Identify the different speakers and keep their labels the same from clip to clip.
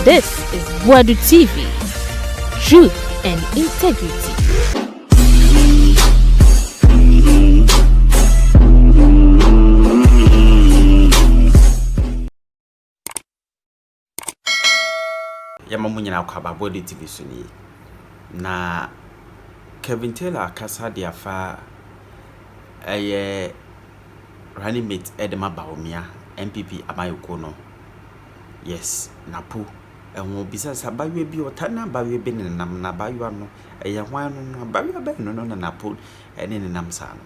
Speaker 1: This is Boadu TV. Truth and integrity.
Speaker 2: Yamamunya Nkawkaw Boadu TV suni na Kevin Taylor kasa dia fa running mate Edema Baumia MPP Amayoko no. Yes, Napo and will be says a baby be or tana baby bin and nam bayu no a young one baby ben no Napo and in Namsan.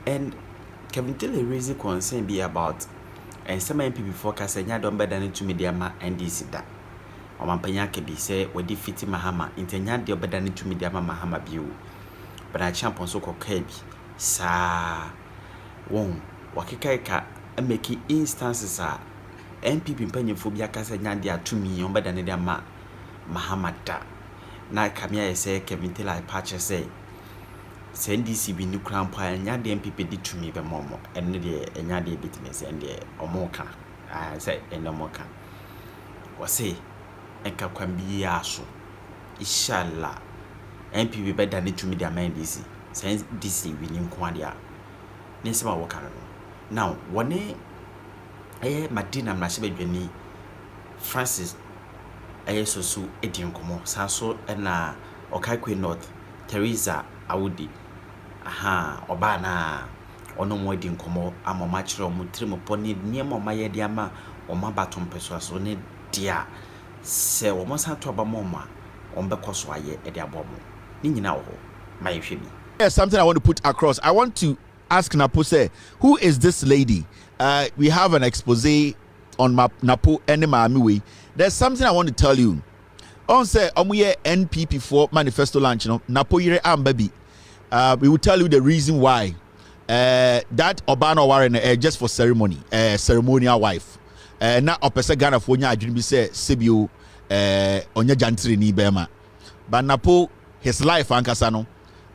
Speaker 2: And Kevin Taylor raising concern be about and some MPP forecast and yadon better than to media and this that. Omampanya kebi say we defeat Mahama intenya de obedane to media Mahama biu but I champion so ko kebi sa won wakeka make instances are MPP mpanyefo bia kasa nya de atumi obedane de Mahama da na kamia say Kevin Taylor patch say NDC bi nukran pa nya de MPP di tumi be momo enne de nya de bitness ende omoka say endomoka wase Nkawkaw biaso inshallah MPP better than to media DC since DC we nim kwadia nesema wokano now one Madina mrashebedwani Francis sosu edin komo saso na Okaikwe North Teresa Awudi obana ono mo edin komo amoma kire omo trimo poni niemo maye dia ma oma batom peso aso ne dia se woman to abamoma on bekoso aye e de abomo ni nyina wo my hwebi.
Speaker 3: There's something I want to put across. I want to ask Napo, say, who is this lady? We have an expose on Napo and Maamiwe. There's something I want to tell you. On say omuye NPP for manifesto launch, you know, Napo yire baby. We will tell you the reason why. That Obano Warren just for ceremony, ceremonial wife. Na opese Ghana for nya adwene bi say sebio onya jantre ni bema but Napo his life ankasa no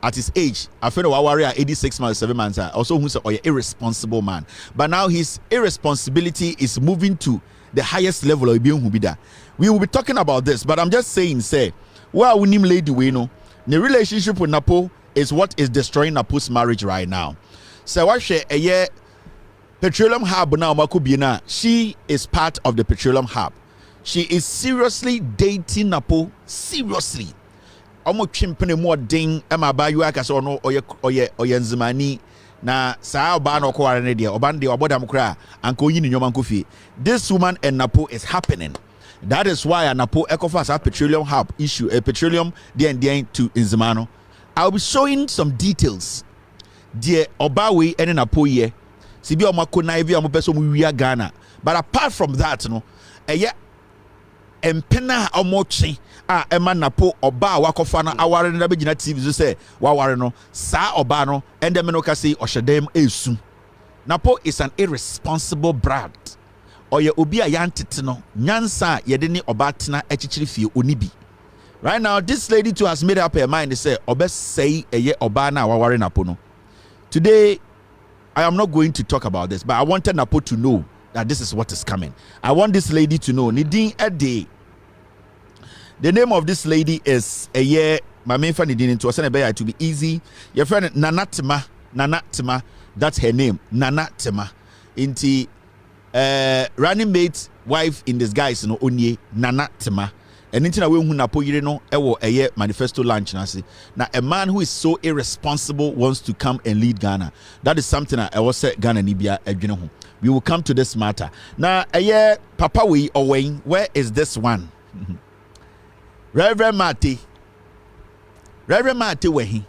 Speaker 3: at his age after wa warrior 86 months 7 months also who say oya irresponsible man but now his irresponsibility is moving to the highest level of being hubida. We will be talking about this, but I'm just saying say well we nim lady we know the relationship with Napo is what is destroying Napo's marriage right now. So what she Petroleum Hub now Makubina, she is part of the Petroleum Hub. She is seriously dating Napo. Seriously. Omo chimpene mo ding ema ba yu aka so no oye nzimani na saa oba no ko ware ne de oba de oboda mkra anko yi ni nyoma nkofi. This woman and Napo is happening. That is why Napo Ecofas have Petroleum Hub issue a petroleum den to Nzimano. I'll be showing some details. Dear Obawe and Napo ye Sibi omako na evi amopeso mu wia Ghana. But apart from that, no, empena omochi ema Napo oba wakofa na aware na begina TV so say waware no sa oba no ende me no ka say ohyedem esu. Napo is an irresponsible brat. Oye obi a yantete no nyansa yede ni oba tena echichiri fie onibi. Right now this lady too has made up her mind to say obe say eye oba na waware Napo no. Today I am not going to talk about this, but I wanted Napo to know that this is what is coming. I want this lady to know. Nidin Ede. The name of this lady is my main friend Nidin into to be easy. Your friend Nanatima. That's her name. Nanatima. Inti running mate wife in disguise no onye Nanatima. And intina we hu Napo yire no ewo manifesto launch na se na a man who is so irresponsible wants to come and lead Ghana. That is something I was say Ghana ni bia adwene ho. We will come to this matter. Na papa we owen, where is this one? Reverend Martey we hi.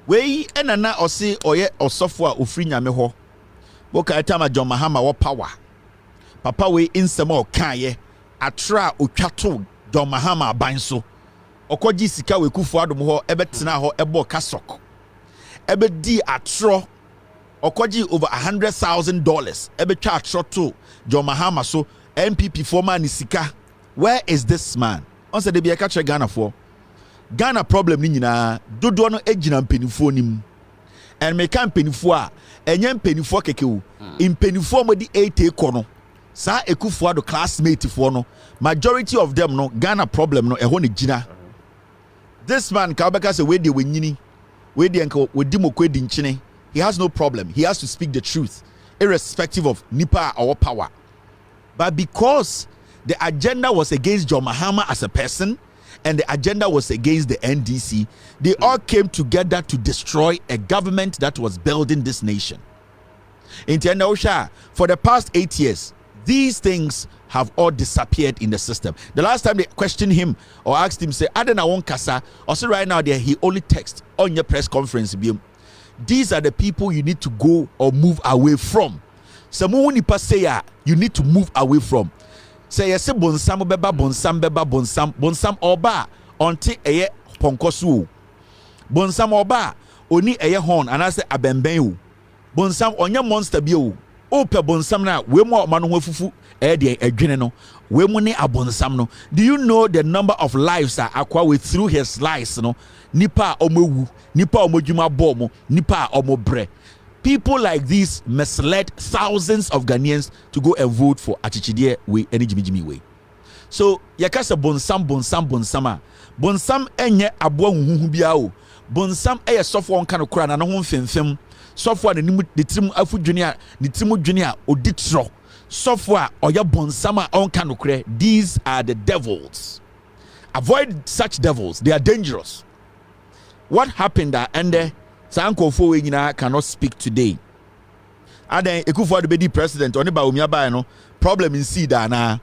Speaker 3: We enana osi oye osofo a ofri nyame ho. Wo ka etama John Mahama wo power. Papa we insema o kan ye atra otwato John Mahama aban so okoji sika we kufu adom ho ebetena ho ebo kasok ebedi atro okoji over $100,000 ebetwa atro to John Mahama so MPP former ni sika. Where is this man? On say de be ka Ghana for Ghana problem ni nyina dodo no ejina mpenifo nim and me kan mpenifo a enye mpenifo keke o mpenifo mo di 8 kono Sa Ekufuado classmate for no, majority of them no Ghana problem no ehone gina. This man Nkawkaw say we dey wenyini, we dey enko we di mokwe di nchine. He has no problem. He has to speak the truth, irrespective of nipa or power. But because the agenda was against John Mahama as a person, and the agenda was against the NDC, they all came together to destroy a government that was building this nation. In Tienda, for the past 8 years, these things have all disappeared in the system. The last time they questioned him or asked him, say, Adena won kasa, or say right now there he only text on your press conference. These are the people you need to go or move away from. Someone say you need to move away from. Say yes, bonsam beba bonsam oba onti eye ponkosu. Bonsam oba oni eye horn and I say abemben. Bonsam onya monster bio. Ope bonsam na we mo manu ho fufu e de adwene no. We mo ne abonsam no. Do you know the number of lives that akwa we through his lies no? Nipa omowu, nipa omodwuma bomo, nipa omobre. People like these misled thousands of Ghanaians to go and vote for Achichidie way any Jimmy way. So yakasa bonsam bonsam enye aboa huhu bia o. Bonsam eye sofo on kan kura na no ho mfemfem. Sofo na nimu de tirim afu dwene ne timu dwene oditro. Sofo a oya bonsam a on kan kura. These are the devils. Avoid such devils. They are dangerous. What happened that ende Nkawkaw we nyina cannot speak today. Aden Ekufuado be di president oni ba omi aba no problem in see da na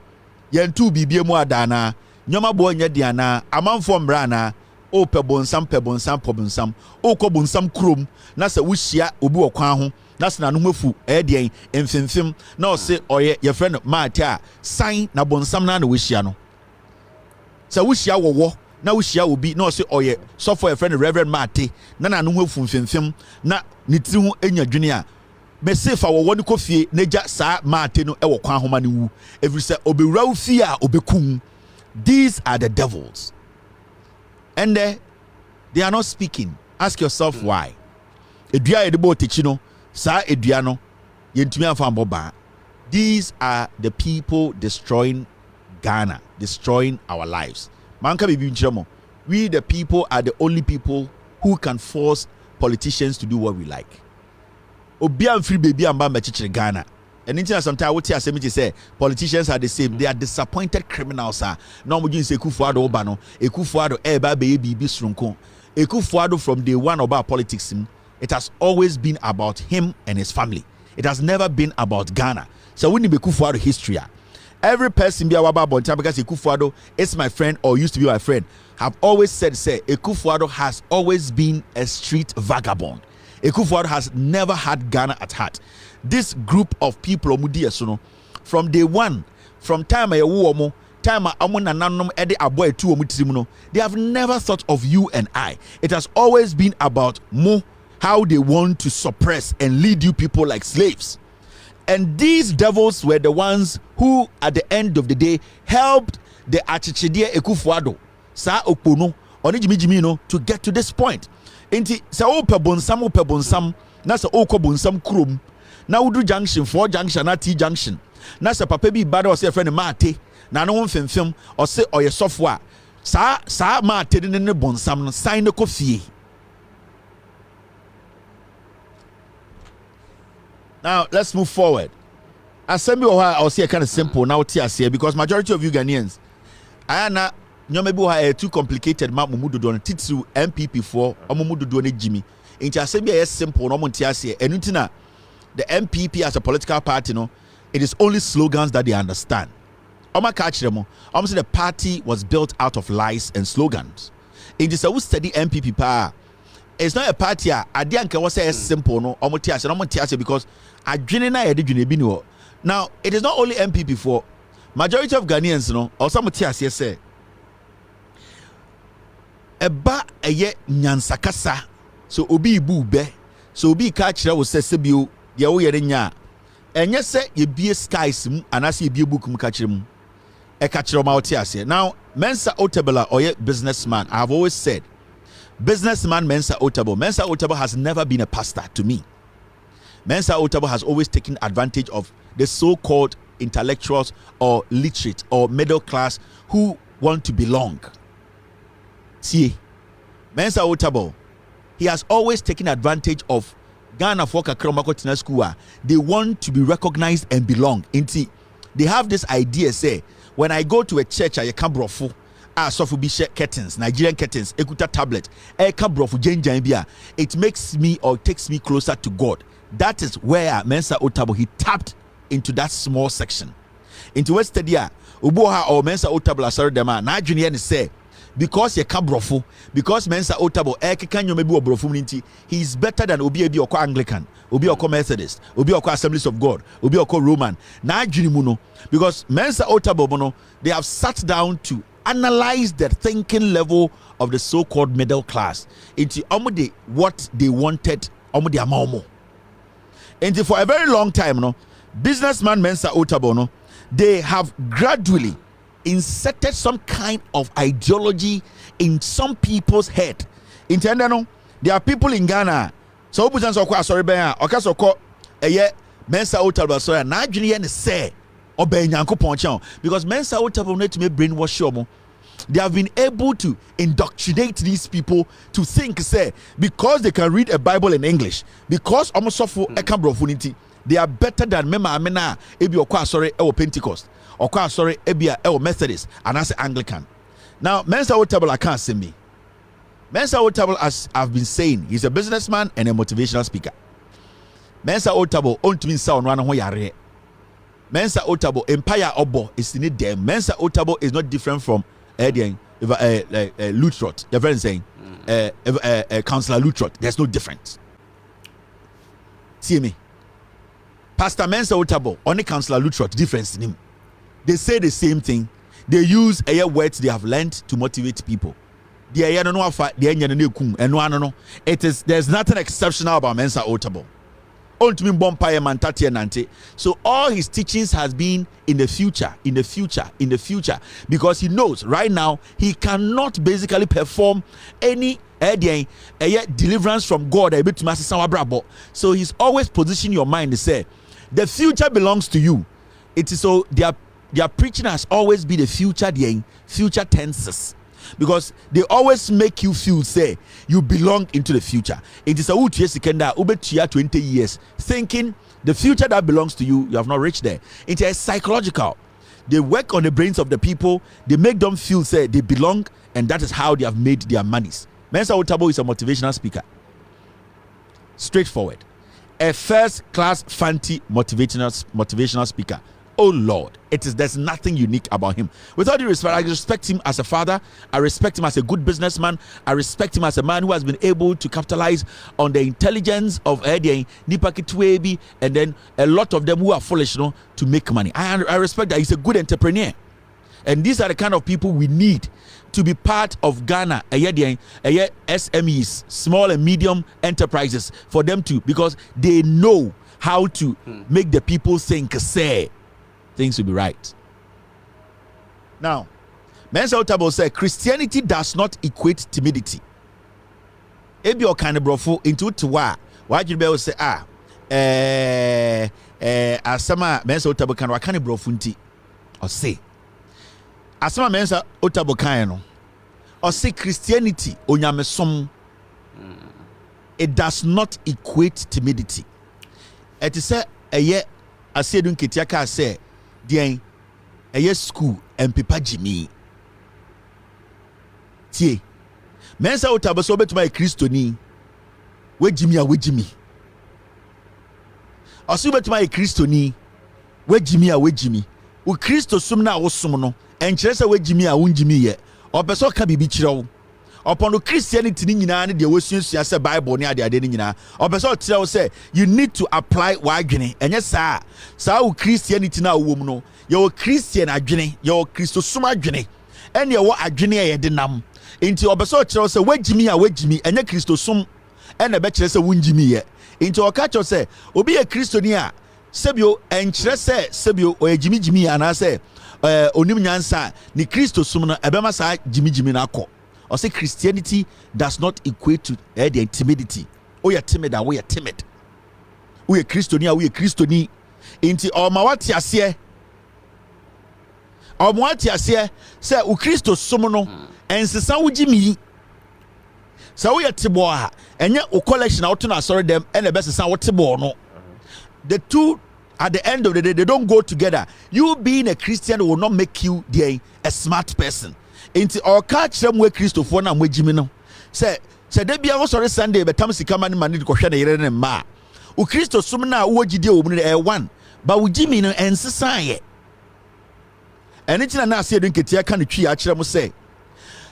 Speaker 3: yentu bibie mu ada na nyoma bo nya dia na amanfo mbra na o pebonsam o kobonsam krom na se wuhia obi okwan ho na se na no mafu de emfemfem na o se oye ye friend Martey a sign na bonsam na wuhia no se wuhia wowo na wuhia obi na o se oye so for your friend Reverend Martey na no mafu mfemfem na ne tiri ho enya dwene a me se fa wowo ne kofie na ja sa Martey no e wo kwan ho ma ne wu every say obewura wo fie a obekum. These are the devils. And they are not speaking. Ask yourself why. Edua edebo techino sa edua no yentumi afan boba. These are the people destroying Ghana, destroying our lives. Manka bibi nchiremo. We the people are the only people who can force politicians to do what we like. Obi am free baby amba mechichire Ghana. And in sometimes what you say politicians are the same. They are disappointed criminals. No more say Ekufuado obano. Ekufuado eba be bibi srunko. Ekufuado from day one about politics. It has always been about him and his family. It has never been about Ghana. So when you be Ekufuado history, every person be about Bonta because Ekufuado is my friend or used to be my friend. Have always said Ekufuado has always been a street vagabond. Ekufuado has never had Ghana at heart. This group of people from day one, from time they have never thought of you and I. It has always been about how they want to suppress and lead you people like slaves. And these devils were the ones who at the end of the day helped the Achichidie Ekufuado sa okpono oni jimi no to get to this point. Enti sa ope bonsam na sa okobonsam krom na wudu junction 4 junction na T junction na sa papa bi bada o se friend Martey na no mfemfem o se oye sofo a sa Martey ne bonsam no sign ko fie. Now let's move forward. Assembly I'll say kind of simple now here because majority of you Ghanaians ayana nyoma bi too complicated ma mumudu don titsu MPP for omumudu do ne Jimmy. Inti assembly is simple no monti ase enutina. The MPP as a political party, no, it is only slogans that they understand. Almost the party was built out of lies and slogans. In this study MPP power, it's not a party. I didn't was say simple, no, because I didn't. Now it is not only MPP for majority of Ghanaians, no, or some say eba eye nyansakasa so obi ibu be so obi ka kire wo sesebio de wo yere nya enye se ye bie skies mu anase ye bie book mu ka kire mu e ka kire ma wote ase. Now Mensa Otabil or ye businessman, I have always said businessman Mensa Otabil has never been a pastor to me. Mensa Otabil has always taken advantage of the so-called intellectuals or literate or middle class who want to belong. See, Mensa Otabil, he has always taken advantage of Ghana for Kakromakotina school. They want to be recognized and belong. Inti, they have this idea, say, when I go to a church, I can't brofu. Sofu bishe curtains, Nigerian curtains, ekuta tablet, brofu jenjambia. It makes me or takes me closer to God. That is where Mensa Otabil, he tapped into that small section. Into West Stadia, Uboha or Mensa Otabil asari dema, na junior say, because you can't brofu, because Mensa Otabil, can you maybe brofu, he is better than Obi Oko Anglican, Obi Oko Methodist, Obi Oko Assemblies of God, Obi Oko Roman, na junimuno, because Mensa Otabil, they have sat down to analyze the thinking level of the so-called middle class into what they wanted, and for a very long time, businessman Mensa Otabil, they have gradually inserted some kind of ideology in some people's head. There are people in Ghana. So Mensa Otabil sorry, na adwene say because Mensa Otabil need to make brainwash you. They have been able to indoctrinate these people to think, say, because they can read a Bible in English, because they are better than Mema Amena, Ebi Okwa sorry, or Pentecost, or sorry, Ebia, or Methodist, and as Anglican. Now, Mensa Otabil, I can't say me. Mensa Otabil, as I've been saying, he's a businessman and a motivational speaker. Mensa Otabil, on to me sound one yare. Mensa Otabil, Empire Obo is in it there. Mensa Otabil is not different from Lutrot. You're very saying, Councillor Lutrot. There's no difference. See me. Pastor Mensa Otabil, only Councillor Lutrot, difference in him. They say the same thing. They use words they have learned to motivate people. There's nothing exceptional about Mensa Otabil. So all his teachings has been in the future, because he knows right now he cannot basically perform any deliverance from God. So he's always positioning your mind to say the future belongs to you. It is so their preaching has always been the future tenses. Because they always make you feel, say, you belong into the future. It is a ube 20 years thinking the future that belongs to you, you have not reached there. It is psychological. They work on the brains of the people, they make them feel, say, they belong, and that is how they have made their monies. Mensa Otabil is a motivational speaker. Straightforward. A first-class fancy motivational speaker. Oh Lord, there's nothing unique about him. With all due respect, I respect him as a father, I respect him as a good businessman, I respect him as a man who has been able to capitalize on the intelligence of Nipa Kitwebi, and then a lot of them who are foolish, to make money. I respect that he's a good entrepreneur. And these are the kind of people we need to be part of Ghana, SMEs, small and medium enterprises, for them to, because they know how to make the people think, say, things will be right. Now, Mensa Otabil said Christianity does not equate timidity. Ebi okane brofo into tuwa. Wajiri be say asama Mensa Otabil kan wakane brofo nti. O say asama Mensa Otabil kan no. O say Christianity onyamesom. It does not equate timidity. It is say asedun ketiaka say Dien, a school and Papa Jimmy. Tie, Mensa Otabil so bet my Christoni. We Jimmy. Osu bet my Christoni. We Jimmy. We Christo sumna wo sumno. And Chesa we Jimmy ye. Or person can be bichiro. Upon the Christianity ni nyina ne de wosunsua se Bible ne ade ni nyina. Opeso tell say you need to apply wadwene. Enye saa wo Christianity na wo mu no. Your Christian adwene, your Christo sum adwene. Ene wo adwene ye de nam. Enti opeso tell say wagimi enye Christo sum ene be kire say wunjimi ye. Enti okacho say obi ye Christoni a sebio enkire say sebio oyagimi anase onim nyansa ni Christo sum no ebema saa jimi na akọ. Or say Christianity does not equate to the timidity. Oh, you're timid, we are timid. We are Christoni, Inti or mawati asye. Omoati ase say u Kristo som no ensesa wo gimi. So we tebo ha enye o collection out na sorry them and the best sesa wo tebo no. The two at the end of the day they don't go together. You being a Christian will not make you a smart person. Into or catch them we Christopher na we gimi no. Say de bia wo sorry Sunday betam sika man man ko hwe na yere ne ma. U Kristo som na wo gide o mu ne one. But we gimi no ensesa ye. Anything na say do nketia ka ne twi a kire mo say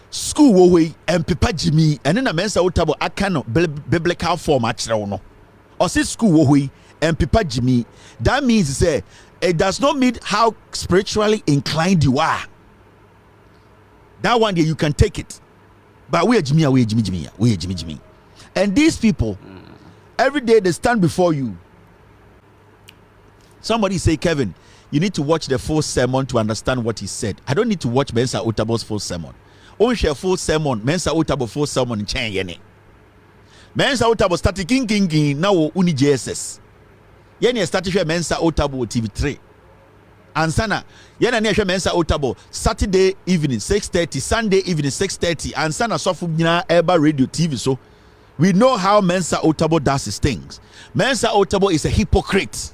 Speaker 3: school wo we empepa jimi ene na Mensa Otabil aka no biblical form a kire wo no or say school wo we empepa jimi. That means say it does not mean how spiritually inclined you are. That one day you can take it, but we are jimi. And these people every day they stand before you. Somebody say, Kevin, you need to watch the full sermon to understand what he said. I don't need to watch Mensa Otabil's full sermon. Only share full sermon, Mensa Otabil full sermon in chain yene. Mensa Otabil started king now uni JSS. Yene started share Mensa Otabil TV3. And sana yene ne share Mensa Otabil Saturday evening 6:30, Sunday evening 6:30, and sana sofu nyina eba radio TV. So we know how Mensa Otabil does his things. Mensa Otabil is a hypocrite.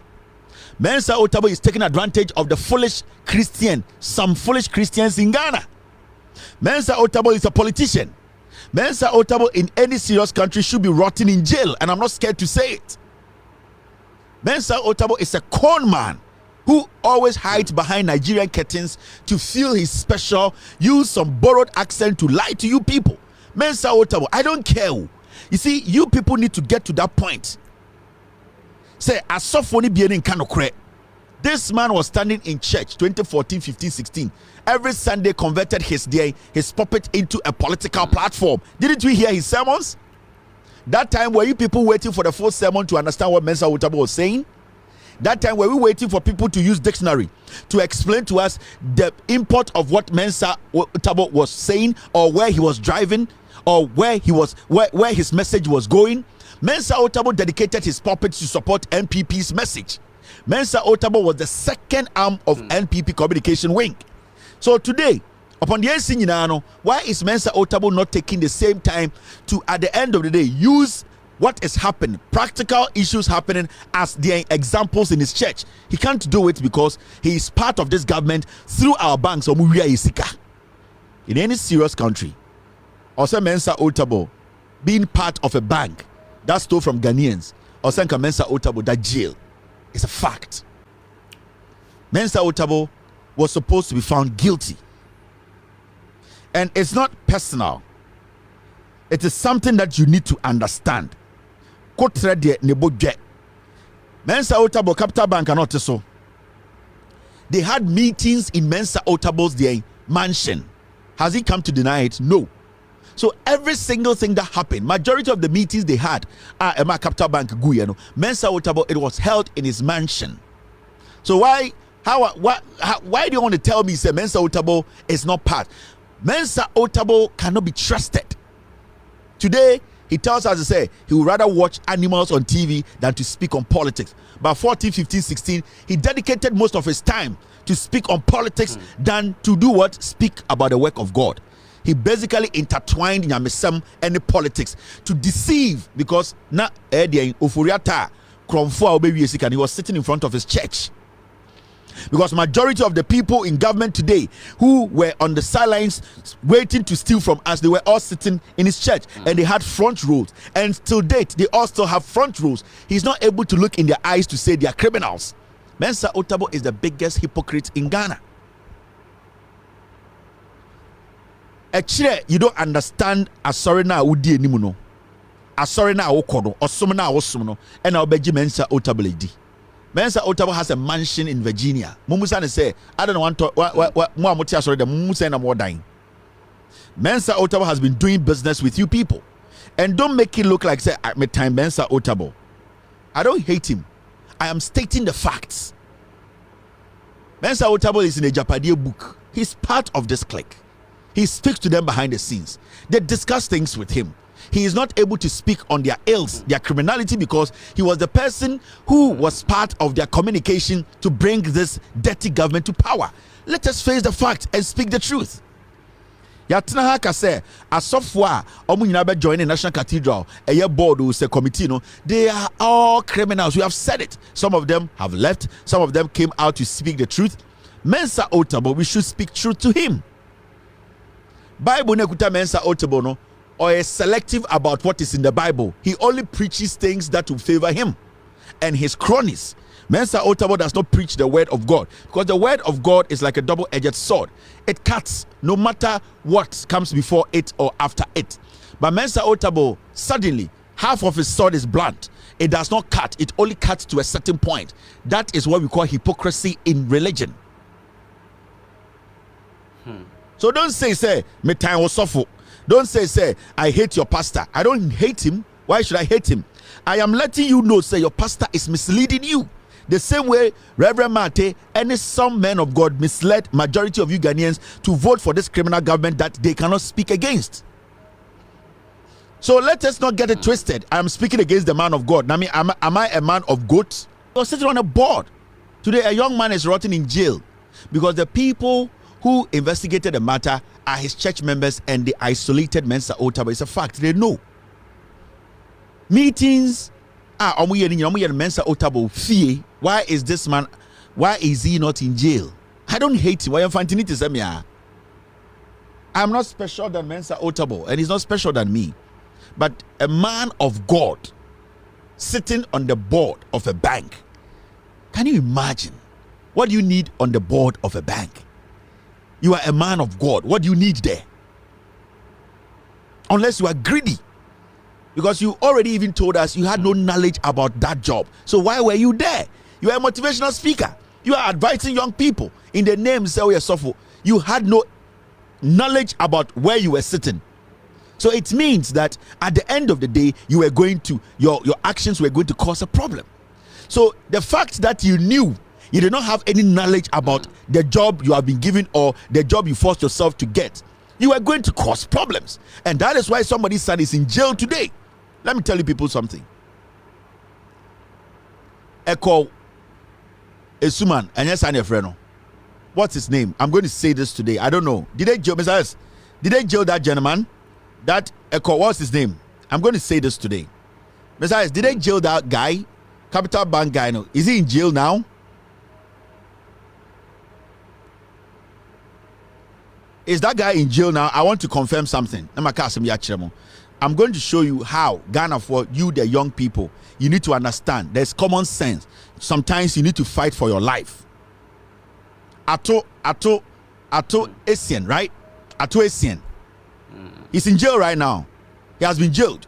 Speaker 3: Mensa Otabil is taking advantage of the foolish Christian, some foolish Christians in Ghana. Mensa Otabil is a politician. Mensa Otabil in any serious country should be rotting in jail, and I'm not scared to say it. Mensa Otabil is a con man who always hides behind Nigerian curtains to feel his special, use some borrowed accent to lie to you people. Mensa Otabil, I don't care. You see, you people need to get to that point. Say asofoni bieni kanokre. This man was standing in church 2014, 15, 16. Every Sunday converted his puppet into a political platform. Didn't we hear his sermons? That time were you people waiting for the full sermon to understand what Mensa Otabil was saying? That time were we waiting for people to use dictionary to explain to us the import of what Mensa Otabil was saying, or where he was driving, or where his message was going? Mensa Otabil dedicated his puppet to support NPP's message. Mensa Otabil was the second arm of NPP communication wing. So today, upon the end, why is Mensa Otabil not taking the same time to, at the end of the day, use what is happening, practical issues happening, as their examples in his church? He can't do it because he is part of this government through our banks. In any serious country, also Mensa Otabil being part of a bank that stole from Ghanaians, or Senka Mensa Otabil that jail, is a fact. Mensa Otabil was supposed to be found guilty, and it's not personal. It is something that you need to understand. Mensa Otabil Capital Bank and not so. They had meetings in Mensa Otabil's mansion. Has he come to deny it? No. So every single thing that happened, majority of the meetings they had at Emma Capital Bank Guyano, Mensa Otabil, it was held in his mansion. So why do you want to tell me say Mensa Otabil is not part? Mensa Otabil cannot be trusted. Today he tells us to say he would rather watch animals on TV than to speak on politics. By 14, 15, 16, he dedicated most of his time to speak on politics than to do what? Speak about the work of God. He basically intertwined Nyamesem and the politics to deceive, because na Ofuriata Kromfo and he was sitting in front of his church. Because majority of the people in government today who were on the sidelines waiting to steal from us, they were all sitting in his church and they had front rows. And till date, they all still have front rows. He's not able to look in their eyes to say they are criminals. Mensa Otabil is the biggest hypocrite in Ghana. Actually, you don't understand asori na udi enimu no. Asori na awokono, osom na awosom no, and na obeji Mensa Otabil di. Mensa Otabil has a mansion in Virginia. Mumusa ne say, I don't want to mo amoti asori de mumusa na mo dying. Mensa Otabil has been doing business with you people. And don't make it look like say at my time Mensa Otabil. I don't hate him. I am stating the facts. Mensa Otabil is in a Japadie book. He's part of this clique. He speaks to them behind the scenes. They discuss things with him. He is not able to speak on their ills, their criminality, because he was the person who was part of their communication to bring this dirty government to power. Let us face the fact and speak the truth. Yatna haka say asofo a omo nyina be join the National Cathedral eye board o say committee no, they are all criminals. We have said it. Some of them have left, some of them came out to speak the truth. Mensa Otabil, we should speak truth to him. Bible nekuta Mensa Otabil no, or is selective about what is in the Bible. He only preaches things that will favor him and his cronies. Mensa Otabil does not preach the word of God, because the word of God is like a double-edged sword. It cuts no matter what comes before it or after it. But Mensa Otabil, suddenly half of his sword is blunt. It does not cut. It only cuts to a certain point. That is what we call hypocrisy in religion. So don't say me time was suffer. Don't say I hate your pastor. I don't hate him. Why should I hate him? I am letting you know, say your pastor is misleading you. The same way Reverend Martey and some men of God misled majority of you Ghanaians to vote for this criminal government that they cannot speak against. So let us not get it twisted. I am speaking against the man of God. I mean, am I a man of goats? I was sitting on a board. Today, a young man is rotting in jail because the people who investigated the matter are his church members and they isolated Mensa Otabil. It's a fact. They know. Meetings. Mensa Otabil fee. Why is this man? Why is he not in jail? I don't hate him. Why am I to say me? I'm not special than Mensa Otabil, and he's not special than me. But a man of God sitting on the board of a bank. Can you imagine? What do you need on the board of a bank? You are a man of God. What do you need there? Unless you are greedy. Because you already even told us you had no knowledge about that job. So why were you there? You are a motivational speaker. You are advising young people in the name Sefo. You had no knowledge about where you were sitting. So it means that at the end of the day, you were going to your actions were going to cause a problem. So the fact that you knew you did not have any knowledge about the job you have been given or the job you forced yourself to get, you are going to cause problems. And that is why somebody's son is in jail today. Let me tell you people something. Echo Esuman and yes, and friend. What's his name? I'm going to say this today. I don't know. Did they jail Mr. Did they jail that gentleman? That Echo, what's his name? I'm going to say this today. Mr. Did they jail that guy? Capital Bank guy. No. Is he in jail now? Is that guy in jail now? I want to confirm something. I'm going to show you how Ghana, for you, the young people, you need to understand. There's common sense. Sometimes you need to fight for your life. Atta Essien, right? Atta Essien. He's in jail right now. He has been jailed.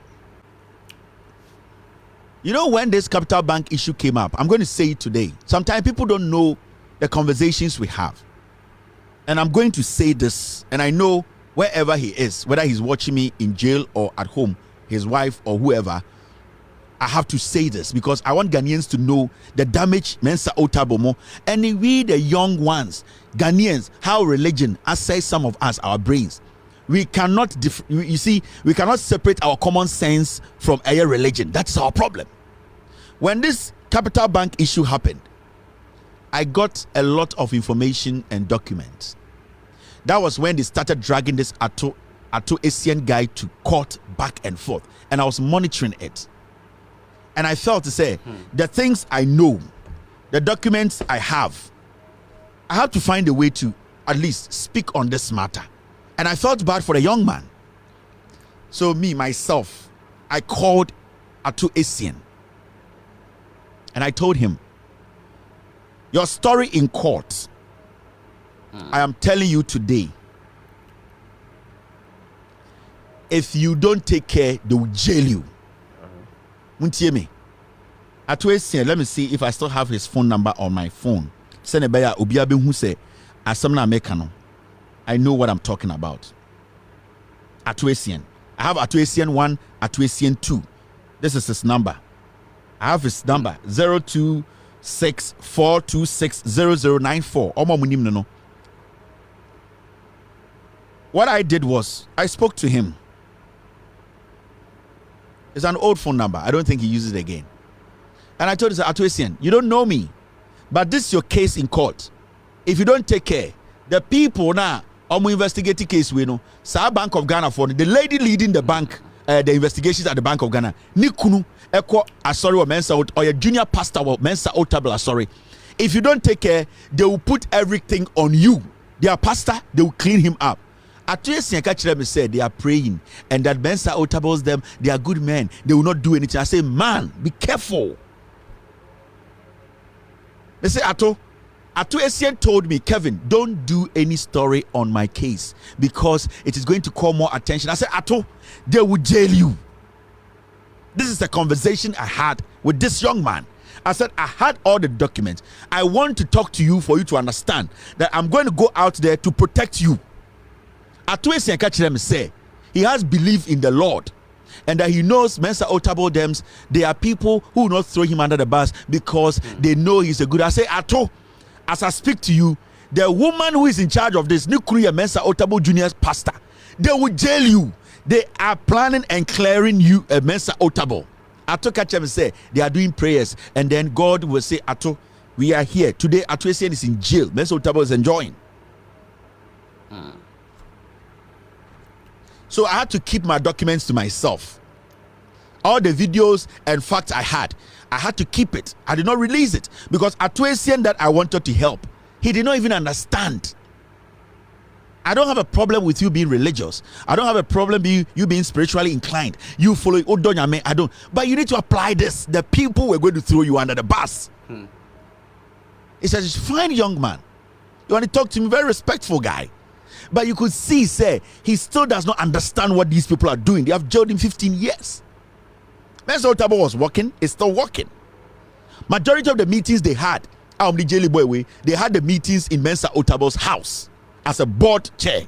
Speaker 3: You know, when this Capital Bank issue came up, I'm going to say it today. Sometimes people don't know the conversations we have. And I'm going to say this, and I know wherever he is, whether he's watching me in jail or at home, his wife or whoever, I have to say this because I want Ghanaians to know the damage Mensa Otabil, and we the young ones, Ghanaians, how religion assays some of us, our brains. We cannot, you see, we cannot separate our common sense from a religion. That's our problem. When this Capital Bank issue happened, I got a lot of information and documents. That was when they started dragging this Atta Essien guy to court back and forth. And I was monitoring it. And I felt to say, the things I know, the documents I have to find a way to at least speak on this matter. And I felt bad for the young man. So myself, I called Atta Essien. And I told him, your story in court, I am telling you today, if you don't take care, they will jail you. Won't you hear me? Atta Essien, let me see if I still have his phone number on my phone. Send a buyer, Obiabe who say, Asamna Mekano. I know what I'm talking about. Atta Essien. I have Atta Essien 1, Atta Essien 2. This is his number. I have his number 026-426-0094. What I did was I spoke to him. It's an old phone number. I don't think he uses it again. And I told him, Atuesian, you don't know me, but this is your case in court. If you don't take care, the people now, investigating case we know, Bank of Ghana for the lady leading the bank, the investigations at the Bank of Ghana, Nikunu, Eko, sorry, or Mensa, or your junior pastor, or Mensa, Otabil, sorry. If you don't take care, they will put everything on you. Their pastor, they will clean him up. Atuesian catch them and said they are praying, and that Mensa Otables them, they are good men. They will not do anything. I say, man, be careful. They say, Atuesian told me, Kevin, don't do any story on my case because it is going to call more attention. I said, Ato, they will jail you. This is the conversation I had with this young man. I said, I had all the documents. I want to talk to you for you to understand that I'm going to go out there to protect you. Atuesian catch them say he has belief in the Lord and that he knows Mensa Otabil Dems, they are people who will not throw him under the bus because they know he's a good. I say, Ato, as I speak to you, the woman who is in charge of this, Nikuria Mensa Otabil Junior's pastor, they will jail you. They are planning and clearing you a Mensa Otabil. Ato catch them and say they are doing prayers, and then God will say, Ato, we are here today. Atuesian is in jail. Mensa Otabil is enjoying. So I had to keep my documents to myself. All the videos and facts I had to keep it. I did not release it because Atuesian that I wanted to help, he did not even understand. I don't have a problem with you being religious. I don't have a problem with you being spiritually inclined. You follow Odonyame, I don't. But you need to apply this. The people were going to throw you under the bus. He says, fine young man. You want to talk to me, very respectful guy. But you could see, say, he still does not understand what these people are doing. They have jailed him 15 years. Mensa Otabil was working, it's still working. Majority of the meetings they had, they had the meetings in Mensa Otabil's house as a board chair.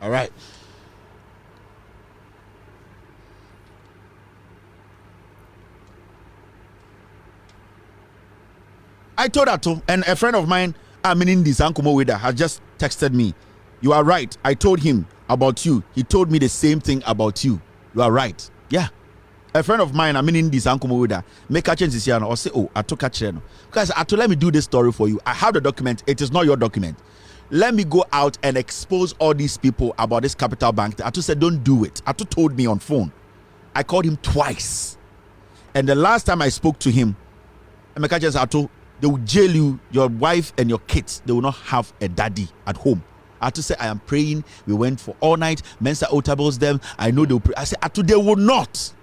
Speaker 3: All right. I told her to, and a friend of mine, this Ankumo Weda, has just texted me. You are right. I told him about you. He told me the same thing about you. You are right. Yeah. A friend of mine, this Ankumo Weda, make a change this year or say, oh, I took a chair. Because I told, let me do this story for you. I have the document. It is not your document. Let me go out and expose all these people about this Capital Bank. Atu said, don't do it. Atu told me on phone. I called him twice. And the last time I spoke to him, Atu, they will jail you, your wife and your kids. They will not have a daddy at home. Atu said, I am praying. We went for all night. Mensa Otabil's them. I know they will pray. I said, Atu, they will not.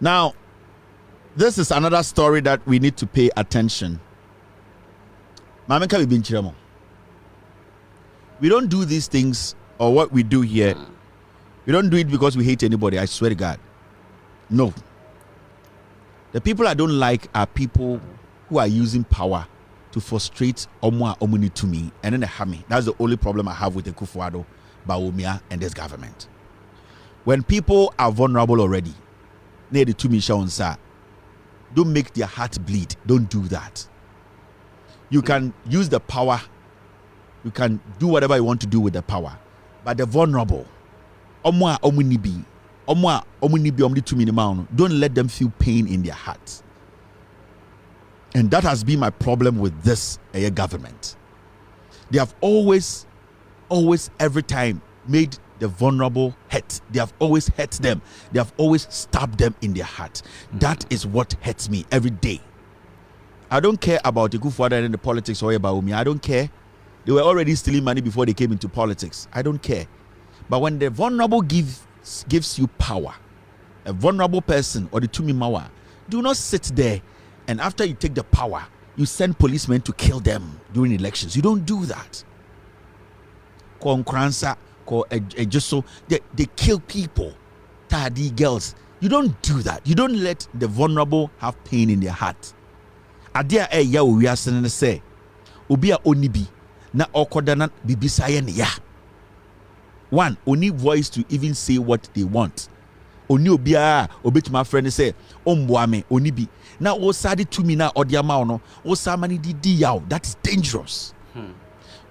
Speaker 3: Now, this is another story that we need to pay attention. We don't do these things, or what we do here. We don't do it because we hate anybody, I swear to God. No. The people I don't like are people who are using power to frustrate Omwa Omuni to me, and then they have me. That's the only problem I have with the Kufuado, Bawumia, and this government. When people are vulnerable already, near the to me Shaunsa, don't make their heart bleed. Don't do that. You can use the power, you can do whatever you want to do with the power, but the vulnerable, don't let them feel pain in their hearts. And that has been my problem with this government. They have always, every time made the vulnerable hurt. They have always hurt them. They have always stabbed them in their heart. That is what hurts me every day. I don't care about the Kufuada and the politics or about me. I don't care. They were already stealing money before they came into politics. I don't care. But when the vulnerable gives you power, a vulnerable person or the Tumi Mawa, do not sit there and after you take the power, you send policemen to kill them during elections. You don't do that. They kill people, Tadi girls. You don't do that. You don't let the vulnerable have pain in their heart. Adia ya we are saying say, Ubia onibi na okodana bibisa ya. One, only voice to even say what they want. oni obia obetuma friend say omboa me oni bi na o sade to me na odiama no o samani di yaw. That is dangerous.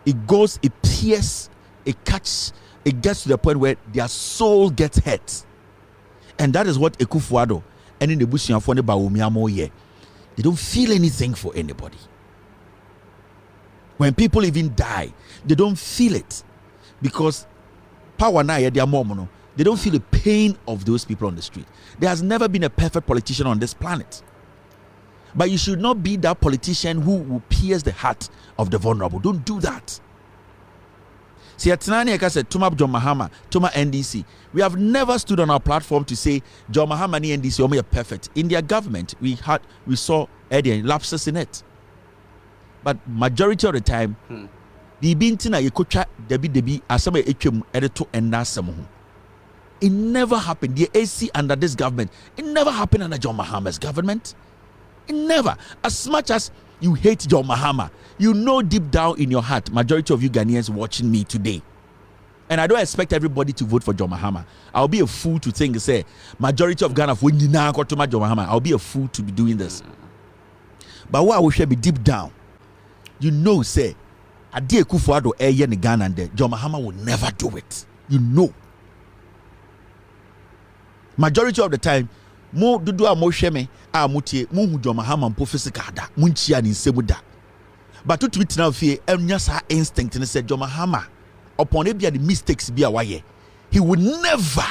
Speaker 3: It goes, it pierces, it cuts, it gets to the point where their soul gets hurt. And that is what Ekufuado and in the Bushian for the Baumiamo ye. They don't feel anything for anybody. When people even die, they don't feel it because power na their momono. They don't feel the pain of those people on the street. There has never been a perfect politician on this planet. But you should not be that politician who will pierce the heart of the vulnerable. Don't do that. See, at Tinani Eka said, Tuma John Mahama, Tuma NDC. We have never stood on our platform to say John Mahama and NDC are perfect. In their government, we saw lapses in it. But majority of the time, the bintina yekocha debi asama etwem edeto enasem ho. It never happened. The AC under this government, it never happened under John Mahama's government. It never. As much as you hate John Mahama, you know deep down in your heart, majority of you Ghanaians watching me today, and I don't expect everybody to vote for John Mahama. I'll be a fool to think, say, majority of Ghana when you now go to John Mahama. I'll be a fool to be doing this. But what I will share be deep down, you know, say, Adi Ekufuado eye ni Ghana and John Mahama will never do it. You know. Majority of the time, mo dudu a mo hweme a motie mo hu John Mahama mpo physical da mo nchia ni nsemu da. But to tweet now fie enya sa instinct and said John Mahama upon ebia the mistakes be awaye. He would never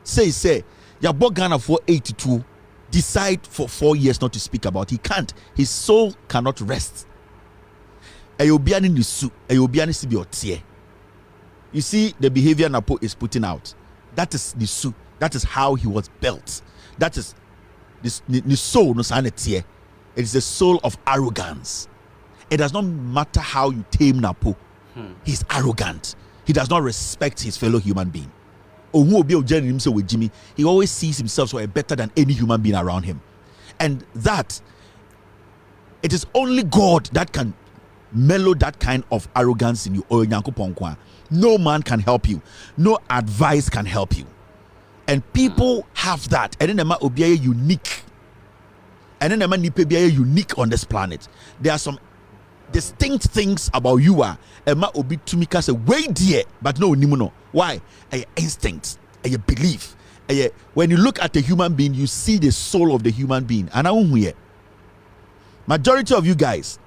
Speaker 3: say ya Ghana for 82 decide for 4 years not to speak about. He can't. His soul cannot rest. Ayobiani nisu, ayobiani sibi otie. You see the behavior Napo is putting out. That is nisu. That is how he was built. That is the soul no sanity. It is the soul of arrogance. It does not matter how you tame Napo. He's arrogant. He does not respect his fellow human being. He always sees himself so better than any human being around him. And that, it is only God that can mellow that kind of arrogance in you. No man can help you. No advice can help you. And people have that. And then they are unique. And then they are unique on this planet. There are some distinct things about you are Emma obi tumika say way dear, but no nimuno. Why? A instinct, a belief. When you look at a human being, you see the soul of the human being. And I won't hear. Majority of you guys,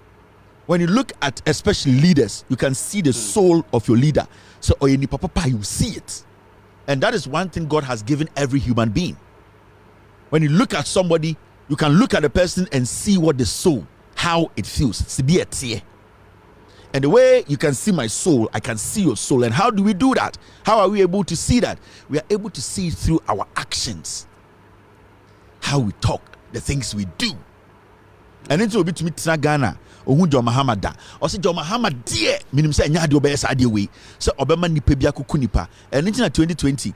Speaker 3: when you look at especially leaders, you can see the soul of your leader. So oyeni papa, you see it. And that is one thing God has given every human being. When you look at somebody, you can look at a person and see what the soul, how it feels. And the way you can see my soul, I can see your soul. And how do we do that? How are we able to see that? We are able to see it through our actions. How we talk, the things we do. And then to be to meet Ghana. John Mahama da. Or say John Mahama dear. Minim say nyadi obeyes ade we. So obema nipa bia kukunipa. And in 2020,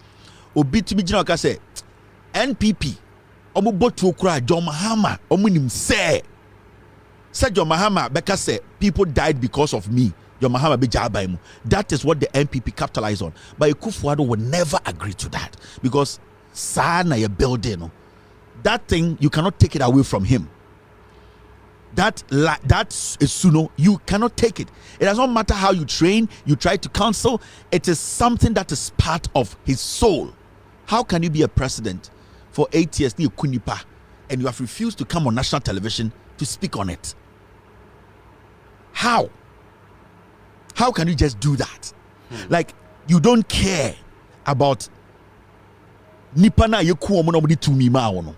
Speaker 3: obi to be general ka say NPP. Omo botu okura John Mahama. Omo nim say. Say John Mahama beka say people died because of me. John Mahama be jaba mu. That is what the NPP capitalized on. But Ekufuado would never agree to that because sa na ye building. That thing you cannot take it away from him. That's Suno, you cannot take it. It does not matter how you train, you try to counsel, it is something that is part of his soul. How can you be a president for 8 years, and you have refused to come on national television to speak on it? How? How can you just do that? Like, you don't care about Nipana Yeku.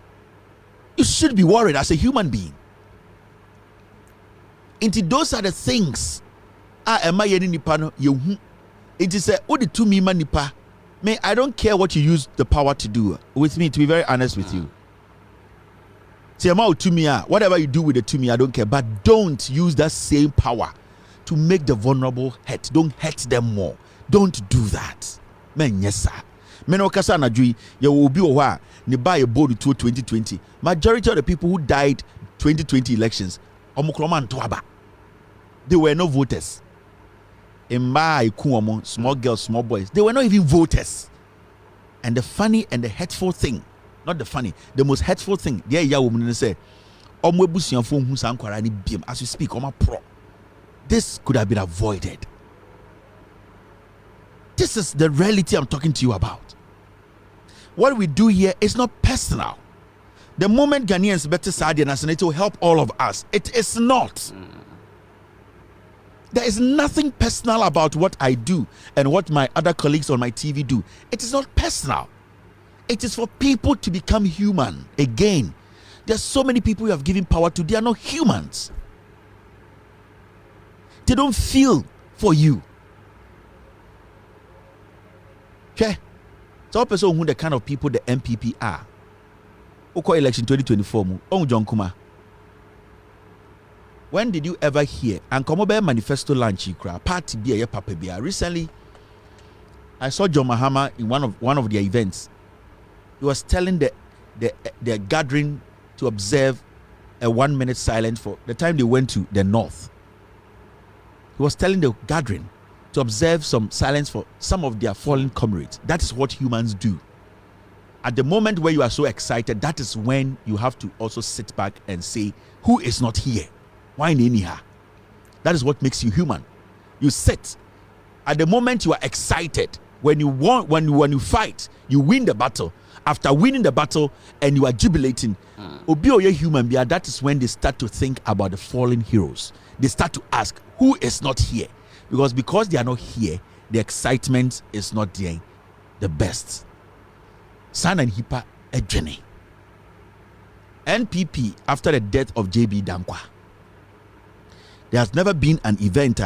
Speaker 3: You should be worried as a human being. Those are the things. Am I any nipano? You it is a odi to me manipa. May I don't care what you use the power to do with me, to be very honest with you. Say to me, whatever you do with it to me, I don't care. But don't use that same power to make the vulnerable hurt. Don't hurt them more. Don't do that. Men yes sir. Men okasa na jui ye will be owa ni buy a Boadu 2020. Majority of the people who died 2020 elections, they were no voters. In my small girls, small boys, they were not even voters. And the funny and the hurtful thing, not the funny, the most hurtful thing, there ya woman say, as we speak, pro. This could have been avoided. This is the reality I'm talking to you about. What we do here is not personal. The moment Ghanaians better side and it will help all of us. It is not. There is nothing personal about what I do and what my other colleagues on my TV do. It is not personal. It is for people to become human. Again, there's so many people you have given power to. They are not humans. They don't feel for you. Okay? So person who the kind of people the MPP are. Oko election 2024 John Kuma. When did you ever hear and come over manifesto launch party be a papa be? Recently I saw John Mahama in one of their events. He was telling the gathering to observe a 1-minute silence for the time they went to the north. He was telling the gathering to observe some silence for some of their fallen comrades. That is what humans do. At the moment where you are so excited, that is when you have to also sit back and say, who is not here? Why Niniha? That is what makes you human. You sit. At the moment you are excited, when you fight, you win the battle. After winning the battle and you are jubilating, Obi Oye human being, that is when they start to think about the fallen heroes. They start to ask, who is not here? Because they are not here, the excitement is not there. The best. San and Hipa Ejene. NPP, after the death of JB Dankwa, there has never been an event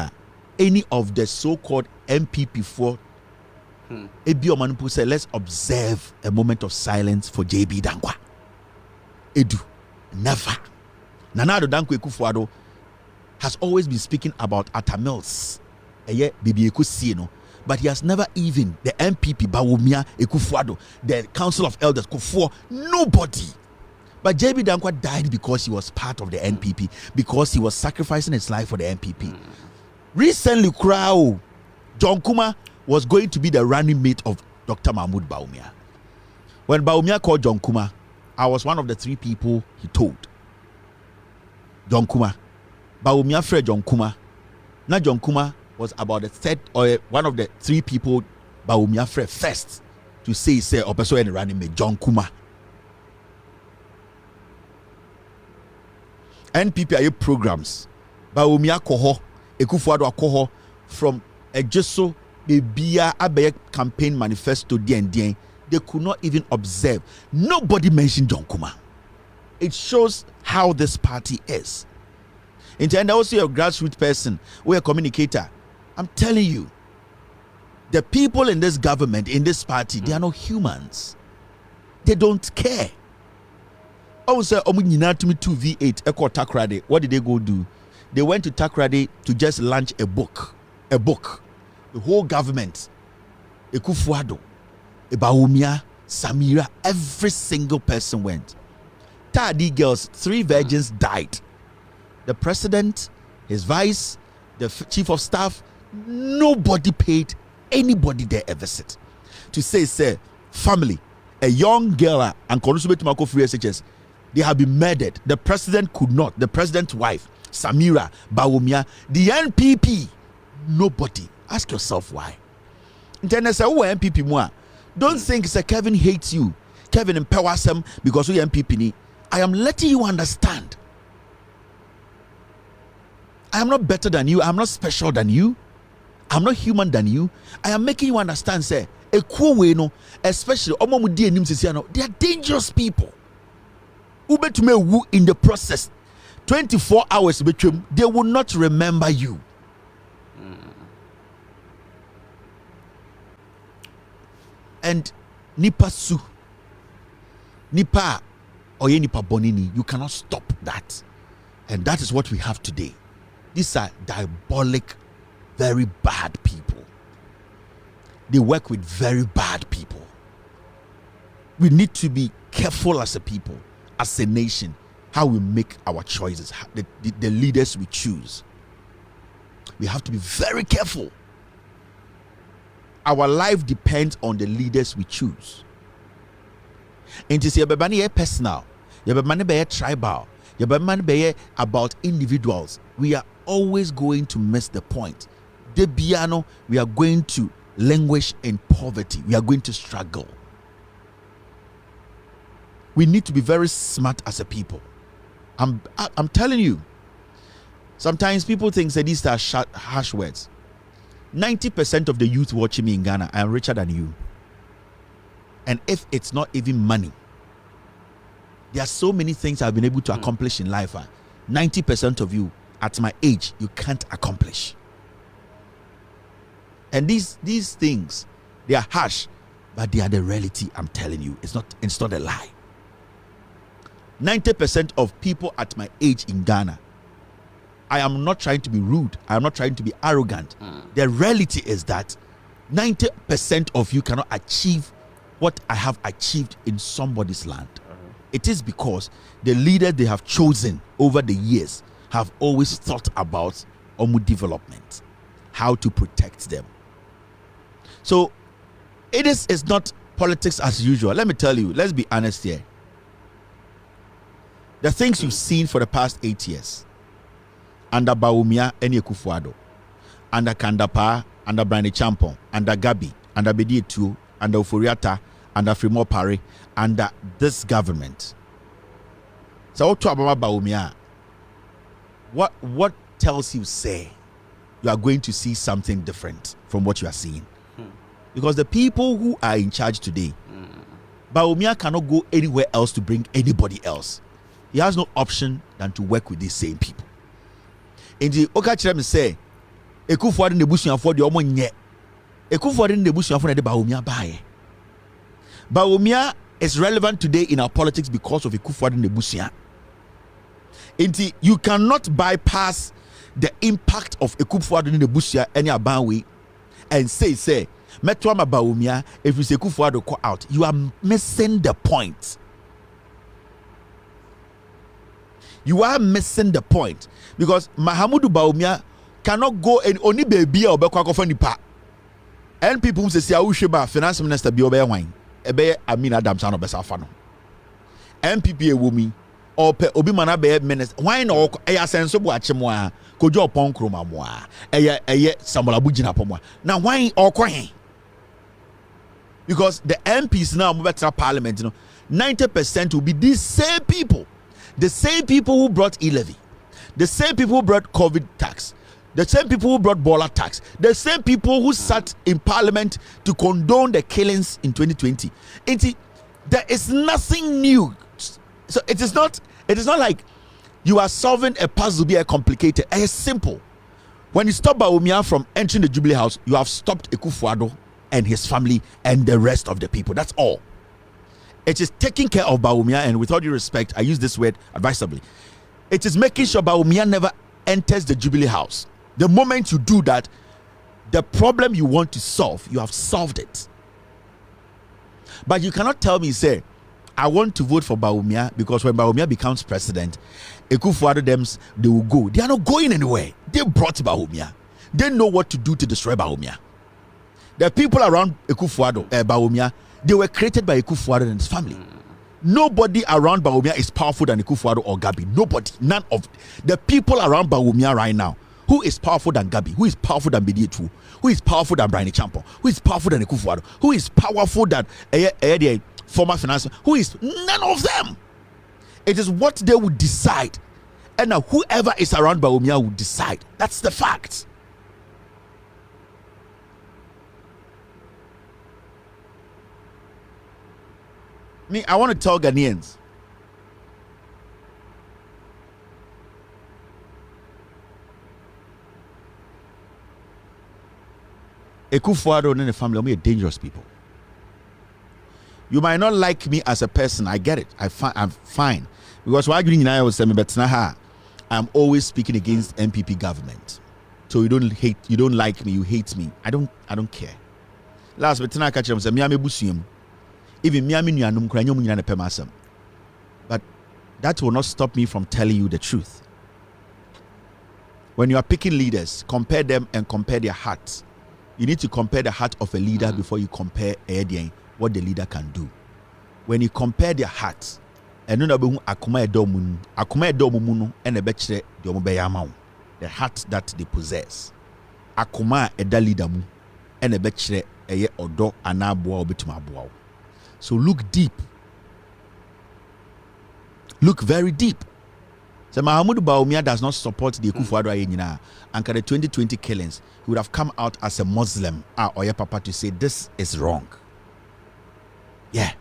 Speaker 3: any of the so-called MPP for Ebi Omanupu said, let's observe a moment of silence for JB Dankwa. Edu, never. Nanado Dankwa Ekufuado has always been speaking about Atta Mills. But he has never even, the MPP, Bawumia, Ekufuado, the Council of Elders, Kufuor, nobody. But JB Dankwa died because he was part of the NPP, because he was sacrificing his life for the NPP. Recently, John Kuma was going to be the running mate of Dr. Mahmoud Bawumia. When Bawumia called John Kuma, I was one of the 3 people he told. John Kuma. Bawumia friend John Kuma. Now John Kuma was about the 3rd or one of the 3 people Bawumia friend first to say Opeso and running mate John Kuma. NPP are programs. Bawumia koho, Ekufuado koho from Ejeso Bebia Abe campaign manifesto DND. They could not even observe. Nobody mentioned John Kuma. It shows how this party is. And also you're a grassroots person, we're a communicator. I'm telling you, the people in this government, in this party, they are not humans. They don't care. Oh, sir, to me 2 V8 Echo Takrade. What did they go do? They went to Takrade to just launch a book. A book. The whole government, Ekufuado, Bawumia, Samira, every single person went. Tadi girls, 3 virgins died. The president, his vice, the chief of staff, nobody paid anybody there a visit. To say, family, a young girl and Constituency Tumako free SHS, they have been murdered. The president could not. The president's wife, Samira, Bawumia, the NPP, nobody. Ask yourself why. Then say, oh, MPP more. Don't think say Kevin hates you. Kevin empowers him because we MPP ni. I am letting you understand. I am not better than you. I am not special than you. I am not human than you. I am making you understand. Say, a cool way no, especially they are dangerous people. Ube to me in the process. 24 hours between, they will not remember you. And nipa su, nipa oye nipa bonini, you cannot stop that. And that is what we have today. These are diabolic, very bad people. They work with very bad people. We need to be careful as a people, as a nation, how we make our choices, the leaders we choose. We have to be very careful. our life depends on the leaders we choose. And to say personal, your tribal, your about individuals, we are always going to miss the point. The piano, we are going to languish in poverty. We are going to struggle. We need to be very smart as a people. I'm telling you. Sometimes people think that these are harsh words. 90% of the youth watching me in Ghana, I am richer than you. And if it's not even money, there are so many things I've been able to accomplish in life. 90% of you at my age, you can't accomplish. And these things, they are harsh, but they are the reality. I'm telling you, it's not a lie. 90% of people at my age in Ghana, I am not trying to be rude. I am not trying to be arrogant. The reality is that 90% of you cannot achieve what I have achieved in somebody's land. It is because the leader they have chosen over the years have always thought about Omu development, how to protect them. So it's not politics as usual. Let me tell you, let's be honest here. The things you've seen for the past 8 years, under Bawumia and Akufo-Addo, under Kandapa, under Brani Champon, under Gabi, under Bedietu, under Ofori-Atta, under Frimo Pare, under this government. So what talk about Bawumia? What tells you say you are going to see something different from what you are seeing? Because the people who are in charge today, Bawumia cannot go anywhere else to bring anybody else. He has no option than to work with these same people. In the Okachirem say, Akufo-Addo nebusuafo de omo nye. Akufo-Addo nebusuafo de Bawumia bae. Bawumia is relevant today in our politics because of Akufo-Addo nebusua. Inti you cannot bypass the impact of Akufo-Addo nebusua any abanwe and say Metwama Bawumia if you say Akufo-Addo go out. You are missing the point. You are missing the point because Mahamudu Bawumia cannot go and only baby or bekwa nipa. And people say Awusheba finance minister bi obey wine. Ebe Amin Adams no besa fa no. MPP ewumi or pe obi mana be minister. Wine no eya senso bu achemo a kojo opon kroma mo a. Eye Samuel Abugina pomo. Now wine okwo. Because the MPs now move to parliament, 90% will be these same people. The same people who brought e-levy, the same people who brought COVID tax, the same people who brought Bola tax, the same people who sat in parliament to condone the killings in 2020. There is nothing new. So it is not like you are solving a puzzle be a complicated. It's simple. When you stop Bawumia from entering the Jubilee House, you have stopped Akufo-Addo and his family and the rest of the people. That's all. It is taking care of Bawumia, and with all due respect, I use this word advisably. It is making sure Bawumia never enters the Jubilee House. The moment you do that, the problem you want to solve, you have solved it. But you cannot tell me, say, I want to vote for Bawumia because when Bawumia becomes president, Akufo-Addo them, they will go. They are not going anywhere. They brought Bawumia. They know what to do to destroy Bawumia. The people around Akufo-Addo, Bawumia, they were created by Akufo-Addo and his family. Nobody around Bawumia is powerful than Akufo-Addo or Gabi. Nobody. None of the people around Bawumia right now. Who is powerful than Gabi? Who is powerful than Bedietu? Who is powerful than Brani Champon? Who is powerful than Akufo-Addo? Who is powerful than the former finance? Who is none of them? It is what they would decide. And now whoever is around Bawumia will decide. That's the fact. I want to tell Ghanaians, Akufo-Addo and the family are dangerous people. You might not like me as a person. I get it. I'm fine. Because why I was saying, but I'm always speaking against MPP government. So you don't like me, you hate me. I don't care. Last but tonight, catch them say, even but that will not stop me from telling you the truth. When you are picking leaders, compare them and compare their hearts you need to compare the heart of a leader before you compare what the leader can do. When you compare their hearts, and no akuma edomu and a betche the heart that they possess. Akuma eda leader mu and a betche eye odo anaboa obetumaboa. So look deep. Look very deep. So Mahamudu Bawumia does not support the Akufo-Addo Ayenyina. And the 2020 killings, he would have come out as a Muslim or your papa to say this is wrong. Yeah.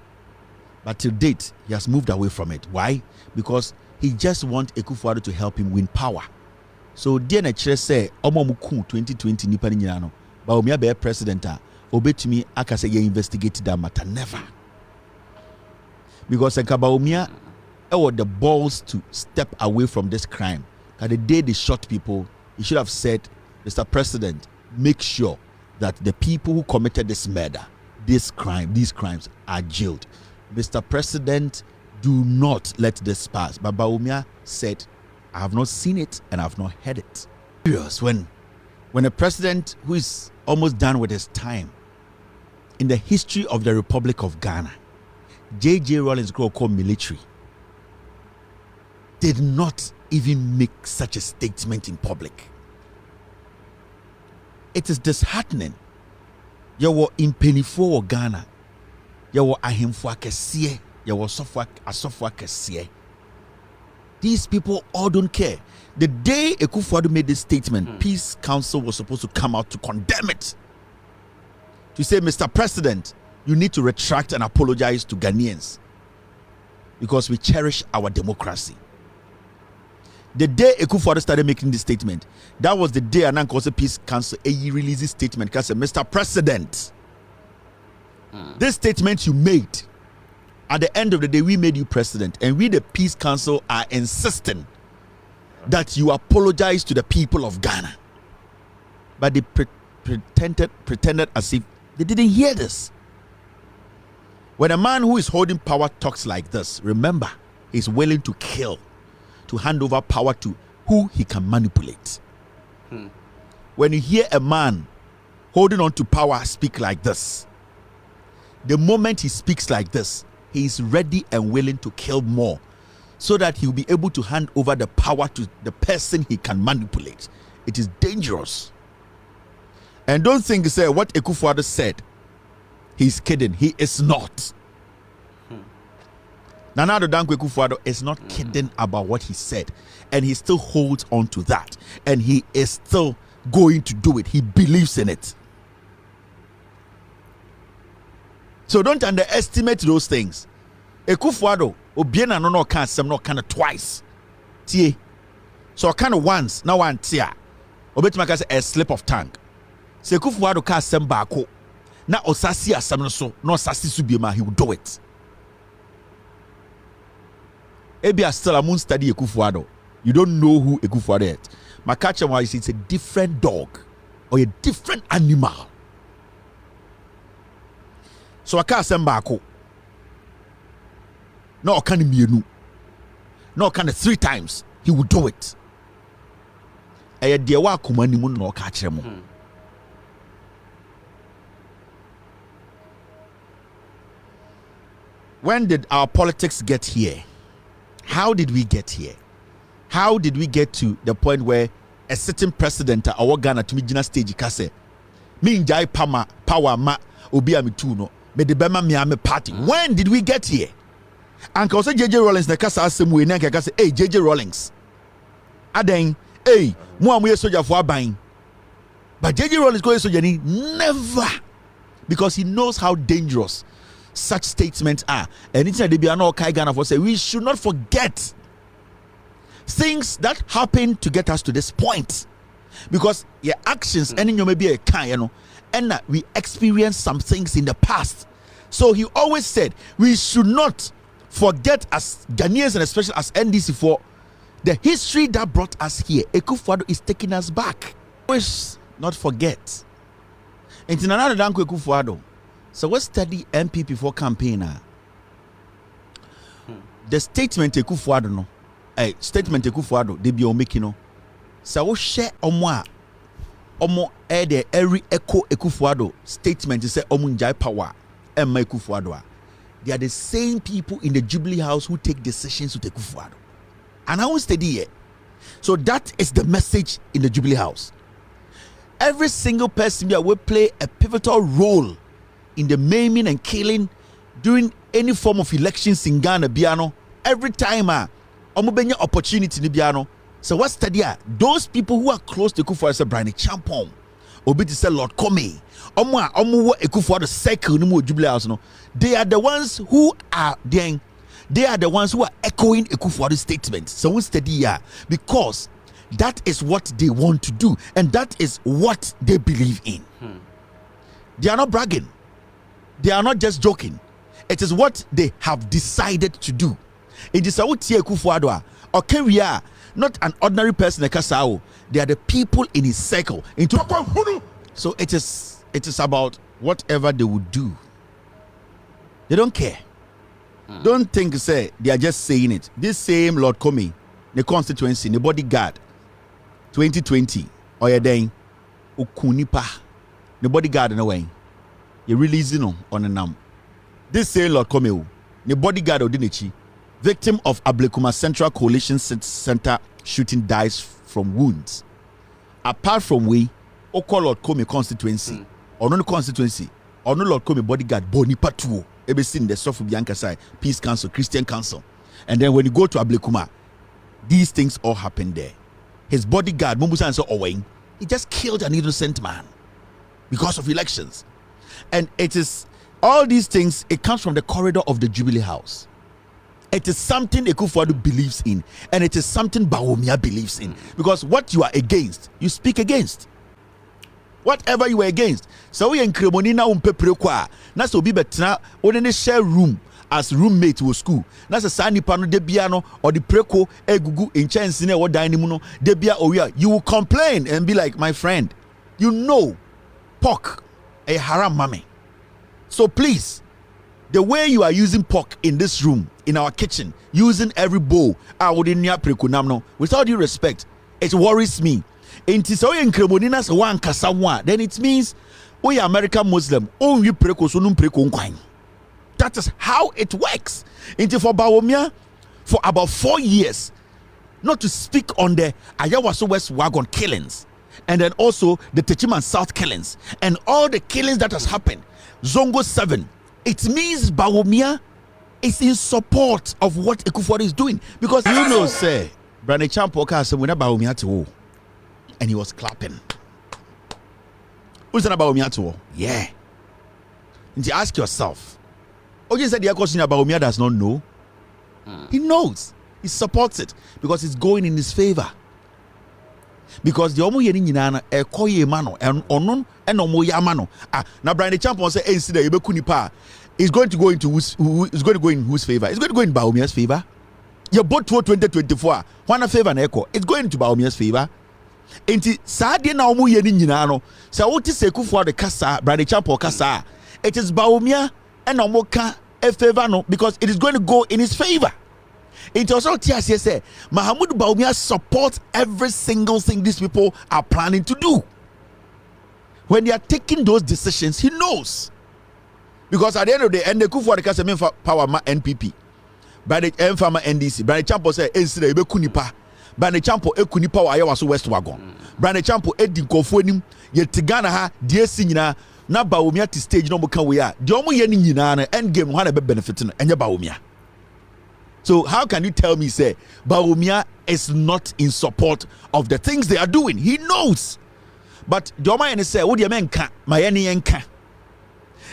Speaker 3: But till date, he has moved away from it. Why? Because he just wants Akufo-Addo to help him win power. So dear Nechere say, Omomuku 2020 nipa nyina no, Bawumia be president obetumi aka say you investigate that matter. Never. Because Bawumia or the balls to step away from this crime. The day they shot people, he should have said, Mr. President, make sure that the people who committed this murder, these crimes are jailed. Mr. President, do not let this pass. But Bawumia said, I have not seen it and I have not heard it. When a president who is almost done with his time in the history of the Republic of Ghana, J.J. Rawlings called military, did not even make such a statement in public. It is disheartening. You were in Penifo Ghana. You were ahemfo akesiye. You were asofo akesiye. These people all don't care. The day Akufo-Addo made this statement, Peace Council was supposed to come out to condemn it. To say, Mr. President, you need to retract and apologize to Ghanaians because we cherish our democracy. The day Akufo-Addo started making this statement, that was the day Nkawkaw Peace Council released this statement. Because Mr. President, this statement you made, at the end of the day, we made you president, and we, the Peace Council, are insisting that you apologize to the people of Ghana. But they pretended as if they didn't hear this. When a man who is holding power talks like this, remember, he's willing to kill, to hand over power to who he can manipulate. When you hear a man holding on to power speak like this, the moment he speaks like this, he is ready and willing to kill more so that he will be able to hand over the power to the person he can manipulate. It is dangerous. And don't think, say, what Akufo-Addo said, he's kidding. He is not. Nana Addo Dankwa Akufo-Addo is not kidding about what he said, and he still holds on to that, and he is still going to do it. He believes in it. So don't underestimate those things. Akufo-Addo obiena no can some no kind of twice. Tie. So kind of once, now one tia. Obetima say a slip of tongue. Se Akufo-Addo ka sem baako. Na osasi asem no so, no osasi subiema, he will do it. Ebia still a moon study Akufo-Addo. You don't know who Akufo-Addo is. My catcher was it's a different dog or a different animal. So I can't send back. No, can mienu. No, can 3 times. He will do it. I dear wa kumani mun no catch him. When did our politics get here? How did we get here? How did we get to the point where a certain president our Ghana to me stage kase me njai power ma obi ami tu no me de bema me ame party? When did we get here? And also JJ Rawlings na kasa asem we na kasa hey JJ Rawlings aden hey mo amoye soldier for aban, but JJ Rawlings go soldier ni never, because he knows how dangerous such statements are. Anything that they be no kai Ghana for say we should not forget things that happened to get us to this point, because your actions and you may be a kind, you know, and we experienced some things in the past. So he always said we should not forget, as Ghanaians and especially as NDC, for the history that brought us here. Akufo-Addo is taking us back. Always not forget. And in another Dankwa Akufo-Addo, so we study MPP for campaigner. The statement Akufo-Addo no. Statement Akufo-Addo they be making no. So we share omwa omo de every echo Ekufuado statement is say omo njai power emma Ekufuado. They are the same people in the Jubilee House who take decisions with Ekufuado. And I won't steady here. So that is the message in the Jubilee House. Every single person here will play a pivotal role in the maiming and killing during any form of elections in Ghana biano. Every time omo benya opportunity ni biano. So what's the those people who are close to Ekufuado say Brian Champon, obi to say Lord Comey, omo Ekufuado circle ni mo Jubilee House no. They are the ones who are then. They are the ones who are echoing Ekufuado's statements. So what's the because that is what they want to do, and that is what they believe in. They are not bragging. They are not just joking. It is what they have decided to do. It is what Ekufuado or can we are not an ordinary person. They are the people in his circle. So it is about whatever they would do. They don't care. Don't think say they are just saying it. This same Lord Comey, the constituency, the bodyguard, 2020, or you're saying Ukunipa, the bodyguard in a way. You're releasing on a name. This same Lord Comey, the bodyguard of Dinichi, victim of Ablekuma Central Coalition Center shooting, dies from wounds. Apart from we, Oko Lord Comey constituency, or no constituency, or no Lord Comey bodyguard, Boni Patuo. Ever seen the stuff of Bianca side, Peace Council, Christian Council. And then when you go to Ablekuma, these things all happen there. His bodyguard, Mumbusa and so Owing, he just killed an innocent man because of elections. And it is all these things, it comes from the corridor of the Jubilee House. It is something Ekufuado believes in, and it is something Bawumia believes in. Because what you are against, you speak against. Whatever you were against. So we in Cremonina Prekwa. That's to be better on share room as roommate to school. That's a sani pano de biano or the preko egugu in chance in what dining de bia oya. You will complain and be like, my friend, you know pork a haram mame. So please, the way you are using pork in this room, in our kitchen, using every bowl, with all due respect, it worries me. Then it means we American Muslim only that is how it works. For Bawumia, for about 4 years, not to speak on the Ayawaso West Wagon killings, and then also the Techiman South killings, and all the killings that has happened, Zongo 7, it means Bawumia is in support of what Ekufuado is doing. Because you know, say, Brandon Champoka said, when Bawumia to and he was clapping. Who's that about Bawumia? Yeah. And you ask yourself, you said the question about Bawumia does not know. He knows. He supports it because it's going in his favor. Because the omo yeni nyina e koye mano and onon and omo ya mano. Now Brian the champion say say that you nipa is going to go into who is going to go in whose favor? It's going to go in Bawumia's favor. Your boat 2024 one favor na echo. It's going to Bawumia's favor. Enti saade na omo yeni nyina no say what is Ekufuado kasa Brian the champion kasa it is Bawumia and omo ka a favor no because it is going to go in his favor. It also say Mahamudu Bawumia supports every single thing these people are planning to do. When they are taking those decisions, he knows. Because at the end of the day, and the Ekufuado kasa Mensa power ma NPP. By the Mfama NDC, by the champo say ensire ebe kunipa. By the champo ekunipa wa Ayawaso West Wagon. By the champo edi nkofo nim ye tigana ha die si nyina na Bawumia to stage no mo kan we a. De omo ye ni nyina na end game ho na be benefit no enye Bawumia. So how can you tell me say Bawumia is not in support of the things they are doing? He knows. But the Omayeni say, "What do you mean? Mayeni enka."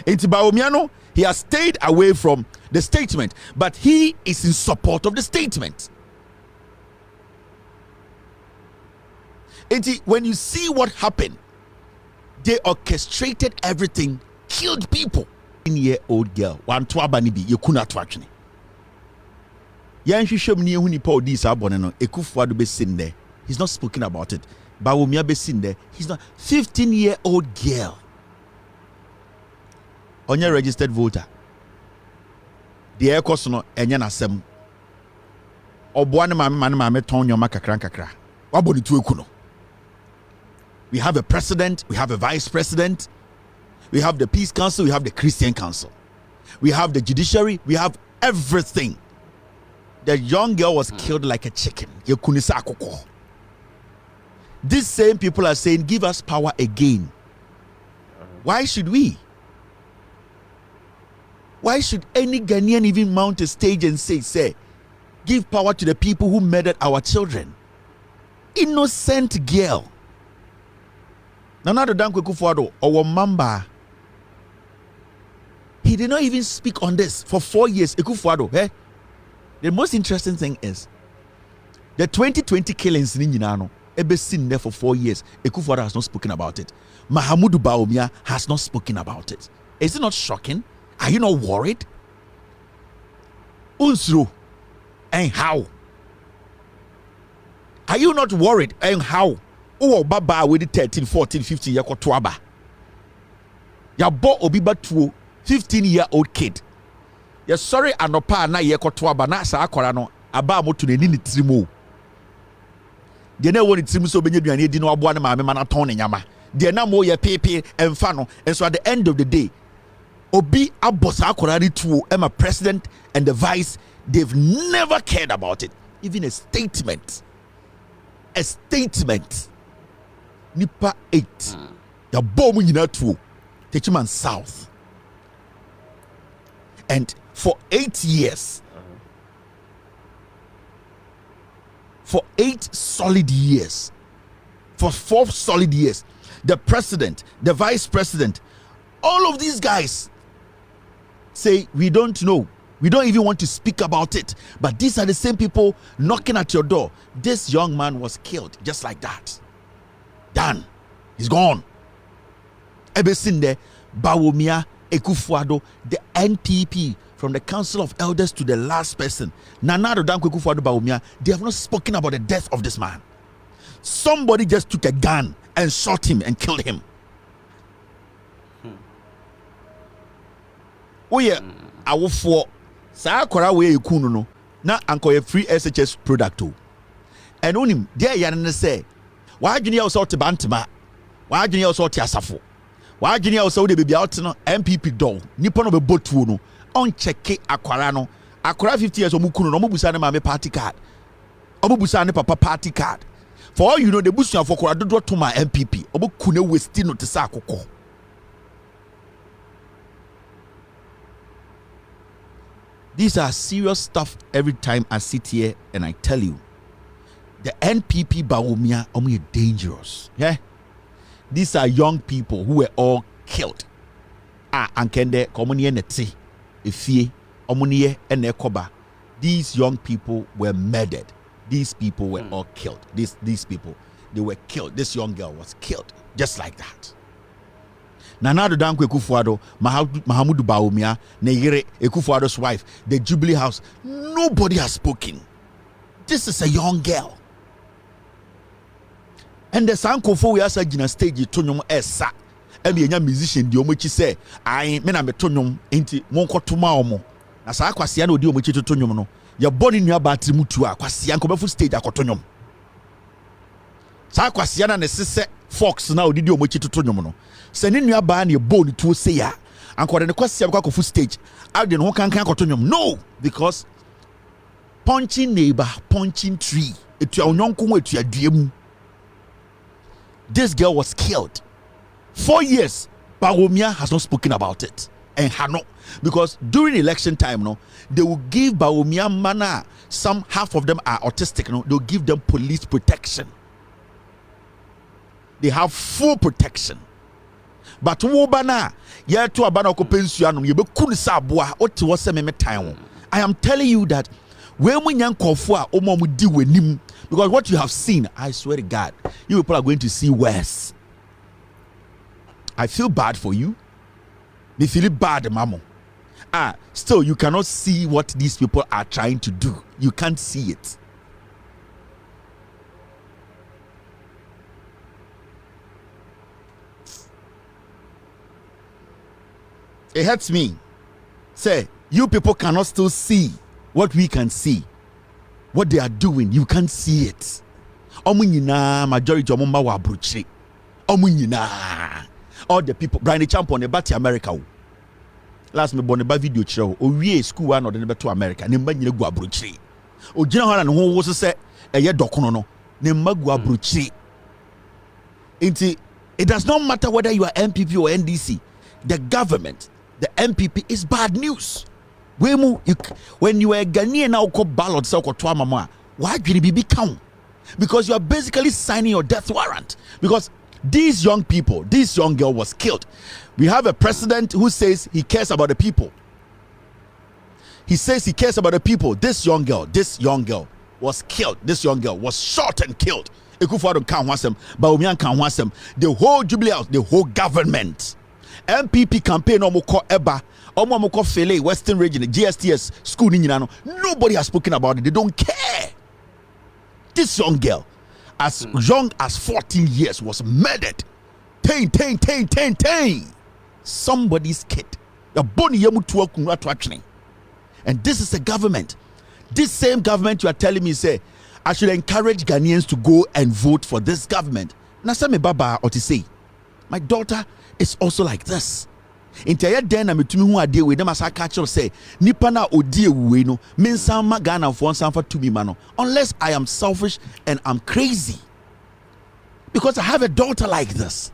Speaker 3: Into Bawumia no, he has stayed away from the statement, but he is in support of the statement. When you see what happened, they orchestrated everything, killed people. 10-year-old girl, one twabanibi, you could not watch me. Yanshishom ni hu nipa odi sa abone no Ekufuado be sin there. He's not speaking about it. Bawumia be sin there. He's not 15-year-old girl. Onye registered voter. The air cost no enye na sem. Oboa ne mame ton nyoma kakra kakra. Waboni tu eku no. We have a president, we have a vice president, we have the peace council, we have the Christian council, we have the judiciary, we have everything. The young girl was killed like a chicken. These same people are saying, give us power again. Why should we? Why should any Ghanaian even mount a stage and say, give power to the people who murdered our children? Innocent girl. Nana Dankwa Akufo-Addo or Mamba. He did not even speak on this for 4 years. Akufo-Addo, eh? The most interesting thing is the 2020 killings in Ninano, seen there for 4 years. Akufo-Addo has not spoken about it. Mahamudu Bawumia has not spoken about it. Is it not shocking? Are you not worried? Unsro, and how? Are you not worried? And how? Oh, Baba with the 13, 14, 15 year old Tuaba. Ya bo obiba tuo 15-year-old kid. Ya sorry anopa na ye Tuaba na sa akwara no aba mo to ne ni trimo. De na woni trimo so benye duane di no aboa ne maame mana ton ne nyama. De na mo ye pepe emfa no. And so at the end of the day, Obi abosa akwara ni tuo Emma president and the vice, they've never cared about it. Even a statement. A statement. Nipa 8. The bomb nyina tuo. Techiman South. And for 8 years, for 8 solid years, for 4 solid years, the president, the vice president, all of these guys say, we don't know. We don't even want to speak about it. But these are the same people knocking at your door. This young man was killed just like that. Done. He's gone. Ebesinde, Bawumia, Akufo-Addo, the NPP, from the Council of Elders to the last person, Nana Dankwa Akufo-Addo Bawumia, they have not spoken about the death of this man. Somebody just took a gun and shot him and killed him. Oh yeah, awofo saa akwara we ekunu no na ankoye free SHS product o. And onim there ya ne say, wa adwene ya wo so te bantema, wa adwene ya wo so te asafo, wa adwene ya wo so de bibia out no MPP do nipa no be botuo no on checke akwara no akwara 50 years omukunu no omubusa ne mame party card, omubusa ne papa party card. For all you know, the busuan for kwara dodo to my MPP obukune westi no te sa akokɔ. These are serious stuff every time I sit here and I tell you. The NPP Bawumia are dangerous. Yeah? These are young people who were all killed. Ankende komuniye neti efie omuniye ene koba. These young people were murdered. These people were all killed. These people, they were killed. This young girl was killed just like that. Nana Dankwa Akufo-Addo, Mahamudu Bawumia, Neyere Akufo-Addo's wife, the Jubilee House, nobody has spoken. This is a young girl. And the Sankofo we asa gina stage to nyom esa. Emi enya musician di omochi say, "Ai me na meto nyom enti monko toma omo." Na sa akwase na odi omochi to nyom no. Ye body nua battery mutu akwase ankobefu stage akoto nyom. Sa akwase na ne sese Fox na odi omochi to nyom no. Se ne nua ba na ye bone to say ya. Ankore ne kwase akofu stage. Out de no kankan akoto nyom. No, because punching neighbor, punching tree. Etu onyonko mu etu aduemu. This girl was killed. 4 years, Bawumia has not spoken about it. And Hano, because during election time, no, they will give Bawumia mana. Some half of them are autistic, no, they'll give them police protection. They have full protection. But wobana, yeah, to abana okopensuano, you be kunisabwa, oti wase meme time. I am telling you that when we Nkawkaw omo deal with him, because what you have seen, I swear to God, you people are going to see worse. I feel bad for you. They feel bad, mamo. Still, you cannot see what these people are trying to do. You can't see it. It hurts me. Say, you people cannot still see what we can see. What they are doing, you can't see it. Omunyina majority omumba wa bruche. Omunyina. All the people, Brian Champion, they back to America. Last me born about video show. We school one or the to America. Ne mbanyine go abrochiri. O gina ho na ne ho wo so se eye dokono no. Ne magu abrochiri. Inti it does not matter whether you are MPP or NDC. The government, the MPP is bad news. When you are a Ghanaian now call ballot so ko to mama, why did it be count? Because you are basically signing your death warrant. Because these young people, this young girl was killed. We have a president who says he cares about the people. He says he cares about the people. This young girl was killed. This young girl was shot and killed. Ekufuado can't want them, Bawumia can't want them. The whole Jubilee House, the whole government, MPP campaign Omoko Eba, Omoko Fele, Western Region, the GSTS school. Nobody has spoken about it. They don't care. This young girl, as young as 14 years, was murdered. Somebody's kid. And this is a government. This same government you are telling me, say, I should encourage Ghanaians to go and vote for this government. Nasame Baba or to say, my daughter is also like this. Entire den na metumi hu ade we dem asa catch say nipa na odi we no Mensa ma Ghana for sanfa to me mano unless I am selfish and I'm crazy because I have a daughter like this.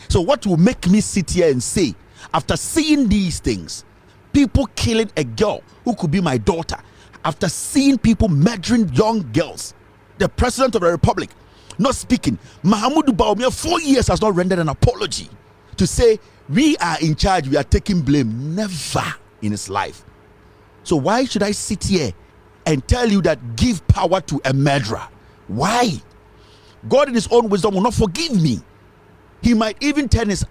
Speaker 3: So what will make me sit here and say, after seeing these things, people killing a girl who could be my daughter, after seeing people murdering young girls, the president of the republic not speaking, Mahamudu Bawumia 4 years has not rendered an apology to say we are in charge, we are taking blame. Never in his life. So why should I sit here and tell you that give power to a murderer? Why? God in his own wisdom will not forgive me. He might even turn his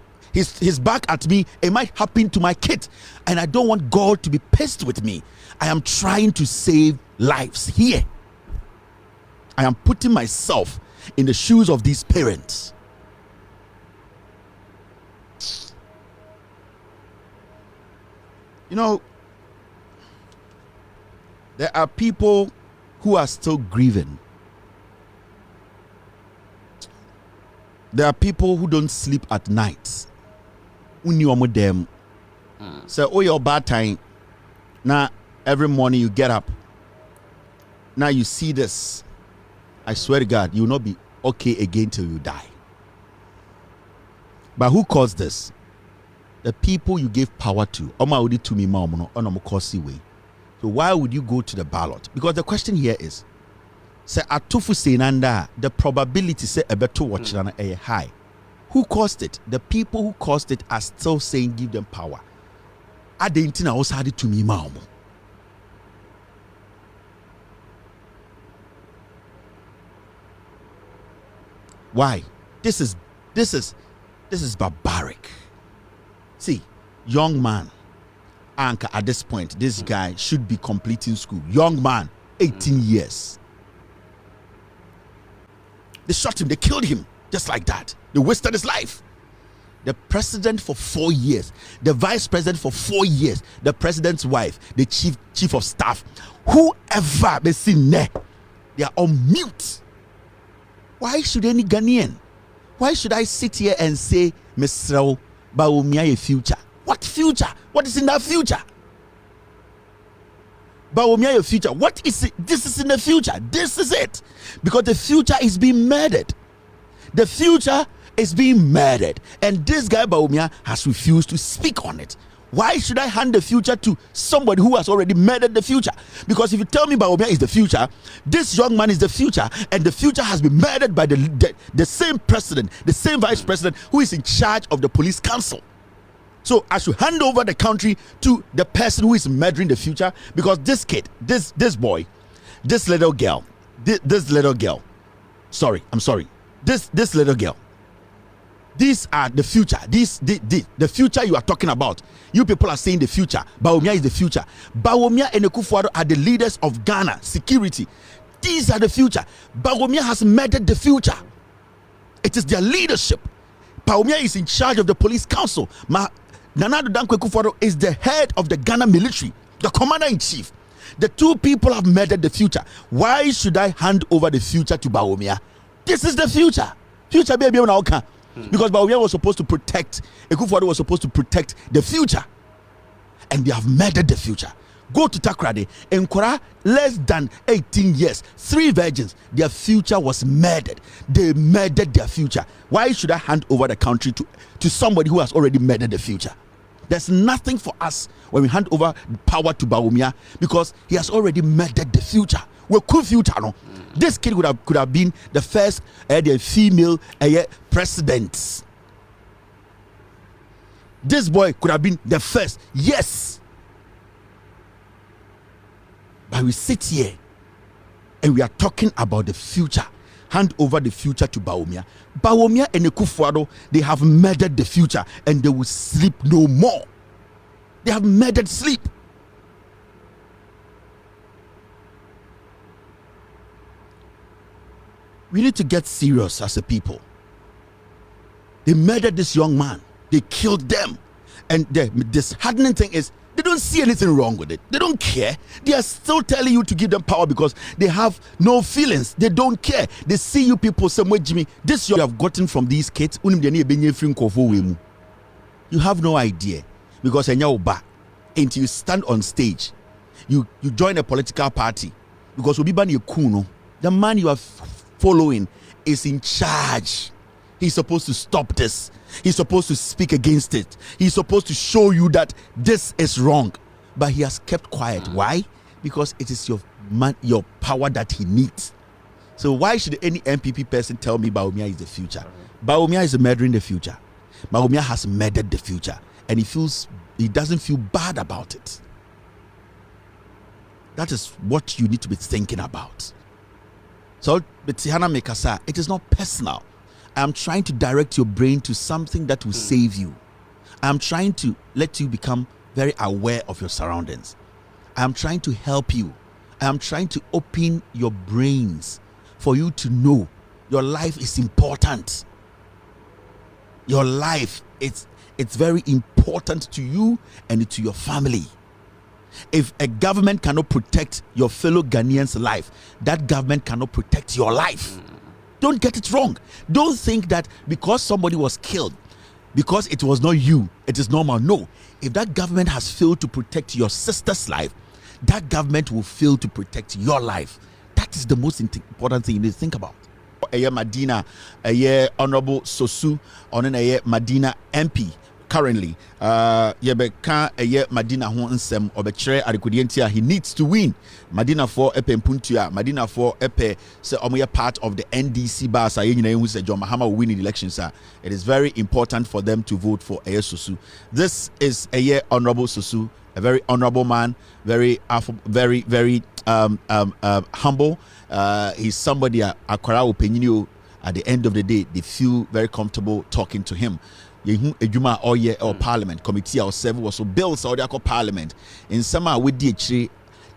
Speaker 3: back at me. It might happen to my kid, and I don't want God to be pissed with me. I am trying to save lives here. I am putting myself in the shoes of these parents. You know, there are people who are still grieving. There are people who don't sleep at night. Them. So, oh, your bad time. Now, every morning you get up. Now you see this. I swear to God, you will not be okay again till you die. But who caused this? The people you gave power to. So why would you go to the ballot? Because the question here is, say atufu senanda, the probability say a better watch than a high. Who caused it? The people who caused it are still saying give them power. I didn't know also had it to me, mom. Why? This is barbaric. See, young man, Anka, at this point, this guy should be completing school. Young man, 18 years. They shot him, they killed him, just like that. They wasted his life. The president for 4 years, the vice president for 4 years, the president's wife, the chief of staff, whoever they seen there, they are on mute. Why should any Ghanaian? Why should I sit here and say, Mr. Bawumia, a future? What future? What is in that future? Bawumia, a future. What is it? This is in the future. This is it. Because the future is being murdered. The future is being murdered. And this guy, Bawumia, has refused to speak on it. Why should I hand the future to somebody who has already murdered the future? Because if you tell me Bawumia is the future, this young man is the future, and the future has been murdered by the same president, the same vice president who is in charge of the police council. So I should hand over the country to the person who is murdering the future, because this kid, this boy, this little girl, this little girl, this little girl, these are the future. The future you are talking about. You people are saying the future. Bawumia is the future. Bawumia and Nkawkaw are the leaders of Ghana security. These are the future. Bawumia has murdered the future. It is their leadership. Bawumia is in charge of the police council. Nana Addo Dankwa Akufo-Addo is the head of the Ghana military, the commander-in-chief. The two people have murdered the future. Why should I hand over the future to Bawumia? This is the future. Future baby. Because Bawumia was supposed to protect, Ekufuado was supposed to protect the future. And they have murdered the future. Go to Takrade, Nkora, less than 18 years, 3 virgins, their future was murdered. They murdered their future. Why should I hand over the country to somebody who has already murdered the future? There's nothing for us when we hand over power to Bawumia because he has already murdered the future. We're cool future, no? This kid could have been the first the female president. This boy could have been the first. Yes. But we sit here and we are talking about the future. Hand over the future to Bawumia. Bawumia and Ekufuado, they have murdered the future and they will sleep no more. They have murdered sleep. We need to get serious as a people. They murdered this young man. They killed them. And the disheartening thing is, they don't see anything wrong with it. They don't care. They are still telling you to give them power because they have no feelings. They don't care. They see you people somewhere, Jimmy. This you have gotten from these kids. You have no idea. Because until you stand on stage, you join a political party. Because the man you are following is in charge. He's supposed to stop this. He's supposed to speak against it. He's supposed to show you that this is wrong. But he has kept quiet. Why? Because it is your power that he needs. So why should any MPP person tell me Bawumia is the future? Bawumia is murdering the future. Bawumia has murdered the future. And he doesn't feel bad about it. That is what you need to be thinking about. So, Betihana Mekasa, it is not personal. I'm trying to direct your brain to something that will save you. I'm trying to let you become very aware of your surroundings. I'm trying to help you. I'm trying to open your brains for you to know your life is important. Your life, it's very important to you and to your family. If a government cannot protect your fellow Ghanaians' life, that government cannot protect your life. Don't get it wrong. Don't think that because somebody was killed, because it was not you, it is normal. No. If that government has failed to protect your sister's life, that government will fail to protect your life. That is the most important thing you need to think about. Madina, Honorable Sosu, on Madina MP. Currently, Yebeka Madina ho nsem obekere adekodientia he needs to win. Madina for epe mpuntua, Madina for epe say omoye part of the NDC bars aye nyina hu say John Mahama will win in elections. It is very important for them to vote for Sosu. This is Honorable Sosu, a very honorable man, very humble. He's somebody akwara openyini. At the end of the day, they feel very comfortable talking to him. Ejuma or parliament committee or seven was so bills or the parliament in summer with the tree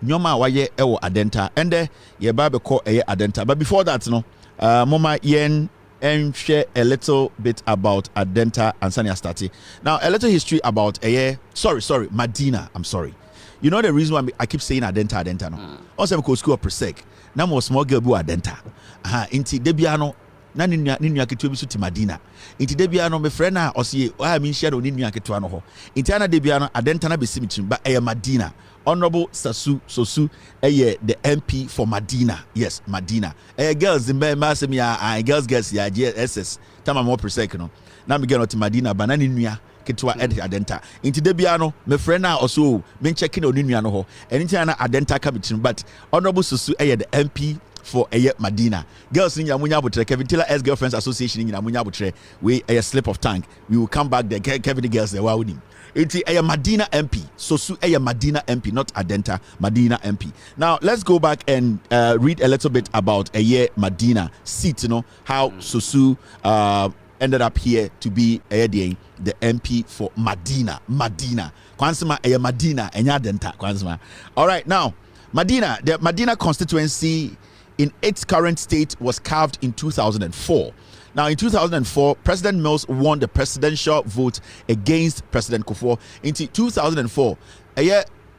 Speaker 3: nyoma waye ewo adenta and ye ba be call adenta. But before that, mama yen and share a little bit about adenta and Sanya Stati. Now a little history about Madina. I'm sorry. You know the reason why I keep saying adenta no. Also because school of Presec. Now more small girl bu adenta. Inti debiano na ninu aketua bi so ti Madina inti de bia no me frɛ na ɔse mi share no ninu aketua no ho inti ana de bia no adenta na besi mitim ba Madina. Honorable Sosu the MP for Madina. Yes, Madina. Girls in Masem ya girls ya GSS tama more Presec no na me get no ti Madina ba na ninu ketwa adenta inti de bia no me frɛ na ɔso me check no ninu no ho inti ana adenta ka mitim but Honorable Sosu the MP for Madina. Girls in Yamunya Butre, Kevin Taylor ex Girlfriends Association in Yamunya Butre, we a slip of tongue. We will come back there. Kevin the girls there. Wow, it's a Madina MP. Sosu a Madina MP, not Adenta, Madina MP. Now let's go back and read a little bit about Madina seat. How Sosu ended up here to be the MP for Madina. Kwansima Madina enya Adenta. Kwansima. All right, now Madina, the Madina constituency in its current state was carved in 2004. Now, in 2004, President Mills won the presidential vote against President Kufuor. In 2004,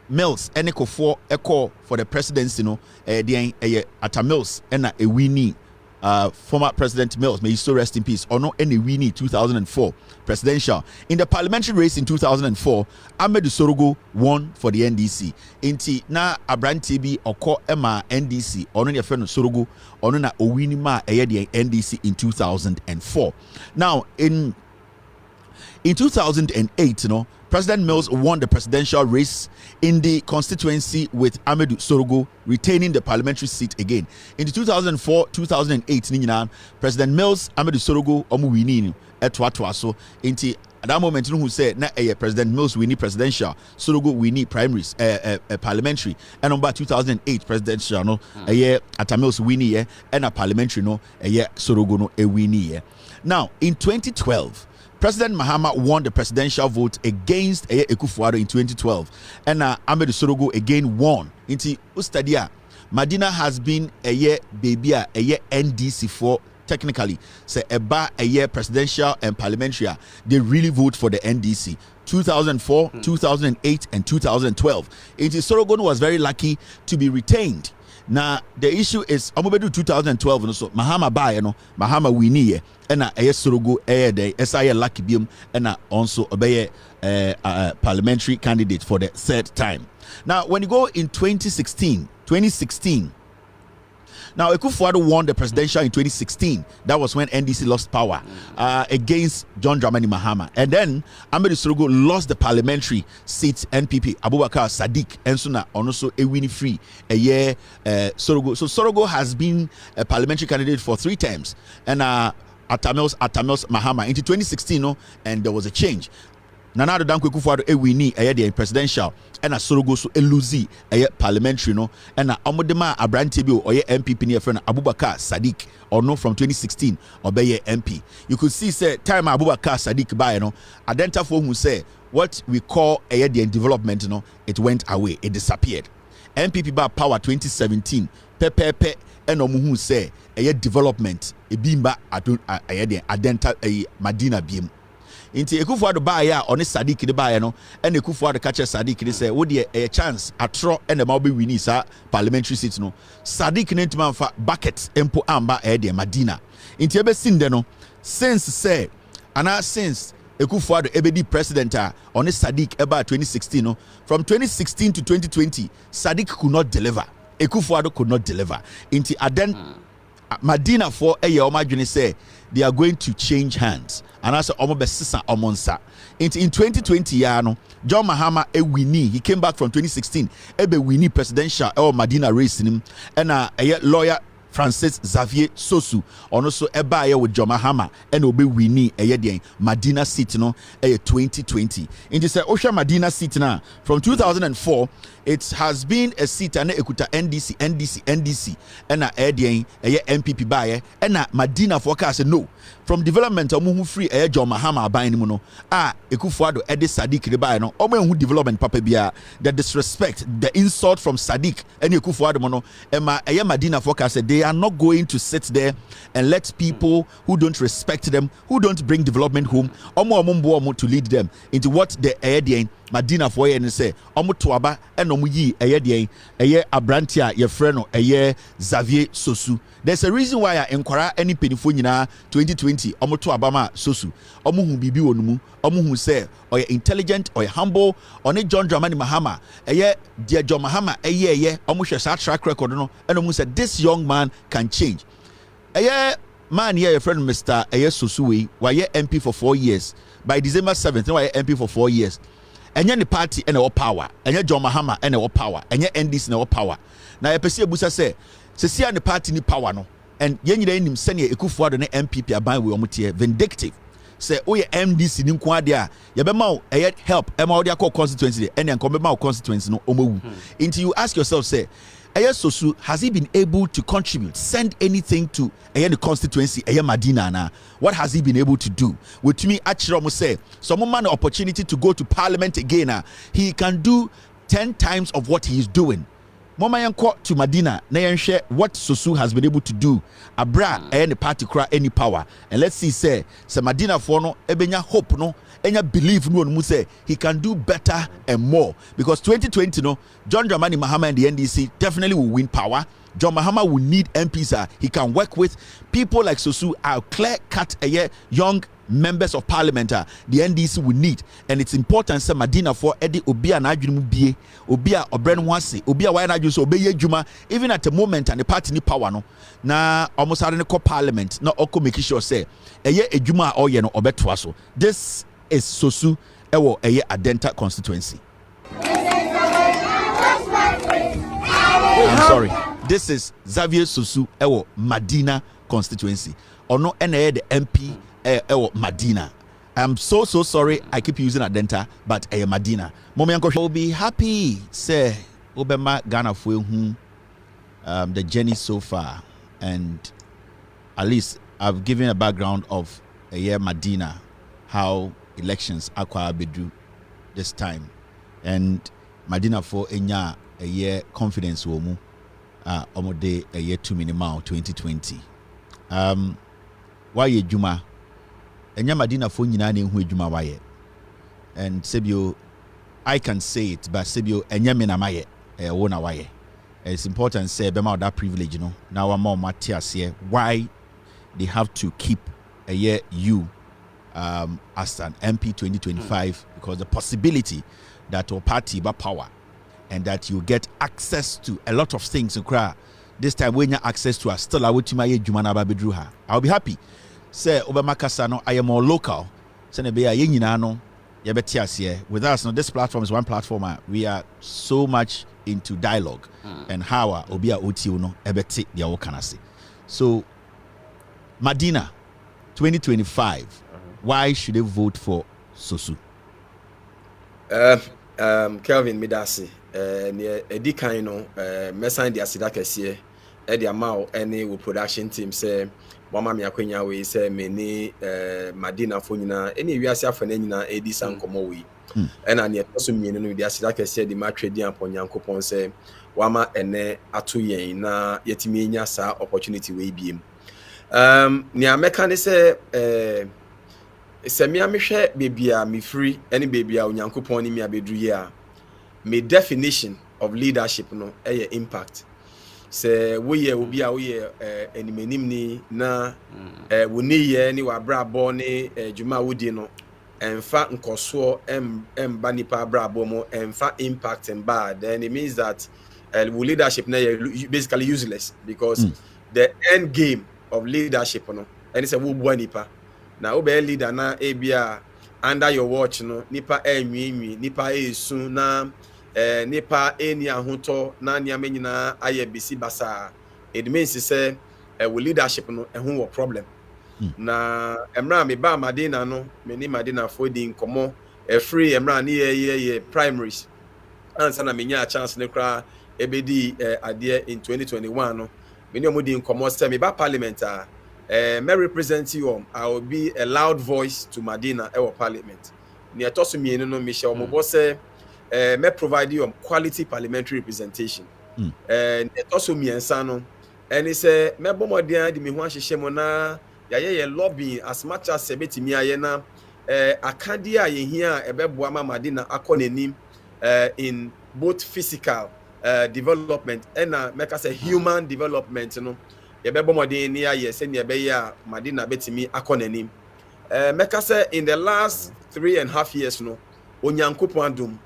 Speaker 3: Mills and Kufuor echo for the presidency, Atta Mills and a winning former President Mills, may he still rest in peace, or no any winnie 2004 presidential. In the parliamentary race in 2004, Ahmed Sorogo won for the NDC. Inti na Abranti bi oko ema NDC, ono ne friend Sorogo, ono na owini ma eye the NDC in 2004. Now in 2008, President Mills won the presidential race in the constituency with Amadou Sorogo retaining the parliamentary seat again. In 2004-2008, President Mills, Amadou Sorogo, winning etwa so. Inti at that moment, who said na President Mills winning presidential, Sorogo winning primaries, parliamentary, and about 2008 presidential, Atta Mills winning and a parliamentary, Sorogo no winning. Now in 2012. President Mahama won the presidential vote against Nkawkaw in 2012, and Ahmed Sorogo again won. Inti Ustadia, Madina has been a year baby a year NDC for technically say about a year presidential and parliamentary. They really vote for the NDC. 2004, 2008, and 2012. Inti Sorogo was very lucky to be retained. Now the issue is Amobedu 2012 so Mahama buy Mahama winnie and Sorogo the SIA lucky beam and also obey parliamentary candidate for the third time. Now when you go in 2016 now Nkawkaw won the presidential in 2016. That was when NDC lost power against John Dramani Mahama, and then Ahmed Sorogo lost the parliamentary seat NPP Abubakar Sadiq and Suna also a winning free a year Sorogo. So Sorogo has been a parliamentary candidate for 3 terms, and Atta Mills Mahama into 2016 and there was a change. Nana do danko Nkawkaw winnie the presidential and Sorogo so elusi parliamentary and amodema Abranti bi or MPP near friend Abubakar Sadiq or no from 2016 or be MP. You could see say time Abubakar Sadiq by identify who say what we call the development it went away, it disappeared. MPP by power 2017 pepe and who say development e bimba adenta Madina bim. Inti Nkawkaw buy ya on Sadiq the buy and Nkawkaw catch Sadiq they say would a chance atro and the Malbe winnie sa parliamentary seat Sadiq nentman fa bucket empo amba Madina. Inti ebe sin since say since Nkawkaw ebedi president on Sadiq about 2016 from 2016 to 2020 Sadiq could not deliver. Nkawkaw could not deliver. Inti aden Madina for Omadwini say they are going to change hands. And also Omobesisa Omonsa. In 2020, John Mahama winnie. He came back from 2016. Winnie presidential Madina racing and a lawyer Francis Xavier Sosu also with John Mahama and winnie Madina seat 2020. In this Osha Madina seat now from 2004. It has been a seat and ekuta NDC and MPP buyer and Madina forecast no from development omu free John Mahama buying muno Nkawkaw Edi Sadiq the buyer no omu development papa bia the disrespect the insult from Sadiq and Nkawkaw mono ema Madina forecast they are not going to sit there and let people who don't respect them, who don't bring development home omu to lead them into what the Madina for ye and say omu tuaba and omu yi Abrantia ye freno Xavier Sosu. There's a reason why I enquire any penifo nyina 2020 omu tuaba ma Sosu omu hu bibi onumu omu hu say or intelligent or humble or John Dramani Mahama dear John Mahama omu share track record no and omu said this young man can change man here your friend Mr. Sosu why MP for 4 years by December 7th why MP for 4 years. And the party and our power, and your John Mahama and our power, and your NDC and our power. Now, Pesia Busa say, see the party ni power no, and yen him send ye Nkawkaw and MPP aban we omutie vindictive. Say, oh, your MDC nim kwadia, yabema help, Emma constituency, and then come constituency no omo. Until you ask yourself, say, Sosu, has he been able to contribute, send anything to the constituency, Madina na? What has he been able to do? With me, Achiro say, some man opportunity to go to parliament again, he can do 10 times of what he is doing. Mama yanko to Madina, na share what Sosu has been able to do. Abra, any party cry any power. And let's see, say Madina for no, ebenya hope no, enya believe no say he can do better and more. Because 2020 no, John Dramani Mahama and the NDC definitely will win power. John Mahama will need MPs he can work with. People like Sosu are clear-cut young members of parliament the NDC will need, and it's important say Madina for Eddie Obia na adwene mu bie Obia obren ho ase Obia why na adwene so obeye adwuma even at the moment and the party ni power no na almost are ko parliament na oko make sure say eye adwuma a oye no obetoa so. This is Sosu ewo eye Adenta constituency. I'm sorry, this is Xavier Sosu ewo Madina constituency ono ene the MP Madina. I'm so sorry I keep using Adenta, but Madina. Mommy Uncle will be happy, say Obama Ghana for the journey so far, and at least I've given a background of Madina, how elections acquire Bedru this time, and Madina for a year confidence womu omode a year 2 minimal 2020. Why ye Juma? Enya Madina fo nyina na ehu adwuma waye, and sebio I can say it, but sebio enya me na maye wo na waye. It's important say be ma that privilege, you know. Now I'm more Matthias here why they have to keep a year you as an MP 2025 because the possibility that our party ba power and that you get access to a lot of things in Kra. This time when you access to us still I would my adwuma na ba bedru ha. I'll be happy. Say Obama Kasano, I am more local. Say be a nyina no ye betias here. With us, no, this platform is one platform. We are so much into dialogue and how Obia Otio no ebeti dia wokanase. So Madina 2025. Why should they vote for Sosu?
Speaker 4: Kelvin Midasi, edi kan no Mensah dia sida kese e dia ma any production team say Mama mi akwenya we say me ni Madina fo nyina eni wiase afana nyina edi sankomo we ena ne so mienu no dia sida kese di ma trade upon Yankopon say wama ene ato yen na yetimi enya sa opportunity we biem ne ameka ne say Semia mehwe bebia me free any bebia Onyankopon ni mi abedru ye a me definition of leadership no eye impact se we obi a we animanim ni na woni ye ni wabrabo ni djuma wodi no emfa nkoso emba nipa abrabo mo emfa impact emba, then it means that leadership na basically useless because the end game of leadership no and it's a wo bua nipa na obe leader na ebia under your watch no nipa enwi nipa esu na nipa eni ahoto na niam nyina aye bisi basa. It means say we leadership no ehun wo problem na emra me ba Madina no me ni Madina for di nkomo free emra ni ye primaries answer na me nya chance ne kra ebedi ade in 2021 no me ni omudi nkomo say me ba parliament may represent you. I will be a loud voice to Madina our parliament. Ni etoso mienu no me share omobo say may provide you quality parliamentary representation. Etoso miensa no and he say me bomodin di me ho ahihye mo na ye lobbying as much as sebetimi aye na akade a ye hia ebeboa ma Madina akonanim in both physical development and make us a human development, you know. Yebebomodin ni aye se ne be ya Madina betimi akonanim. Make us in the last 3.5 years no Onyankopon adom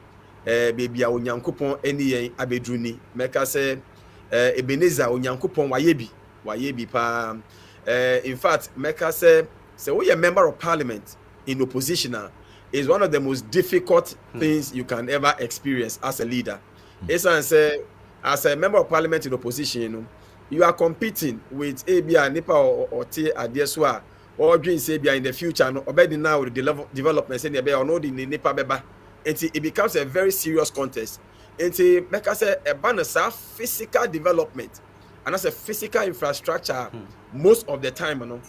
Speaker 4: bebia Onyankopon eni yen abedruni. Make us Ebenezer Onyankopon wayebi pa. In fact, make us say we a member of parliament in opposition is one of the most difficult things you can ever experience as a leader. It's say as a member of parliament in opposition, you know, you are competing with ABA, Nipa or T Adieswa or dreams ABA in the future. No, already now with the developments in the or no the Nipa Beba. It becomes a very serious contest. It make us a balance physical development and as a physical infrastructure most of the time, you know,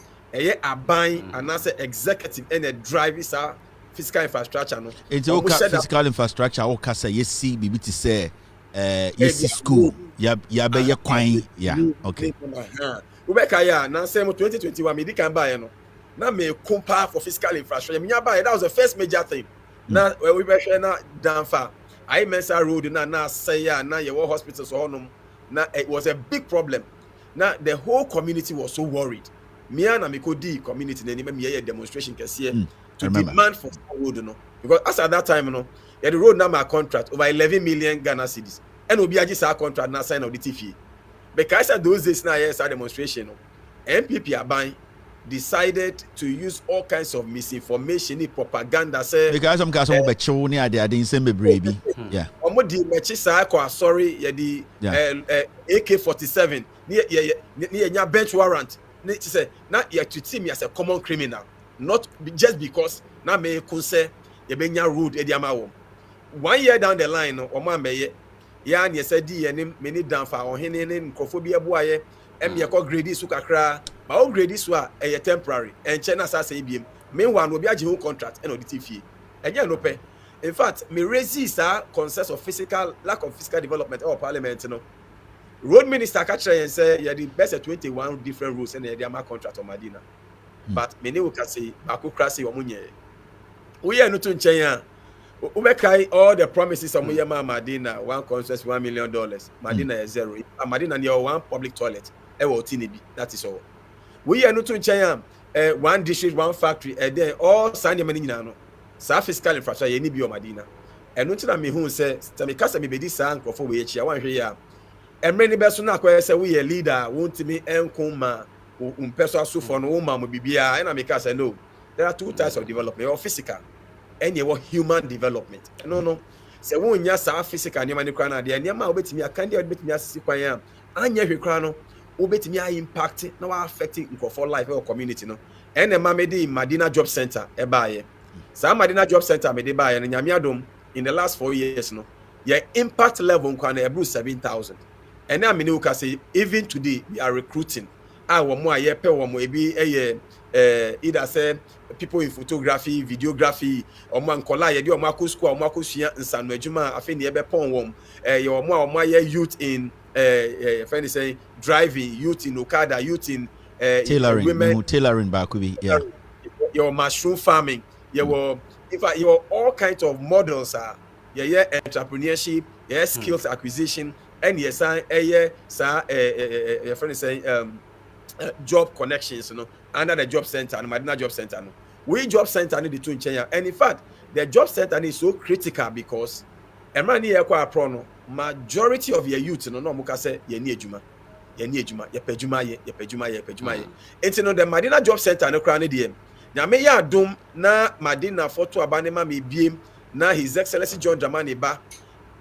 Speaker 4: are buying and as an executive and a drive is our physical infrastructure. No,
Speaker 3: it's okay. Physical infrastructure. Okay, say yes. See, bibi to say. Yes, school. Yeah, okay.
Speaker 4: Ubeka ya na say 2021 me di kan buy no. Na me compare for fiscal infrastructure. Me buy that was the first major thing. Na we be share na Danfa. I Mensa road na say ya na your hospitals honum Now it was a big problem. Now the whole community was so worried. Me and Amikodi community then me a demonstration can see to demand for road, you know. Because as at that time, you know, the road number contract over 11 million Ghana cedis. And we just our contract now sign of the TFE. Because at those days now, yes, our demonstration, MPP are buying. Decided to use all kinds of misinformation, propaganda. Say
Speaker 3: because some guys be show near there, didn't send me baby. Yeah.
Speaker 4: Omo di mechi sa kwa sorry, ye di AK-47. Ni nya bench warrant. Ni say na ye treat me as a common criminal, not just because na me kun say ye be nya road e di ama wo. 1 year down the line, omo ameye ya na say di ye ni many down for ohene ne nkofo bi eboaye em ye ko grade su kakra. But all grades were a temporary and China says ABM. Meanwhile, no be a whole contract and audit fee. Again, no pay. In fact, me resist concerns of lack of fiscal development or parliament. You know, road minister catch and say you the best at 21 different rules and the Yama contract on Madina. But many will say Baku Krasi or Munye. We are not to China. Umekai all the promises of Muyama Madina, one constituency $1 million. Madina is zero. Madina near one public toilet. That is all. We are not to China, one district, one factory, and then all Sanya Menino. Sa fiscal infrastructure, any bio Madina. And not to me who says, Tamikasa may be this uncle for which I want here. And many Besuna say we a leader, won't me Nkuma, Peso Sufon, woman will be beer, and I make us know. There are two types of development, or physical, and your human development. No. Say, won't yes, our physical, and your crana, the Yama with me, I can't get me as I am. And your crano. Obetimi a impact na affecting Nkawkaw life or community no and the mamedi Madina Job Center ebaye sa Madina Job Center me de baye no nyame adom in the last 4 years no your impact level nkwa na ebru 7,000 and na me ne uka say even today we are recruiting wo mo aye pe wo mo ebi either say people in photography, videography, or man kola ye di o mako school o mako sua nsanu adwuma afi ne ebe pon wom ye o mo youth in friend say driving, youth in Okada, youth in
Speaker 3: tailoring, women, tailoring back yeah.
Speaker 4: Your mushroom farming, your in fact your all kinds of models are entrepreneurship, skills acquisition, and yes friend say job connections, you know, under the job center and Madina Job Center. No. We job center need to change, and in fact the job center is so critical because majority of your youth no muka say ye ni adwuma ye pejuma ye. Enti no the Madina Job Center no kra ne dem na me ya adom na Madina photo abanema me biem na His Excellency John Dramani ba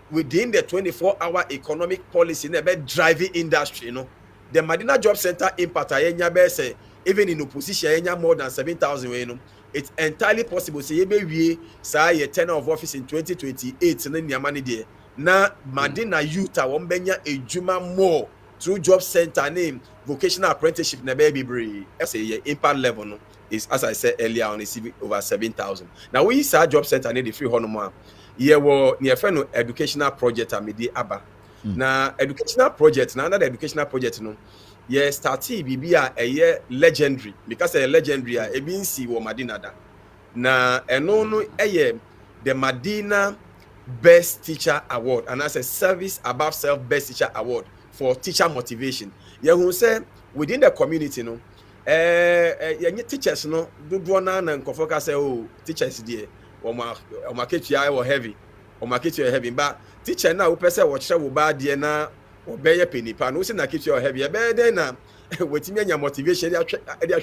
Speaker 4: within the 24-hour economic policy na be driving industry, you know. The Madina Job Center impact ayenya be say even in opposition ayenya more than 7,000 you know. It's entirely possible say ye be wie say ye tenure of office in 2028 na nyamani there. Na Madina youth a wombenya ejuma more through job center name vocational apprenticeship na baby bree. Say your impact level no is, as I said earlier on, is over 7,000. Now we say job center need the free honor ye wo near friend no educational project amedi aba. Na educational project na another educational project no ye starti bibia a legendary because a legendary a ebinsi wo Madina da. Na eno no the Madina Best Teacher Award, and as a service above self best teacher award for teacher motivation. You who say within the community, no, teachers no do na Nkawkaw say oh teachers there, or market you are heavy, but teacher now who person watch will bad there na or be a penny pan. Who say na keep you heavy? Be there na waiting your motivation. They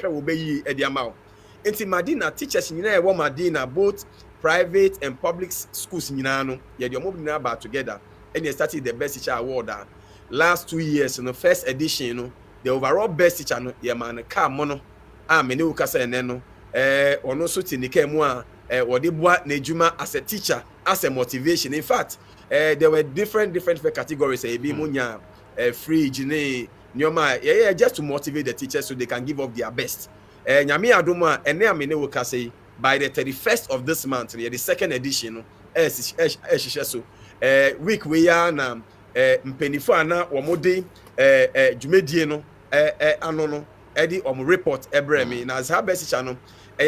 Speaker 4: will be at the amount. Inti Madina teachers in Madina both private and public schools in Yinano, you're moving about together, and you started the best teacher award. Last 2 years, in the first edition, you know, the overall best teacher, yeah, man, car mono, many ukasa and neno, or no suit in the Kemwa, or the boat nejuma as a teacher, as a motivation. In fact, there were different categories, a bimunya, free, gene, nyoma, just to motivate the teachers so they can give up their best. Nyami aduma, and then many ukasa. By the 31st of this month, the second edition, week we are na mpenifana wamode jumedie no anono edi report ebremi na za best channel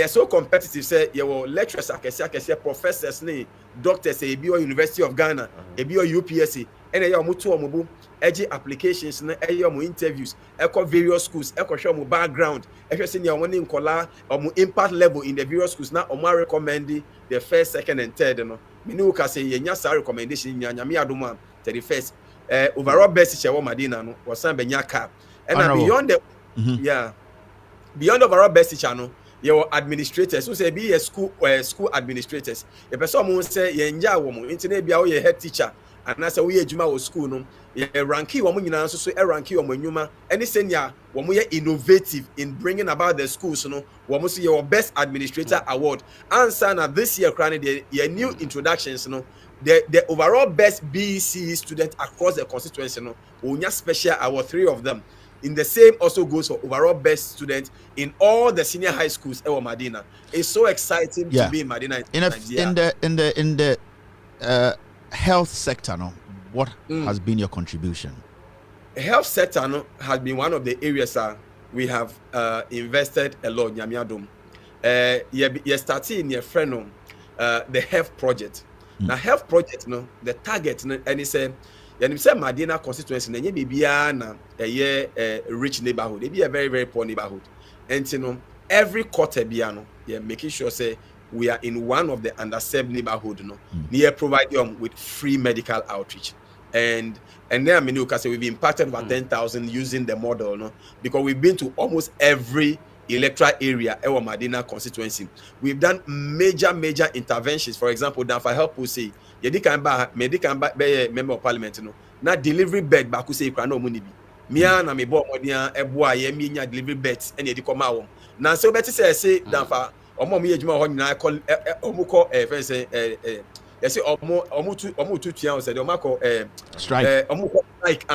Speaker 4: so competitive say your lecturers akese professors ni doctors ebi o University of Ghana ebi o UPSC ene ya omo to omo bo eji applications na eya omo interviews eko various schools eko show omo background ehwe se ne omo ni nkola omo impact level in the various schools na omo recommend the first, second and third no me ni ka say yenya sa recommendation nya me adom am 31st overall best teacher wo Madina no was san benya cap and beyond the beyond overall best teacher no your administrators so say be a school administrators the person mo say yenja wo mo intine bia wo ye head teacher and say wo ye adwuma wo school no ye ranki wo mo nyina so ranki wo mo anwuma any senior wo mo ye innovative in bringing about the schools no wo mo say your best administrator award answer na this year crown the new introductions no the overall best BEC student across the constituency no onya special award, 3 of them. In the same also goes for overall best student in all the senior high schools in Madina. It's so exciting to be in Madina.
Speaker 3: In the health sector, no, what has been your contribution?
Speaker 4: The health sector no, has been one of the areas we have invested a lot. Nyamiadum. You started in your friend the health project. Now health project no, the target no, and it's you say Madina constituency na nye bibia na rich neighborhood. It be a very, very poor neighborhood. And you know, every quarter biano, making sure say we are in one of the underserved neighborhood, no, near provide them with free medical outreach. And then I mean, you can say we've impacted about 10,000 using the model, no, because we've been to almost every electoral area in Madina constituency. We've done major interventions. For example, down for help we say medical member of parliament no na delivery bed back say kra na omuni bi mia na me bo modia eboa ye mi nya delivery beds ene di koma won na so beti say down for omo me adwuma ho nyina call omo ko say say omo tu tua say omo ko
Speaker 3: strike
Speaker 4: omo ko strike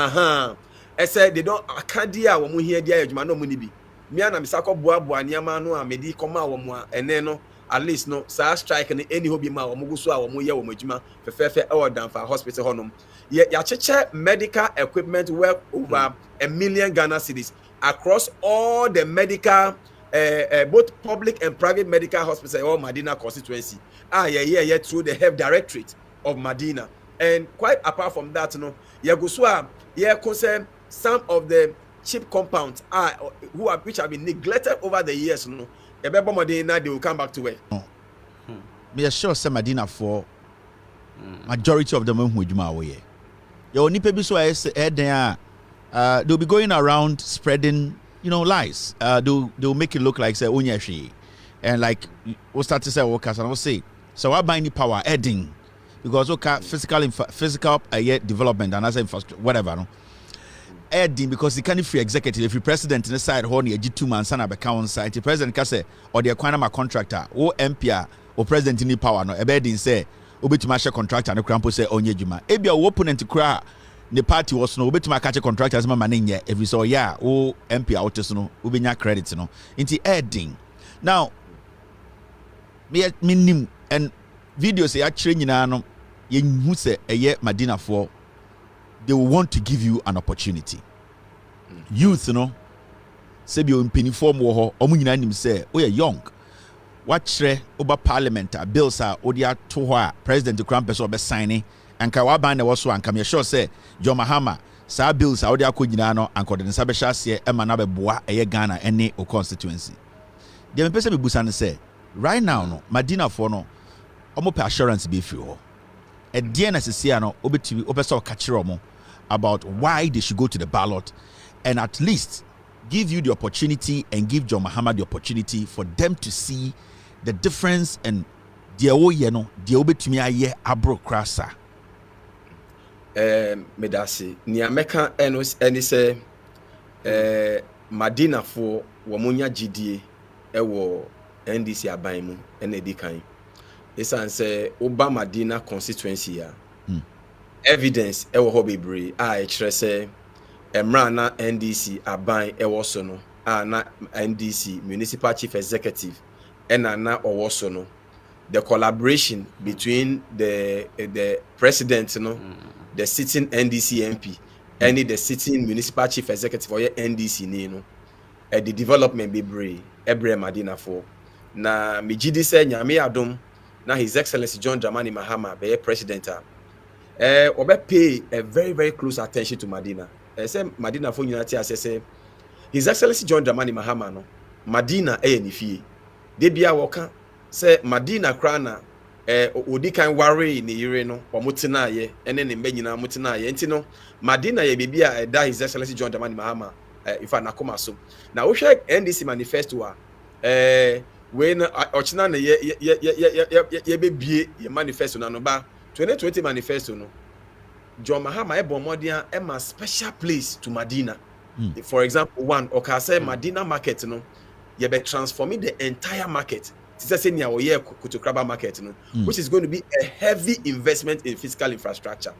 Speaker 4: say they don't akadia omo here dia adwuma na omuni bi mia na misako boa niama no a medi koma won a ene no at least no sa strike ni any hobi ma omo guso a omo ye omo adwuma fefefe e wodan for hospital honum ya cheche medical equipment worth over 1 million Ghana cedis across all the medical both public and private medical hospitals in all Madina constituency through the health directorate of Madina. And quite apart from that no ya guso a concern some of the cheap compounds which have been neglected over the years no they will come back to work.
Speaker 3: Me sure say Madina for majority of them who do my way. Your nipa bi so they'll be going around spreading, lies. They'll make it look like say onyashi, and like we start to say workers and I will say so I buy any power adding because physical development and as infrastructure whatever no. Adding because the kind of free executive, if you president in the side, honey, a G2 man, son of a council side, the president can say, or the acquire contractor, or MP, or president in the power, no, a bedding say, Obit Masha contractor, and the crampo say, on Yejuma. Ebia opponent to cry, the party was no, Obit my catcher contractor as my man in here, if you saw, or MP out to no, Ubinya credits, no, into adding. Now, me minim and videos say, actually, who say a year Madina for. They will want to give you an opportunity. Youth, say be in uniform wo omu nyina nim say we are young. What tre over parliament bills are odia to ho president crown person be signing and Nkawkaw ban na wo so anka me sure say John Mahama sa bills are odia ko nyina no anka de nsa be hya se e ma na be boa eye Ghana ene o constituency. Dem me pese be busa ne say right now no Madina for no omo pe assurance be free ho. E die na sese no obetimi opese o ka kire omo about why they should go to the ballot and at least give you the opportunity and give John Mahama the opportunity for them to see the difference and the obetumi aye abro krasa.
Speaker 4: Medasi ni ameka eni se Madina for wamunya GDA ewo NDC aban mu ene di kan. Esan se oba Madina constituency ya. Evidence ewo ho bebre a ekire se emra na NDC aban ewo so no na NDC municipal chief executive na owo so no the collaboration between the president the sitting NDC MP and the sitting municipal chief executive or NDC ni the development bebre ebre Madina for na mejidi se nyame adom na his excellency John Dramani Mahama be president obe pay a very very close attention to Madina. Say Madina for unity say His Excellency John Dramani Mahama no Madina ni fie. De bia woka say Madina krana odi kan ware ni yire no omutena ye ene ne mba nyina mutena ye enti no Madina ye bibia da His Excellency John Dramani Mahama ifa nakoma so na wo hwe NDC manifesto a we na ochina na ye bebie ye manifesto na no ba 2020 manifesto no John Mahama Modia a special place to Madina. For example, one say Madina market no you be transforming the entire market. Kutukraba market no, which is going to be a heavy investment in physical infrastructure.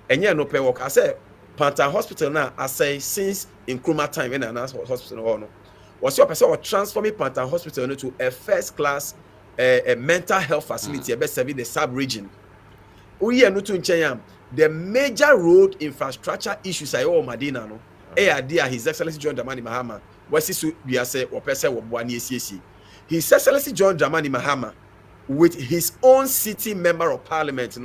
Speaker 4: And yeah, no pay work. I say Pantan Hospital now, I say since in Nkrumah time when I hospital no. Was your person transforming Pantan Hospital to a first class a mental health facility about serving the sub-region. The major road infrastructure issues are all Madina no. His Excellency John Dramani Mahama. His Excellency John Dramani Mahama with his own city member of parliament,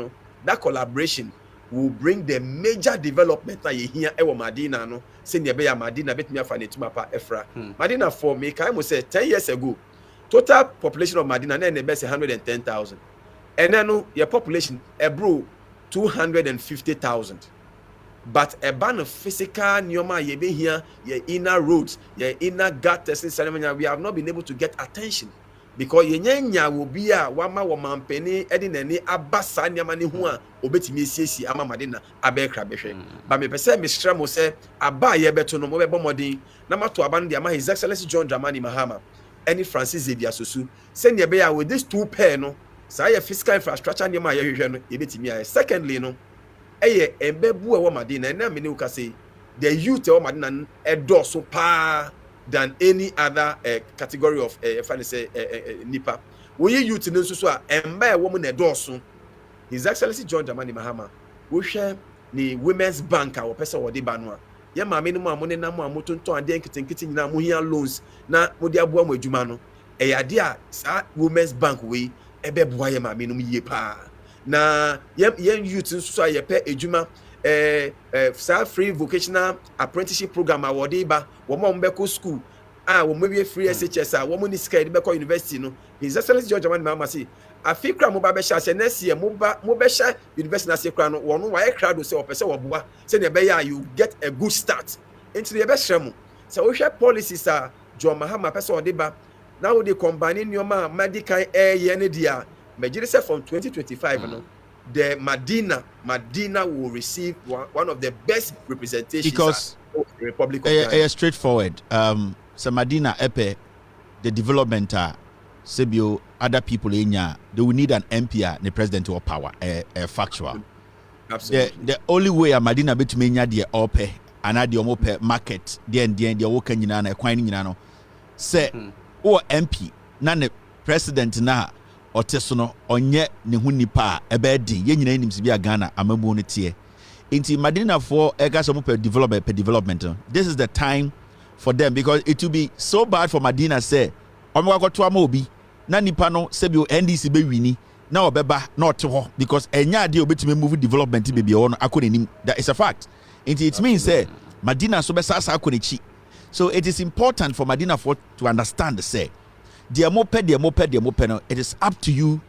Speaker 4: that collaboration will bring the major development that you hear Madina no. Say Madina bet me Efra. Madina for me, I must say 10 years ago, total population of Madina then best 110,000. And then your population bro 250,000. But a ban of physical nyoma ye be here, your inner roads, your inner gutters in ceremony, we have not been able to get attention. Because yenya will be a wama penny edin any abasa nyamani hua obetimi siesi ama Madina abekra behwe. But me pese Mr. Mo say aba ye beto no mo be bomodin na mato aban de ama His Excellency John Dramani Mahama any Francis Xavier Sosu send ye be with these two pair no say physical infrastructure nyama ye hwehwe no ye betimi. Secondly no embebu e wo Madina na me ne uka say the youth e wo Madina edo so pa than any other category of nipa. We youth in so a emba e wo na edo so. His Excellency John Dramani Mahama we share ni Women's Bank a wo pese wo de ba no a ye ma me no mo ne na mo amotonton ade nkitinkiti nyina mo hia loans na mo de aboa mo adwuma no ade a sa Women's Bank we ebe boa ye ma me no yie pa. Na yen youth nso a ye pe adwuma free vocational apprenticeship program award ba wo mo mbeko school wo mo be free SHS wo mo ni sika de beko university no. His Excellency George Amani Mama say afikra mo ba be sha se next year mo be sha university na se kra no wo no wa e kra do se o pese wo boa se ne be ya you get a good start into the be hwe mo se wo hwe policies a John Mahama pese o de ba now they combine nyoma medical air ye ne dia Majority from 2025, the Madina will receive one of the best representations
Speaker 3: because
Speaker 4: of the Republic of Ghana.
Speaker 3: Straightforward. So Madina epe the development Sebio other people in ya they will need an MP the president or power factual.
Speaker 4: Absolutely.
Speaker 3: The only way a Madina betumenya the ope and the omope market the work nyina na kwan nyina no say o MP na the president na oteso no onye ne hu nipa ebe din ye nyina nim sibia Ghana amamu no tie enti Madina for ega so per development this is the time for them because it will be so bad for Madina say omwakoto ama obi na nipa no sebio NDC be wini na obeba na ote ho because enya ade obetime move development be ho no akonenim that is a fact enti it means say Madina so be sasa akonechi so it is important for Madina for to understand say the mope, no, it is up to you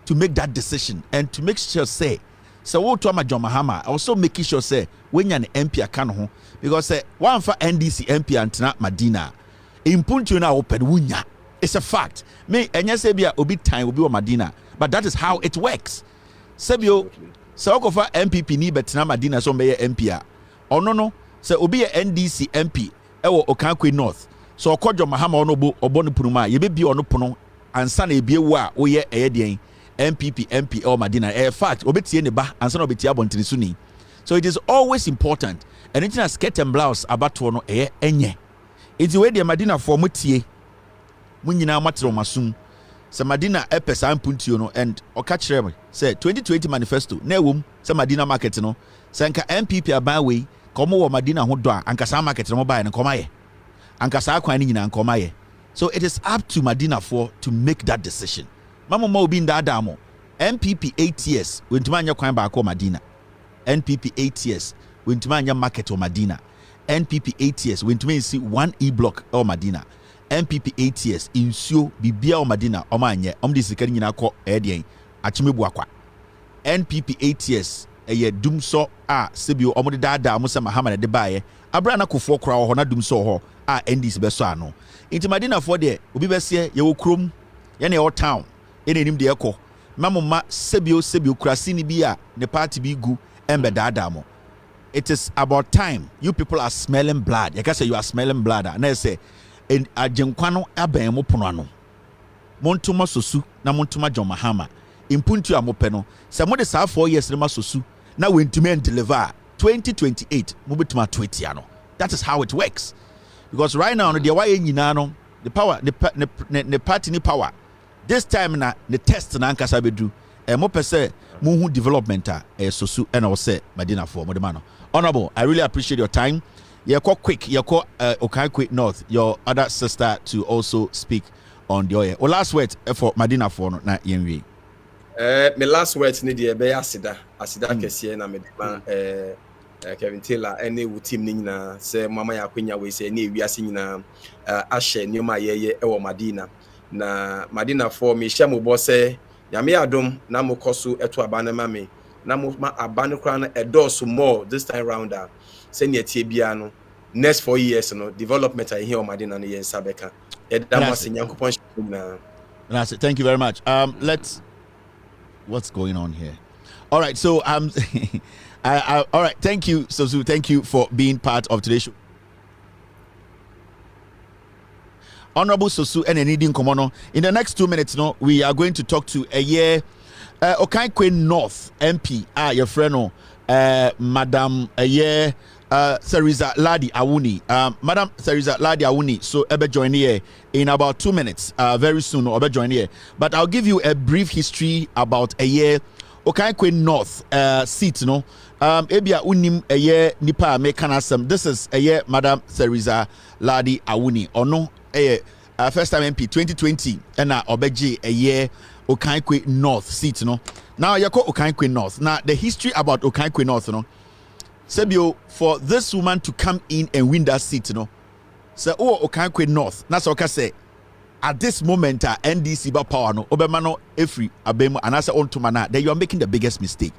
Speaker 3: to make that decision and to make sure say so what to John Mahama also making sure say when you're an MP can ho because say one for NDC MP and not Madina impuntu na open wunya it's a fact me enya say bia obi time obi o Madina but that is how it works sebio so go for MPP ni betina Madina so be MP a ono no say obi NDC MP e wo Okankwe North so okojo Mahama ono obo no punuma ye be ono pono ansa na ebie wo a wo ye eyedien MPP MP or Madina fact obetie ne ba ansa na obetie abontene suni so it is always important anything as skirt and blouse abato no enye iti we de Madina for mutie munyina matro masum se Madina epesa ampuntio no and oka kire me say 2020 manifesto na ewom se Madina market no se nka MPP aban we komo wo Madina ho do a anka sa market no ba ye nkoma ye ankasa akwan ni nyina nkoma ye so it is up to Madina for to make that decision mama ma obi nda adamo MPP 8 years wentuma anya kwan ba ko Madina NPP 8 years wentuma anya market or Madina. NPP 8 years wentuma see 1 e-block or Madina. NPP 8 years insuo bibia or Madina o manye om de sika nyina kɔ ɛdeɛn achimegu akwa. NPP 8 years eye dumso a sebio om de dada mo se Mahama de baaye abra na kofo kora ho na dumso ho a NDC beso ano. Inti Madina for de obi bese ye wo krom ye na ye town ene nim de ekɔ mamma sebio krasini bi a ne party bi gu embe dada mo. It is about time you people are smelling blood. You can say you are smelling blood. And I say in ajenkwano aben mo pono ano. Montuma sosu na montuma John Mahama. Impuntu amopeno. Se mo de sa 4 years na sosu na wentumi and deliver 2028 mo betuma 20 ano. That is how it works. Because right now the why nyina no the power the party ni power. This time na the test na ankasa bedu. Mo pese mo hu development sosu and I say Madina for modemano. Honorable, I really appreciate your time. You're quite quick. You're quite Nkawkaw North. Your other sister to also speak on the oil. Last word for Madina for na yenwi.
Speaker 4: My last words need the be asida kesiye na medema Kevin Taylor any team ni na say mama ya kwenya we say ni wiase nyina ahye nyoma yeye ewo Madina na Madina for me hye mo bo say yame adom na mo koso eto abana mame na mo ma abane kra na edoso more this time round say ne tie bia no next 4 years no development I hear Madina no yen sabeka edamase nyankopon na.
Speaker 3: That's it. Thank you very much. What's going on here? All right, so all right, thank you Sosu, thank you for being part of today's show. Honorable Sosu and Enidin Komono. In the next 2 minutes, no, we are going to talk to Nkawkaw North MP, your friend, Madam Theresa Ladi Awuni. Madam Theresa Ladi Awuni, so Ebe join here in about 2 minutes. Very soon, Ebe join here. But I'll give you a brief history about Nkawkaw North seat, no. Ebia unim nipa me kanasem. This is Madam Theresa Ladi Awuni. Ono first time MP 2020 and obeji Nkawkaw North seat, no. Now you call Nkawkaw North. Now the history about Nkawkaw North, no. Sebio, for this woman to come in and win that seat, no. So Nkawkaw North. That's what I say. At this moment, NDC ba power no obemano efri abemu anasa ontumana. Then you are making the biggest mistake.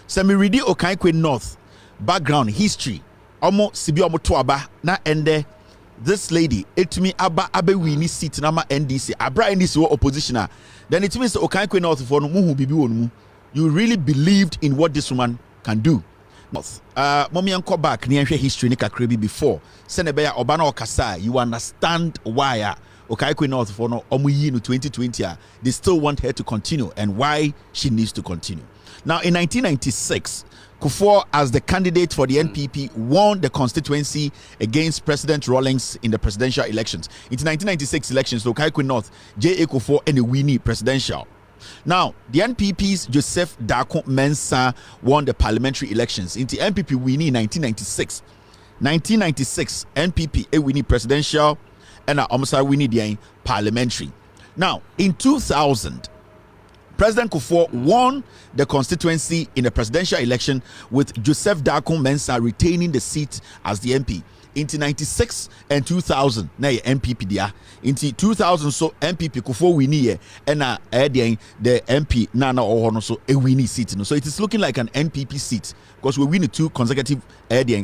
Speaker 3: So me read Nkawkaw North background history. Omo sibi omo to aba na ende. This lady, it me aba wini seat na ma NDC. Abra NDC oppositioner. Then it means Nkawkaw North for no muhu bibi wonu. You really believed in what this woman can do. Mommy and back near history ni kakrebi before. Senebeya Obana Okasa, you understand why Nkawkaw North for no omuyi no 2020. They still want her to continue and why she needs to continue. Now in 1996, Kufuor, as the candidate for the NPP, won the constituency against President Rawlings in the presidential elections. In the 1996 elections, Nkawkaw North, J.A. Kufuor and the Winnie presidential. Now, the NPP's Joseph Darko Mensah won the parliamentary elections. In the NPP Winnie 1996. 1996, NPP Winnie presidential and Omsa Winnie the parliamentary. Now, in 2000, President Kufuor won the constituency in the presidential election with Joseph Darko Mensah retaining the seat as the MP. Into 96 and 2000, na MPP dia. Into 2000, so MPP Kufuor winnie and the MP Nana Ohono so a winnie seat. So it is looking like an NPP seat because we win 2 consecutive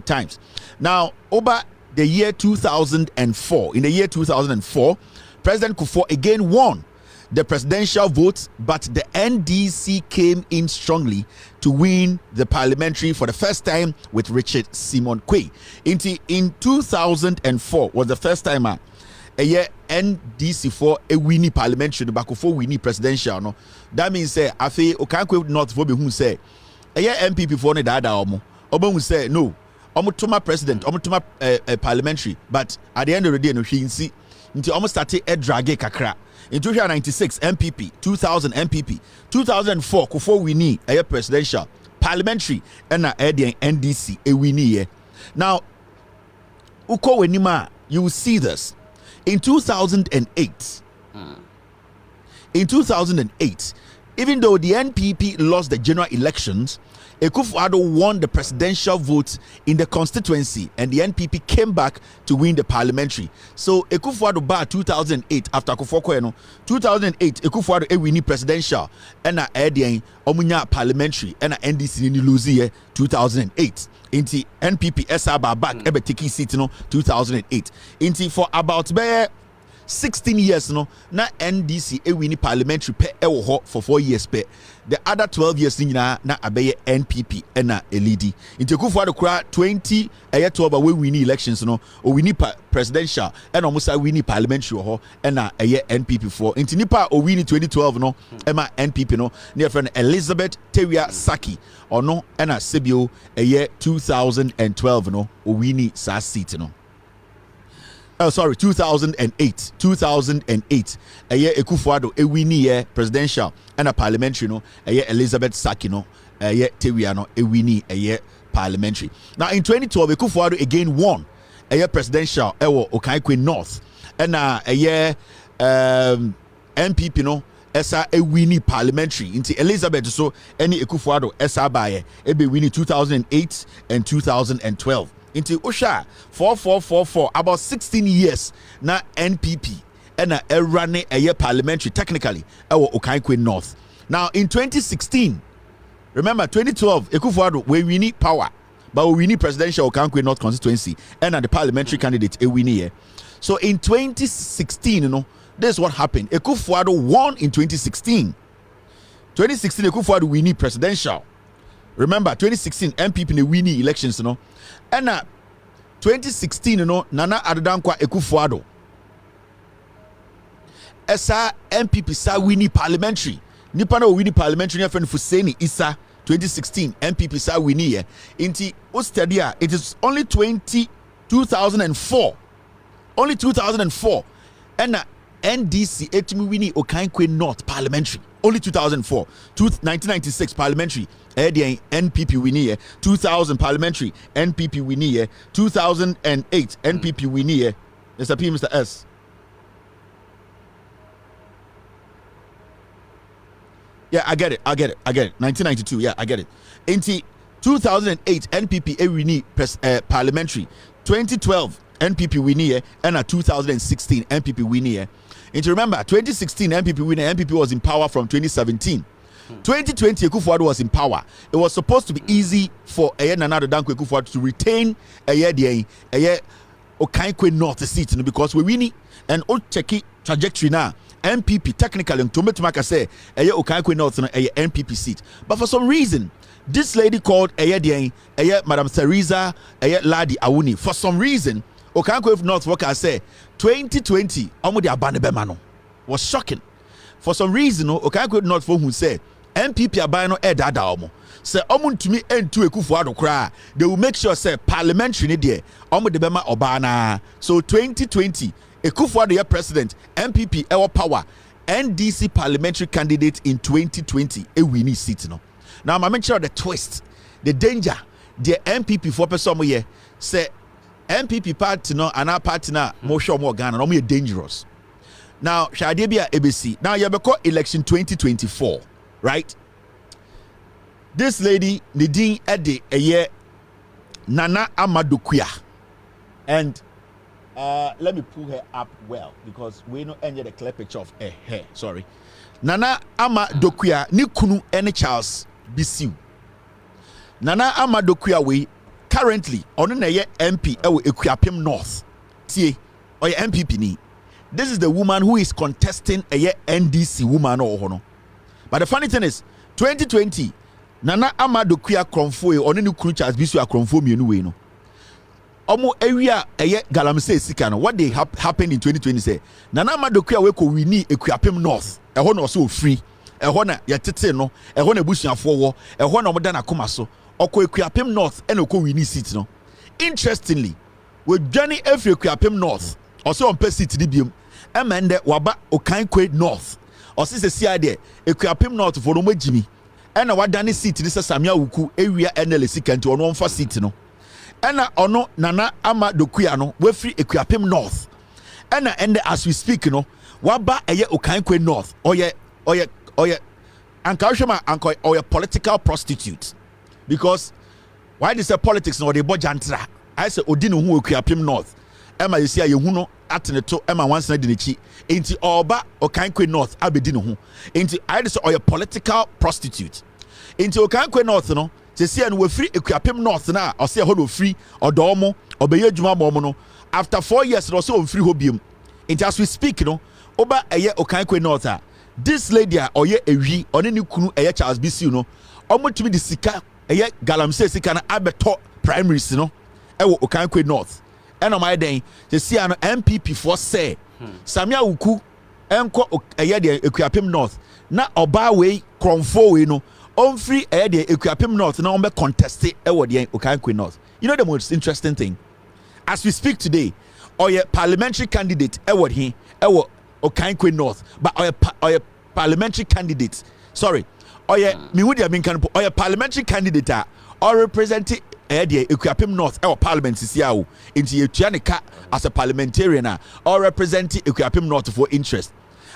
Speaker 3: times. Now, over the year 2004, in the year 2004, President Kufuor again won the presidential votes, but the NDC came in strongly to win the parliamentary for the first time with Richard Simon Quay. In 2004 was the first time a year NDC for a winning parliamentary, the back for winning presidential. No, that means say afi Nkawkaw North for be who say a year MPP for ne dada omo. Obo who say no, omo tuma president, omo tuma parliamentary, but at the end of the day no she see until almost started a drag kakra. In 1996 MPP, 2000 MPP, 2004 Kufuor winnie a presidential, parliamentary, and NDC a winnie. Now, uko wenima, you will see this. In 2008, even though the NPP lost the general elections, Akufo-Addo won the presidential vote in the constituency, and the NPP came back to win the parliamentary. So Akufo-Addo bar 2008 after Akufo-Addo 2008 Akufo-Addo win presidential and omunya parliamentary and NDC ni lose year 2008. Inti NPP SR back ebe take seat no 2008. Inti for about 16 years no na NDC win parliamentary pe ewo ho for 4 years pe. The other 12 years na abeye NPP na elidi. Inti Akufo-Addo kura 12 we win elections no o win presidential and almost win parliamentary ho na NPP for. Inti nipa o win 2012 no ema NPP no near friend Elizabeth Teria Saki ono na Sebio 2012 no o win sa seat no. 2008 Akufo-Addo win presidential and a parliamentary no Elizabeth Saki no Teria no win parliamentary. Now in 2012 Akufo-Addo again won presidential Okaikwe North and NPP no esa win parliamentary into Elizabeth so any Akufo-Addo esa baye ebe win 2008 and 2012 into Osha 4444 about 16 years na NPP and a running a year parliamentary technically Okaikwe North. Now in 2016, remember 2012 Akufo-Addo we need power, but we need presidential Okaikwe North constituency and the parliamentary candidate we need. So in 2016, this is what happened. Akufo-Addo won in 2016. 2016 Akufo-Addo we need presidential. Remember 2016 MPP ne win elections and 2016 Nana Addankwa Akufo-Addo esa MPP sa win parliamentary nipa na win parliamentary friend Fuseni Isa 2016 MPP sa win here inti ostadia it is only 2004 and NDC etimi win Okaikwe North parliamentary only 2004 1996 parliamentary NPP win here 2000 parliamentary NPP win here 2008 NPP win here Mr. P Mr. S. Yeah, I get it 1992 yeah I get it in 2008 NPP win parliamentary 2012 NPP win here and 2016 NPP win here. And to remember 2016 MPP winner, MPP was in power from 2017. 2020 Akufo-Addo was in power. It was supposed to be easy for Nana Addankwa Akufo-Addo to retain Okaikwe North seat because we win and check trajectory now. MPP technically to make say Okaikwe North NPP seat. But for some reason this lady called Madam Theresa Ladi Awuni, for some reason Okaikwe North worker say 2020 omo de abane be mano was shocking. For some reason Okaikwe North for who say MPP abane no dada omo say omo ntumi entu Akufo-Addo kra they will make sure say parliamentary ne de omo de be ma obana. So 2020 Akufo-Addo president MPP our power NDC parliamentary candidate in 2020 win seat no. Now I mention the twist, the danger, the MPP for person here say MPP party no and our party na more sure more Ghana no more dangerous. Now Shadebia ABC. Now you have election 2024, right? This lady Nadine Ede a year Nana Amadokuya, and let me pull her up well because we no end the clear picture of her hair. Sorry, Nana Amadokuya ni kunu any Charles Bisiu. Nana Amadokuya we currently on na MP Ekuapem North. Tie or MPP ni. This is the woman who is contesting a NDC woman or no. But the funny thing is 2020 Nana Amadokuya Kromfo on any crew Charles Bisiu Kromfo mienu we no. Omo area Galamsey sika no what they happened in 2020 say Nana Amadokuya we ko wini Ekuapem North. Ehon no so free. Ehon na yetete no. Ehon na busuafo wo. Ehon na omoda na koma so. Oko Ekuapem North and oko wini seat no. Interestingly, with Johnny every Ekuapem North also on per seat dibium emende waba Okaikwe North or since the CID Ekuapem North for no Jimmy and wadani seat this Samia Wuku area NL second to one for seat no. Ena ono Nana Amadokuya no we free Ekuapem North. Ena ende as we speak no waba Okaikwe North oye Nkawkaw or a political prostitute, because why they say politics no they bojantra. I say odinu hu okuapem north. Emma you see you hu no ateneto Emma once na dinichi into oba Okankwe north abedi no hu into I say or a political prostitute into Okankwe north no se see and we free okuapem north na or say ho free or domo or beye adwuma mo no after 4 years no so free hobium into as we speak no oba eye Okankwe north a this lady or ye ewi oni ni kunu eye Charles BC no omotumi di sika eye galamsey sika na abeto primaries no ewo Okankwe north eno my den se see an MPP for say Samia Uku enko eye de Ekuapem north na oba we kromfo we no on free eye de Ekuapem north na on be contest ewo de Okankwe north. You know the most interesting thing, as we speak today, or ye parliamentary candidate ewo he ewo Okankwe north, but or ye parliamentary candidate, sorry, or ye miwudi minkan or ye parliamentary candidate or representing Ekuapem north or parliament is here into Yetuanika as a parliamentarian or representing Ekuapem north for interest.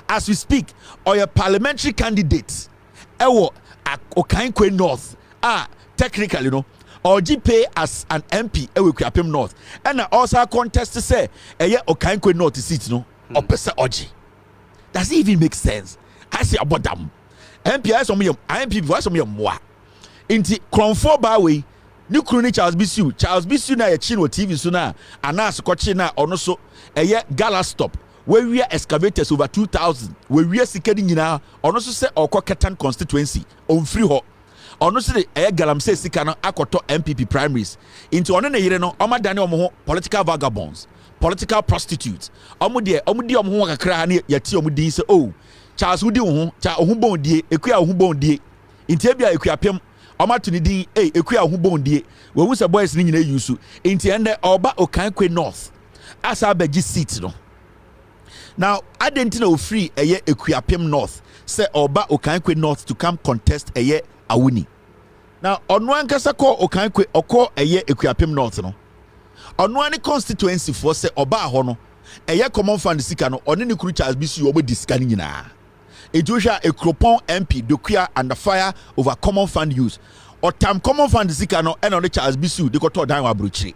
Speaker 3: As we speak, or your parliamentary candidate Okankwe north technically, you know, or GPay as an MP Ekuapem north, and also contest to say Okankwe north seat no or pesa oji. Does it even make sense? I say about them. MP as MP voice on your moi into Cronford Byway. New Crony Charles BC na ye chino TV suna anas kochi na ono so eye gala stop where we are excavators over 2000 where we are sikedi nyina ono so se okoketan constituency on free ho ono so de eye galamsey sika no akoto MPP primaries into ono na yire no omadane omo political vagabonds, political prostitutes omo de omo kakra na yati omo din se oh Charles wudi ho cha ohubon die ekua ohubon die inte bia ekuapem Omatuni din ekua hu bondie we hu se boys ni nyina yusu enti ende oba Okankwe north asa begi seat no. Now identity no free eye Ekuapem north say oba Okankwe north to come contest eye awuni. Now ono ankasa ko Okankwe oko eye Ekuapem north no ono ani constituency for say oba ho no eye common fund sika no oni ni kuru Charles BC obo disika ni nyina. Etosha a Kropon MP Dokuya under fire over common fund use. Or time common fund zika no and on the Charles Bisu de koto dan wa bruchi.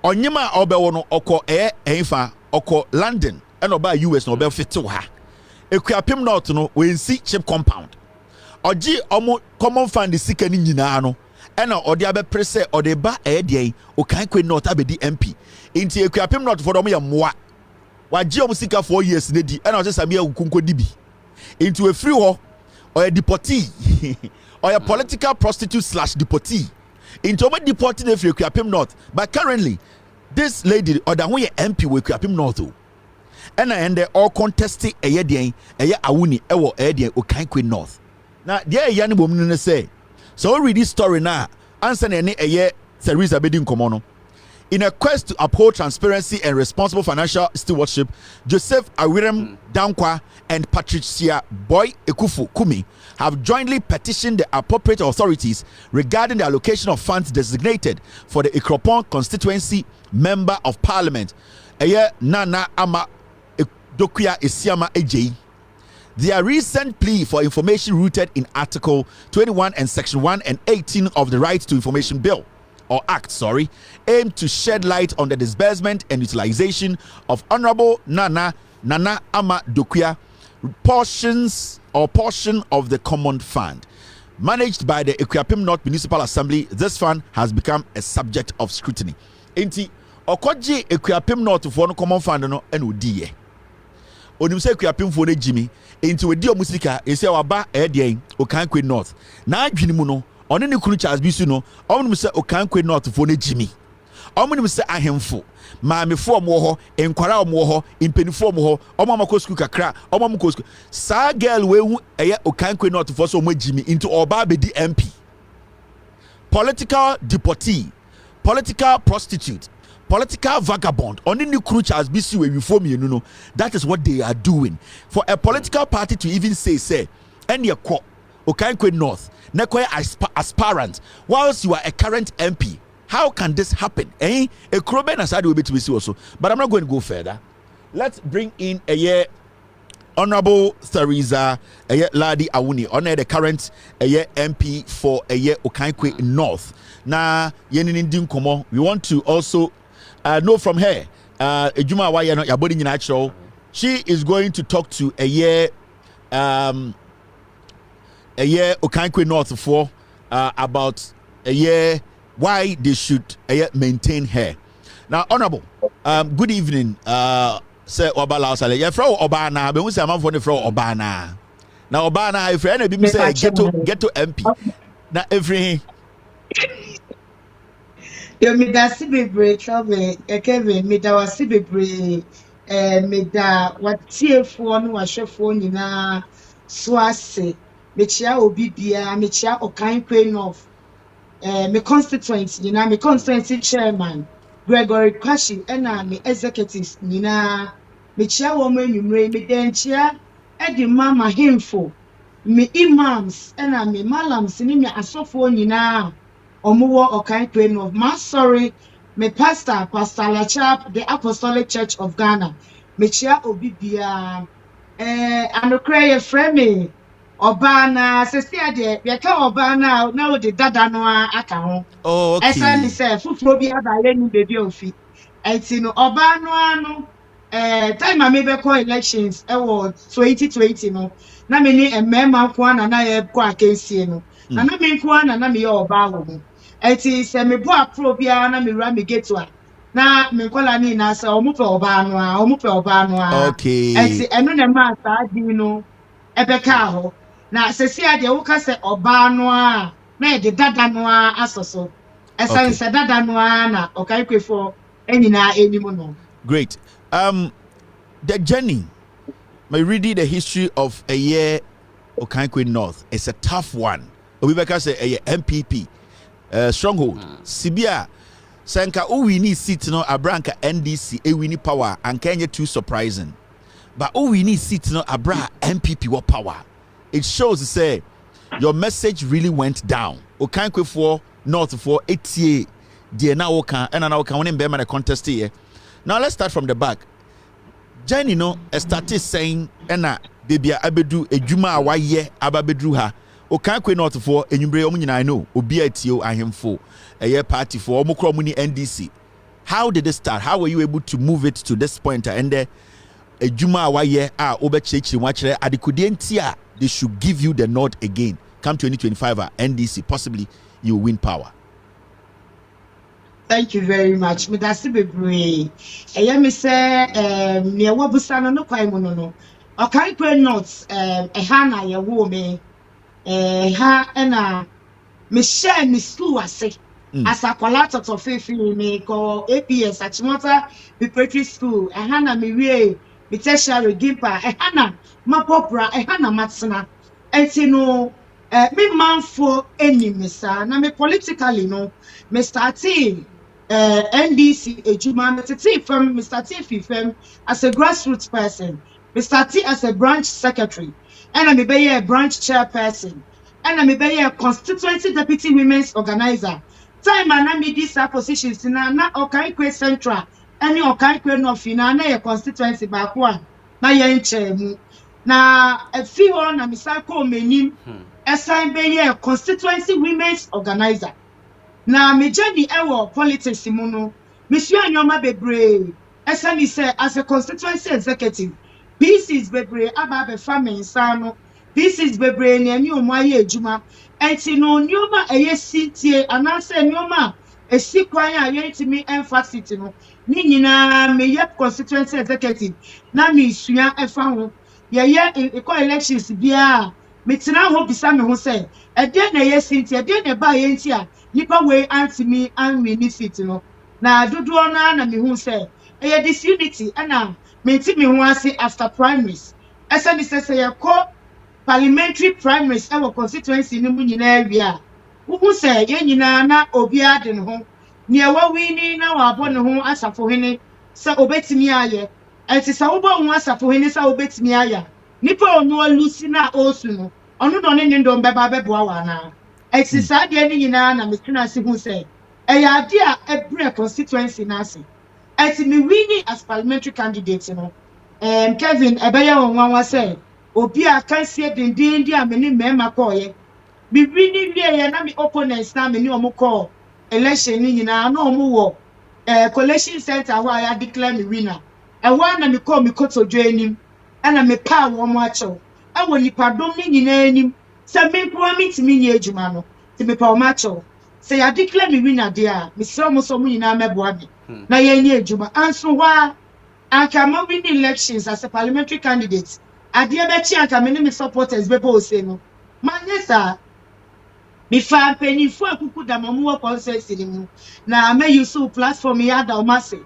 Speaker 3: Onyema obewono oko enfa oko London and oba US no be fit to ha. Ekuapem north no we see chip compound. Oji omo common fund zika ni nyina no and odi abe prese odi ba de Okankwe north abedi MP. Inti Ekuapem north for omo ya moa. Waji omusika 4 years nedi and I was Samia Ukunko dibi into a free war or a deportee or a political prostitute / deportee into a deported if you Ekuapem north. But currently this lady or the way MP we Ekuapem north and they all contesting a year awuni ewo Okankwe north. Now there yani woman say so read this story now answer any a year Theresa Bedin Komono. In a quest to uphold transparency and responsible financial stewardship, Joseph Awirem Dankwa and Patricia Boy Ekufu Kumi have jointly petitioned the appropriate authorities regarding the allocation of funds designated for the Ikropon Constituency Member of Parliament, Eye Nana Ama Dokuya Isiama Eji. Their recent plea for information rooted in Article 21 and Section 1 and 18 of the Right to Information Bill, or Act, aim to shed light on the disbursement and utilization of Honorable Nana Ama Dokuya portion of the common fund. Managed by the Ekuapem North Municipal Assembly, this fund has become a subject of scrutiny. Enti okoji Ekuapem North for no common fund no enodiye. Onim se Ekuapem for ne Jimmy enti we di omusika ese waba edien Okankwe North. Na adwini mu no oni ne kunu Charles Bisu no omunum se Okankwe North for ne Jimmy. Omunum se ahemfo maamefo omo ho enkwara omo ho impenifo omo ho omo makosku kakra omo makosku sa girl we hu eye Okankwe North for so omo Jimmy into oba be di MP. Political deportee, political prostitute, political vagabond oni ne kunu Charles Bisu we before me no. That is what they are doing. For a political party to even say any Okankwe North Nekoye aspirant whilst you are a current MP. How can this happen? A Kroben aside will be to see also. But I'm not going to go further. Let's bring in a year Honorable Theresa Ladi Awuni, on the current MP for Okankwe North. Now, we want to also know from her. Ejuma Waya no yabodi natural. She is going to talk to Okankwe North for about why they should maintain her. Now, Honorable, good evening. Sir Obala Sale, you're from Obana, but we say I'm from the from Obana. Now, Obana, if any people say get to MP, now everything.
Speaker 5: You me da si bebre trouble Kevin me da wasi bebre me da watiefo no wahwefo nyina so ase me chia obi bia me chia Okankwe North me constituency nyina me constituency chairman Gregory Kwashi ena me executives nyina me chia wo manwumre me den chia e di mama himfo me imams ena me malams ni me asofo nyina Omuwo Okankwe North. Ma sorry, me pastor Lachap, the Apostolic Church of Ghana. Me chia obibia anokre ye frame Obana sesia de ye ka Obana na o de dada no aka ho.
Speaker 3: Oh, okay.
Speaker 5: Esa ni se fufuro bi abaye ni baby ofi. Enti no Obano ano time a me be call elections e wo 2020 no. Na me ni emema kwa na ye kwa akensie no. Na me kwa na me ye oba wo. Eti se me bo apro bia na me ra me geto a na me kola ni na se omo pe oba no a
Speaker 3: okay
Speaker 5: eti eno na ma sa di no ebeka ho na se si ade wo ka se oba no a na e de dada no a asoso esa se dada no a na Okankwe for enyina enimu no.
Speaker 3: Great. The journey, my reading the history of a year Okankwe North, it's a tough one. Obibeka say a MPP stronghold. Sibia Sanka Uwini seat no Abranka NDC Ewini power and Kenya too surprising. But Uwini seat no Abra MPP what power. It shows to say your message really went down. Okankwe for North for 88 dear now can and now can win the contest here. Now let's start from the back. Jenny no started saying ena baby abedu ejuma awaye ababedru ha. Okankwe North for enyumbre omu nyina know obi atio ahemfo eye party for omukro mu ni NDC. How did it start? How were you able to move it to this point and ejuma awaye obechechi nwachere adikudie ntia they should give you the nod again. Come 2025 NDC possibly you win power.
Speaker 5: Thank you very much. Me that's bebre. Eya me say ne wabusa no kwai mu no. Okankwe North ha na ye wo me ha na me share me school ase as a collateral of me ko APS Achimota preparatory school ha na me wie me tertiary gimpa ha na mapopra ha na matsena enti no me manfo enimi sa na me politically no me starting NDC ejuma me tete from Mr. T fem as a grassroots person. Mr. T as a branch secretary, and I'm a branch chairperson, and I'm a constituency deputy women's organizer. Time and I made these positions in na Okankwe Central, any Okankwe North in a constituency back one. Na yenche na a few on a misako menim, assign be a constituency women's organizer. Na me journey ewo politics imuno, Monsieur Nyoma Bebre, SME say as a constituency executive. Pieces bebre ababe Mensa no pieces bebre ne ani omaye ejuma enti no nyoma eyesitie anase nyoma esikwan a yentimi emphasis no ni nyina meye constituency executive na me sua efa ho ye elections bia metena ho bisa me ho say ede na yesitie ede na ba yenti a nipa we antimi anwini fit no na dodo na me hu say eye disunity ana menti me ho ase after primaries esa ni say ye ko parliamentary primaries our constituency ni mu nyina awia wo say ye nyina na obi ade ne ho ne wa wini na wa abo ne ho asafo hene say obetimi aye enti say wo bo ho asafo hene say obetimi aya nipa onu alusi na osu no onu do ne ndo mbeba beboa wa na enti say de ni nyina na metuna se hu say eya ade a ebre constituency na ase enti me winning as parliamentary candidate no Kevin ebeya wonwa say obi aka sie dindin dia me ni mema koye bi ni wie ye na me opponents na me ni omo call election ni nyina na omo wo collection center ho ya declare me winner e wa na me call me kotodwe anim na me pa wo mo acho e wo nipadom ni nyina anim se me kwa me timi ni adwuma no ti me pa wo acho se ya declare me winner dia me sro mo so mo nyina mebo abi na ye ni adwuma anso wa anka ma win elections as a parliamentary candidate adie be chi anka me supporters be bo say no manyesa me fa penifo akuku da mamu constituency ni mu na me use platform ya da o mase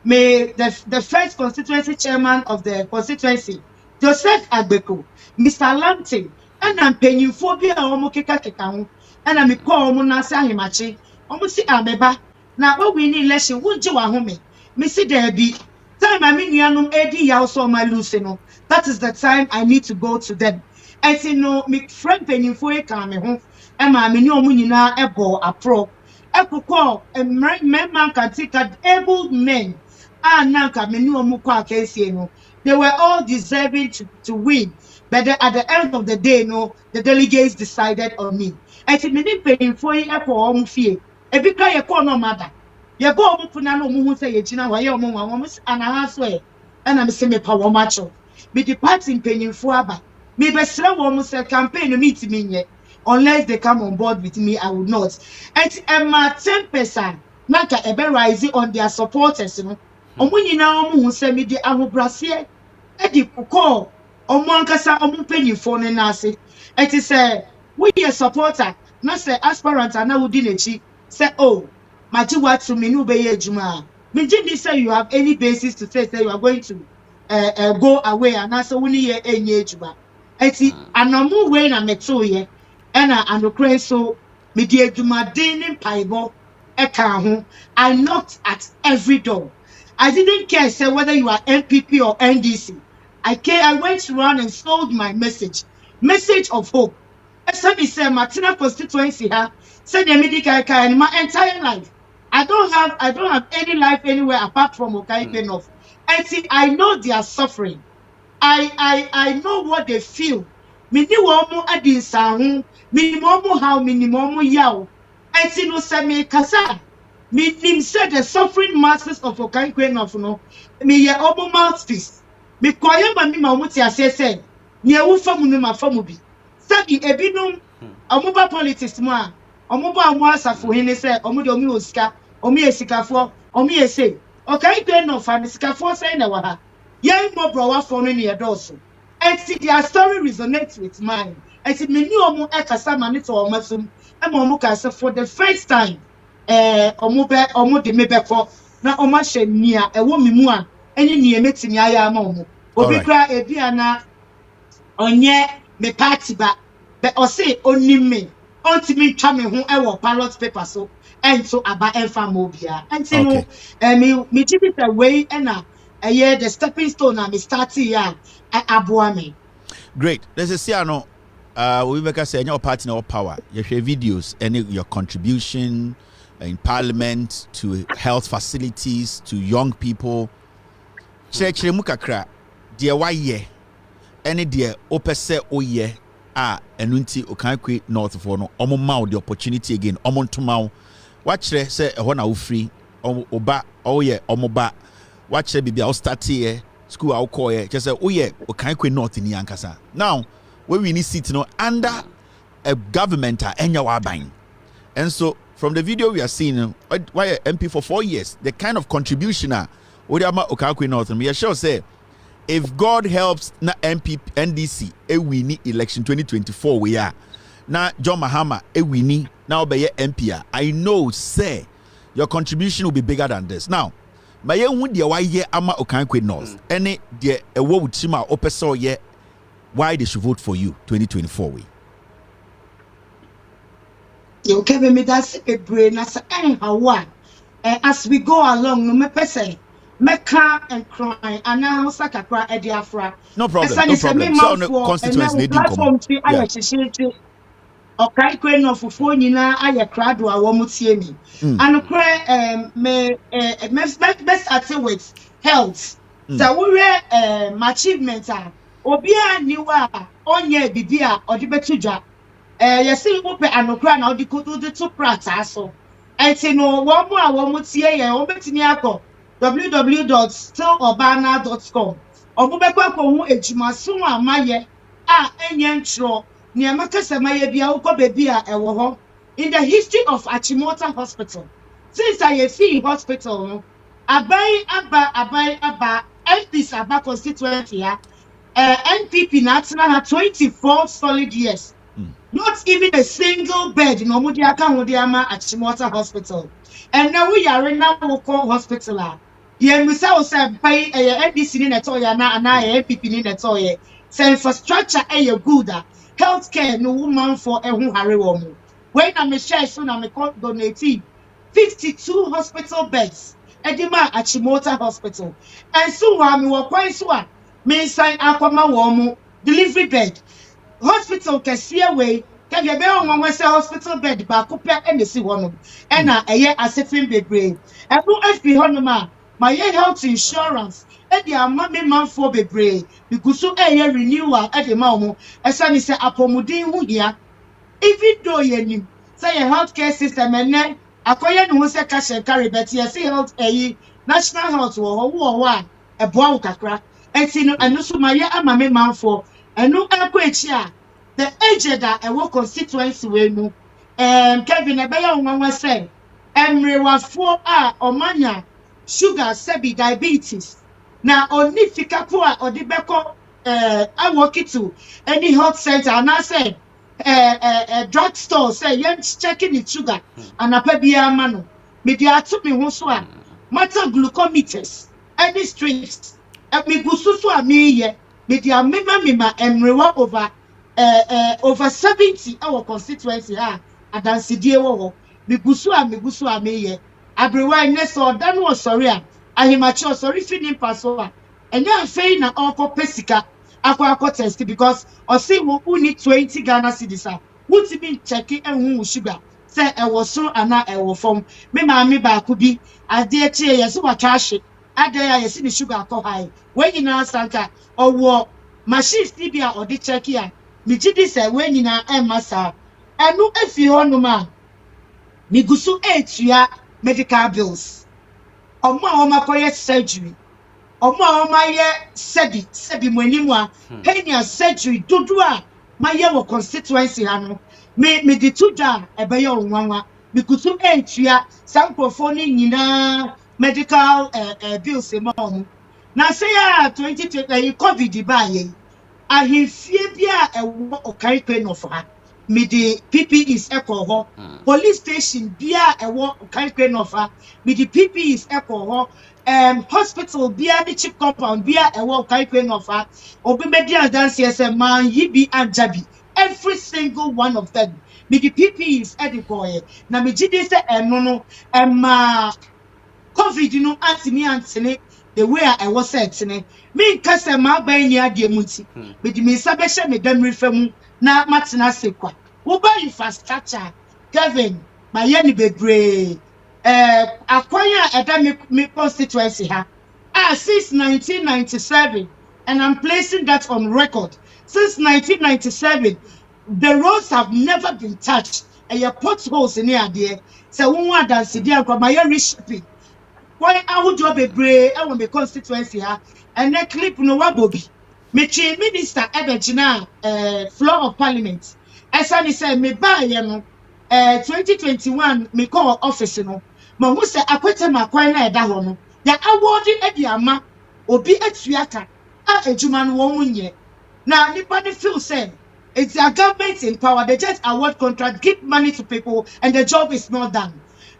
Speaker 5: me the first constituency chairman of the constituency Joseph Agbeko Mr. Lampton and penifo bi a omo keka ho and me call omo na say ahemachi omo si ameba na we win election wunje wa ho me si there be time I mean yanum edi ya so my lose no that is the time I need to go to them and you know me friend penifo e kan me ho e ma me ni omu nyina ebo apro ekukọ men can take able men nanka me ni omu kwa akensie no they were all deserving to win but at the end of the day no the delegates decided on me and me ni penifo e ekọ omu fie ebi ka ye ko no mada ye go omu puna no omu hu say ye gina wa ye omu wa omu anaha so e na me se me pa wo macho me the party penifo aba me be sra wo omu say campaign no meet me nye unless they come on board with me, I would not. And 10% naka ebe rising on their supporters, you know. Omuni na omu se me di ahobrasie e di kuko omu ankasa omu penifo ne nase. It is we a supporter, not say aspirant na wudi nechi say oh, maji watu me no be ejuma. Me didn't say you have any basis to say you are going to go away and na so wuni ye enye ejuma. Eti anomu we na meto ye ena anokre so media adwumaden paibo eka ho I knocked at every door. I didn't care say whether you are MPP or NDC. I went around and sold my message of hope. Somebody say Madina constituency ha said the medical in my entire life I don't have any life anywhere apart from Okaipe North. And see I know they are suffering. I know what they feel. Mini womu adinsa hu, mini momu how mini momu yaw. Enti no se me kasa. Me said the suffering masses of Okankwe of no. Me ye omu mouthpiece. Me kwaye ma mi ma omu ti asese. Ni e wufa mu no ma famu bi. Sabi ebinum omu ba politics mu a. Omu ba omu asafo hene se omu de omu osika, omu esikafo, omu ese. Okankwe no fa esikafo se na wa ha. Young more browa for no near doso. And see their story resonates with mine. And see me new omo ekasa mani to omasum. And omo kasa for the first time. Omo de mebeko na oma she nia ewo mimu a eni nie metimi aya ama omo. Obi kra ebi ana onye me party ba. But ose onim me. Ontimi twa me ho ewo ballot paper so. And so aba enfa mobia. And so no me give a way and the stepping stone and me starting here aboa me.
Speaker 3: Great. Let's say no we make say your party no power. You share videos and your contribution in parliament to health facilities to young people. Church mukakra dear why ye any dear opese oye enunti Okankwe North for no omo ma the opportunity again omo ntoma watch say e ho na wo free oba oye omo ba watch bibia o start here school I call here just say oh yeah Okankwe North ni ankasa now when we need sit no under a government enya wa ban and so from the video we are seeing why MP for 4 years the kind of contribution Odiama Okankwe North and we are sure say if God helps na MP NDC we need election 2024 we are na John Mahama we need now be MP I know say your contribution will be bigger than this now ma ye hu de why ye ama Okankwe North any de ewo wutima opeso ye why they should vote for you 2024 we
Speaker 5: You can me that's a brain as as we go along no me person meka and cry and now saka cry e diafra
Speaker 3: no problem so no constituency needing
Speaker 5: platform to Okankwe North fufu nyina aye krado a wo mutie mi and cry me best at with health So we achievement obi a niwa onye bibi a odi betudwa yesi wo pe anokra na odi kudu to prata so enti no wo mo a wo mo tie ye wo betimi akọ www.stillobana.com obo bekwa ko hu ejumaso amaye a enye ntro ne amakasa maye bia wo ko bebi a ewo ho in the history of Achimota Hospital since I see hospital no abai aba MPs aba constituency ya NPP national 24 solid years. Not even a single bed in Omudiaka Mudiama at Chimota Hospital. And now we are in Napo Hospital. Yen Mensah said, pay a NDC in a toya na and I NPP in a toya. Say infrastructure a good healthcare no woman for a Harry woman. When I'm a share soon, I'm a donating 52 hospital beds. Edima at Chimota Hospital. And so I'm quite so. Mensah Aquama Womo delivery bed. Hospital kesia we ke be on one say hospital bed ba ko pe e si wono e na eye asefin bebre e bu FP hono my health insurance e di ama me manfo bebre bigusu eye renewal e di ma omo e sa ni se apomudin hu hia even though ye nim say your healthcare system ene akoye no se ka she carry bet ye say health national health wo a e bo kakra enti no eno so my ama me manfo enu ekwechi a the aged that a work constituency we no Kevin ebeya onwa say emrewafo a omanya sugar sebi diabetes na oni fikapo a odi beko I walk it to any health center and I say drug store say yen checking the sugar and apabia mano media to me ho so a matter glucometers any strips me gususu a me ye media mema emrewa over 70 our constituency adansidie wo ho megusu a me ye abrewa ne so da no sorry a ahimachi sorry feeding paso a enya afei na okọ pesika akọ test because o say wo need 20 Ghana cedis a wuti bi check ehun sugar say e wo so ana e wo fom me ma me ba ko bi ade eche ye so wa twahwe ade ya ye si ni sugar ko high we nyina sanka owo machines ni bia odi check ya mi gidi se we nyina e masa enu efi hono ma mi gusu etua medical bills omo a makoye surgery omo a maye sebi mwanimu a penya surgery dodo a maye wo constituency hano me di tuja ebeye onwanwa mi gusu etua sankrofo ni nyina medical bills e ma omo na say ya 2020 covid ba ye ahifie bia ewo okarikwe no fa me the PPEs echo police station bia ewo okarikwe no fa me the PPEs echo hospital bia the chief compound bia ewo okarikwe no fa obi media dance yes man yibi anjabi every single one of them me the PPEs edikoye na me gidi se eno no covid no antini the way I was said me kase ma ban ni ade muti me di me sabehye me dam refam na matena sekwa wo ba infrastructure Kevin my ye ni bebre akwanya eda me constituency ha since 1997 and I'm placing that on record since 1997 the roads have never been touched and your potholes in here there so won wa dance there my reshipping why I would do bebre I want me constituency ha and that clip no wabobi me chi minister ebegina floor of parliament esani say me buy no 2021 me call office no ma who say akwete makwan na eda ho no ya awarding ediama obi atuaka a ejuma no won nye na nipa de feel say it's a government in power they just award contract give money to people and the job is not done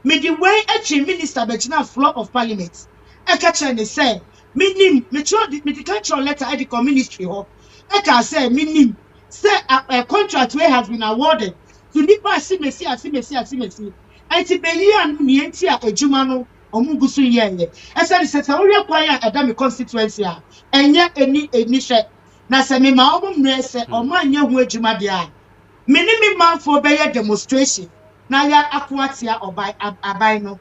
Speaker 5: me the way a minister begina floor of parliament e ka chen say minim me the control letter at the ministry ho e ka say minim say a contract where has been awarded to nipa asimesi enti beyi anu ni enti a ejuma no omugusu yeye e say se ori kwan a eda me constituency a enye eni hwe na se me ma omumre se omo anya hu ejuma de a minim manfo be ye demonstration na ya akwatia obai abai no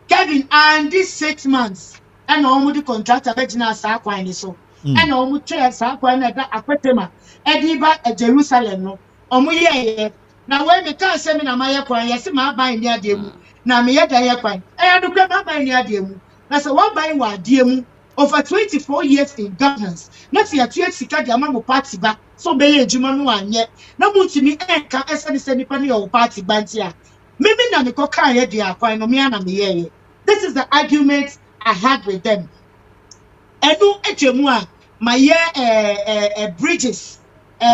Speaker 5: Kevin and this 6 months and almost the contractor Bettina Saquine so. And almost chair Saquine at Aquatema, Ediba at Jerusalem. No, Omuye. Now, when the car seminar, my acquire, yes, my buying near them. Now, me at Diaquine. I had to grab my buying near them. That's a one by one, dear. Over 24 years in governance. Not yet, you sika the amount party back. So be a Jumano one yet. No more to me, and can SNC penny or party bantia. Maybe na me koka ye dia kwa no me na me ye. This is the argument I had with them. Enu etwemu a my bridges,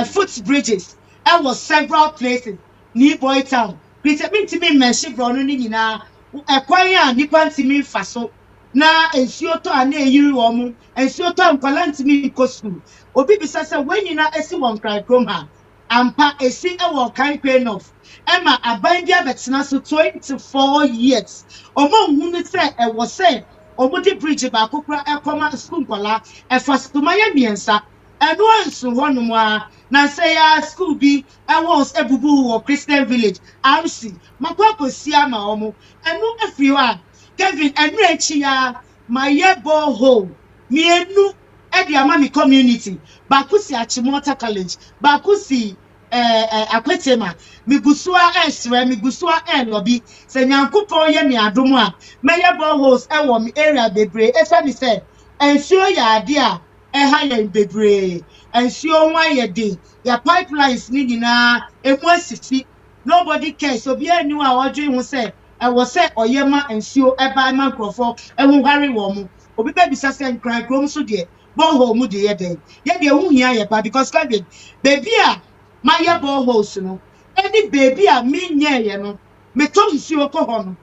Speaker 5: foot bridges. I was several places. Ni boy town. Peter me to me mention bro no ni nyina. Ekwan a nipa ntimi fa so. Na ensuo to ane yiri wo mu. Ensuo to nkwala ntimi ko school. Obi bisa se when nyina esi won krai krom ha. Ampa esi e won kan pain of. Emma aban dia betena so 24 years. Omo hunu se e wo se omo di bridge ba kokura e koma school kwala e fastomaya Mensa. Eno anso hono a na say ya school bi e wons ebubu wo Christian village. RC makwa kosi ama omo. Eno afiri a Kevin enu echi ya my yebo hole. Mienu e di ama mi community. Bakusi Achimota College. Bakusi Akwetema migusua esre migusua lobi se nyankopon ye mi adomu a meye boreholes e wo mi area bebre efa mi se ensuo ya ade a ha ye bebre ensuo nwa ye de ya pipelines ni nyina emu asisi nobody cares obi anu a odwe hu se e wo se oyema ensuo e ba ma nkrofo e hu hare wo mu obi ba bisa se nkran krom so de borehole mu de ye de hu hia ye ba because Kevin baby a my boreholes no any baby a me nye no me ton nsuo ko ho no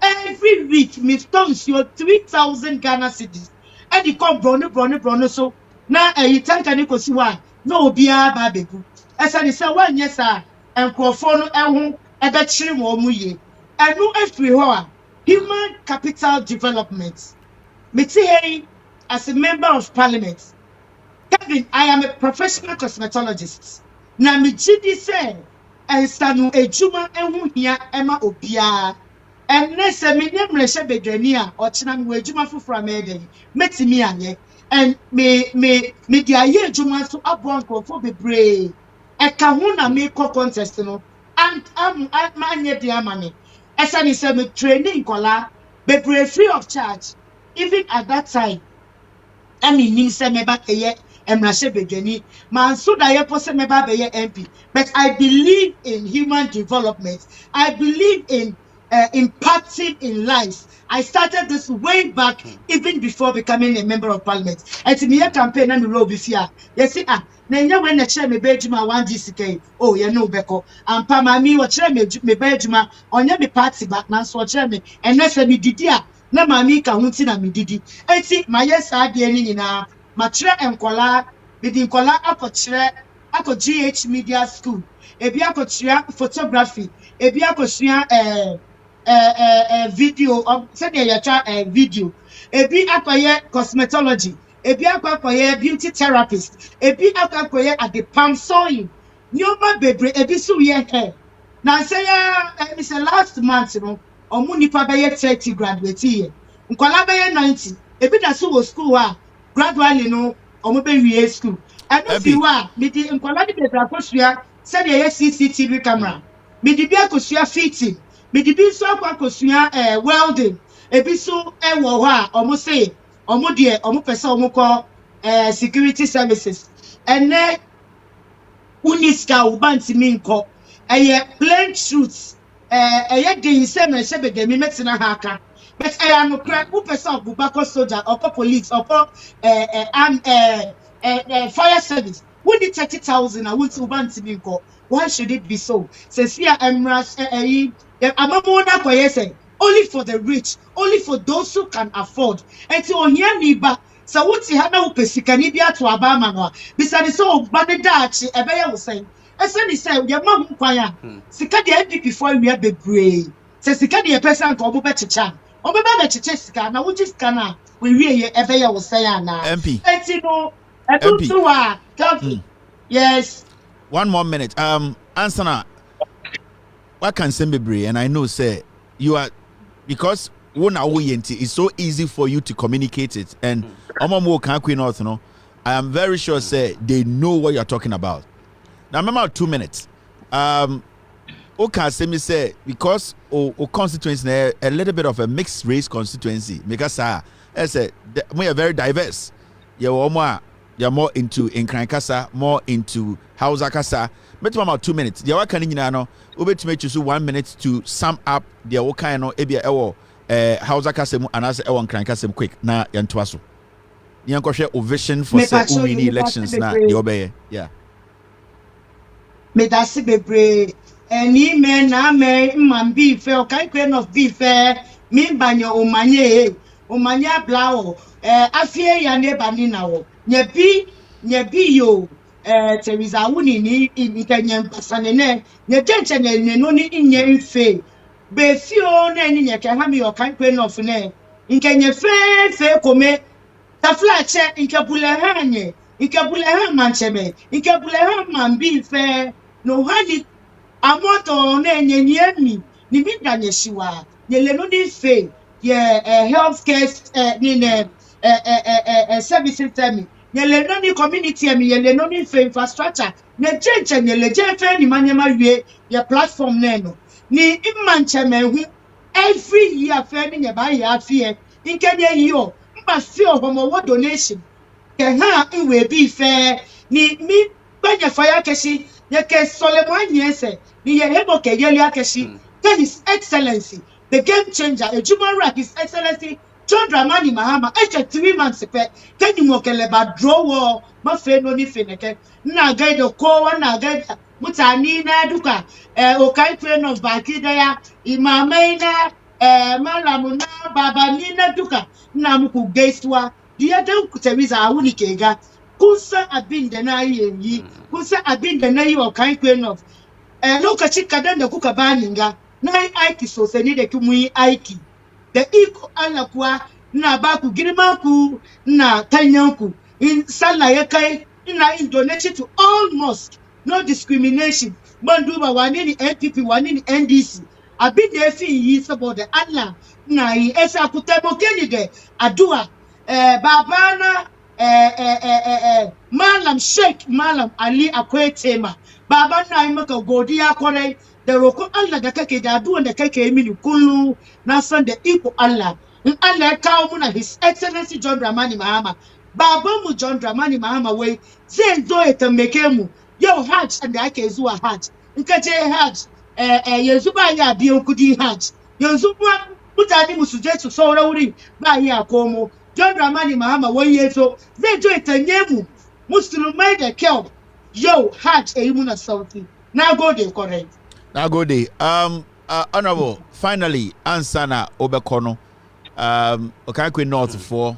Speaker 5: every week me ton nsuo 3,000 Ghana cedis e di come brono so na tanka ni kosi wa na obi a ba bebu esa ni se wa nye sa enkrofo no ehu e be kire mo mu ye enu afiri ho a human capital development me ti as a member of parliament. Kevin, I am a professional cosmetologist. Na mi gidi se ensanu ejuma ehu hia ema obia enne se me nyemre hye bedwani a ochina me ejuma foforo ameden metimi anye and me di aye ejuma so abon krofo bebre e ka hu na me ko contest no and anye di amane esa ni se me training kola bebre free of charge even at that time ami nim se me ba keye emrashe bedwani man so da ye pose me ba be ye MP but I believe in human development. I believe in impacting in lives. I started this way back even before becoming a member of parliament. And to me a campaign and roll before yes na nya when na chere me bedwuma 1 GCK oh you know beko ampa mami wo chere me bedwuma onye me party back na so chere me enese me didi a na mami ka hunti na me didi enti my yes ade ni nyina ma chere enkola bidi enkola ako GH Media School ebi ako chere photography ebi ako chere video say dey ya video ebi akoye cosmetology ebi akoye beauty therapist ebi akoye at the palm sewing nyoma bebre ebi so ye hair na say ya say last month no omu nipa be ye 30 graduate here nkola be ye 90 ebi da so wo school ha gradually no omu be wie school and if you are me di nkola di bebre akosua say dey ye CCTV camera me di bi akosua fitting me di bi so akosua welding ebi so wo ho a omu say omu de omu pese omu ko security services ene uniska ubanti minko plain truth de insem na shebe de mi metina ha aka but no crack who person of Bubako soldier or police or fire service who need 30,000 and who ubanti minko. Why should it be so? Says here emras amamona koyese only for the rich, only for those who can afford. And to onya niba so wuti ha na upesika ni bia to abama no bisa ni so bane dachi ebeye wo sen ese ni say ye ma hu kwan a sika de NPP for we bebre se sika de person ko obo bechicha obo be bechicha sika na wuji sika na we wie ye ebeye wo sen ana
Speaker 3: MP
Speaker 5: enti no etutu a yes
Speaker 3: 1 more minute answer na what can say bebre and I know say you are because it's so easy for you to communicate it. And North, I am very sure say they know what you're talking about. Now remember 2 minutes. Okay, say because constituency a little bit of a mixed race constituency because I said we are very diverse. You're more into Nkawkaw, more into Hausa Kasa. But about 2 minutes. The work can to make you 1 minute to sum up the Okano Ebia Hausa Kasa and as Nkawkaw quick. Na yantuaso. Yankoshe vision for the elections na the obey. Yeah.
Speaker 5: Me that's bebre. Any man na man be fair, okay, queen of be fair, me banyo umanye blao, afie ya neba nina nye bi yo, Teresa wuni ni ikenye pasanene, nye jenche ne no ni inye infe, be fio ne ni nye hami okay, queen of ne, inkenye fe kome, taflache inkabule mancheme, inkabule man be fair, no hadi. Amoto ne nyemi ni midra nyeshiwa nyeleno ni fe ye health care services temi nyeleno ni community emi nyeleno ni fe infrastructure ne chenche nyeleje fe ni manyema wie ye platform neno ni immancheme hu every year fe ni nyeba ye afie nkenye yo mba fe ohomo donation ke ha iwe bi fe ni mi banya fire keshi yeke Solomon yese ni yehebo ke yeli akeshi His Excellency the game changer a human right His Excellency John Dramani Mahama 3 months pe keni mokele ba draw ma fe no ni feneke na guide ko na guide mutani na duka okai train of bakida ya imamaina malamu na baba ni na duka na muku geistwa dia dan kutemiza awuni kega kusa abinde na yi kusa abinde na yi okai train of lokaci kadan da kuka bani nga na aiki sosai ne da kuma yi aiki da iko Allah kuwa ina ba ku girma ku ina tanyan ku in sallah ya kai ina in donation to all mosque no discrimination ban duba wani ni NPP wani ni NDC abin da yafi yi saboda Allah ina yi esa ku taimake ni da addu'a babana Malam Sheikh Malam Ali akwai tema baba na yi maka godiya kwarai da roƙon Allah da kake da addu'a da kake yi mini kullu na san da iko Allah in Allah ya kawo muna His Excellency John Dramani Mahama baban mu John Dramani Mahama wai zai zo ya tambake mu yau hajj da ake zuwa hajj in ka je hajj yanzu ba ya biyan kudi hajj yanzu mutane mu su je su saura wuri ba ya komo John Dramani Mahama wai ya zo zai zo ya tanye mu musulmai da kyau yo hajj muna sauki na gode correct
Speaker 3: na gode honorable finally answer na obekono okankwe north for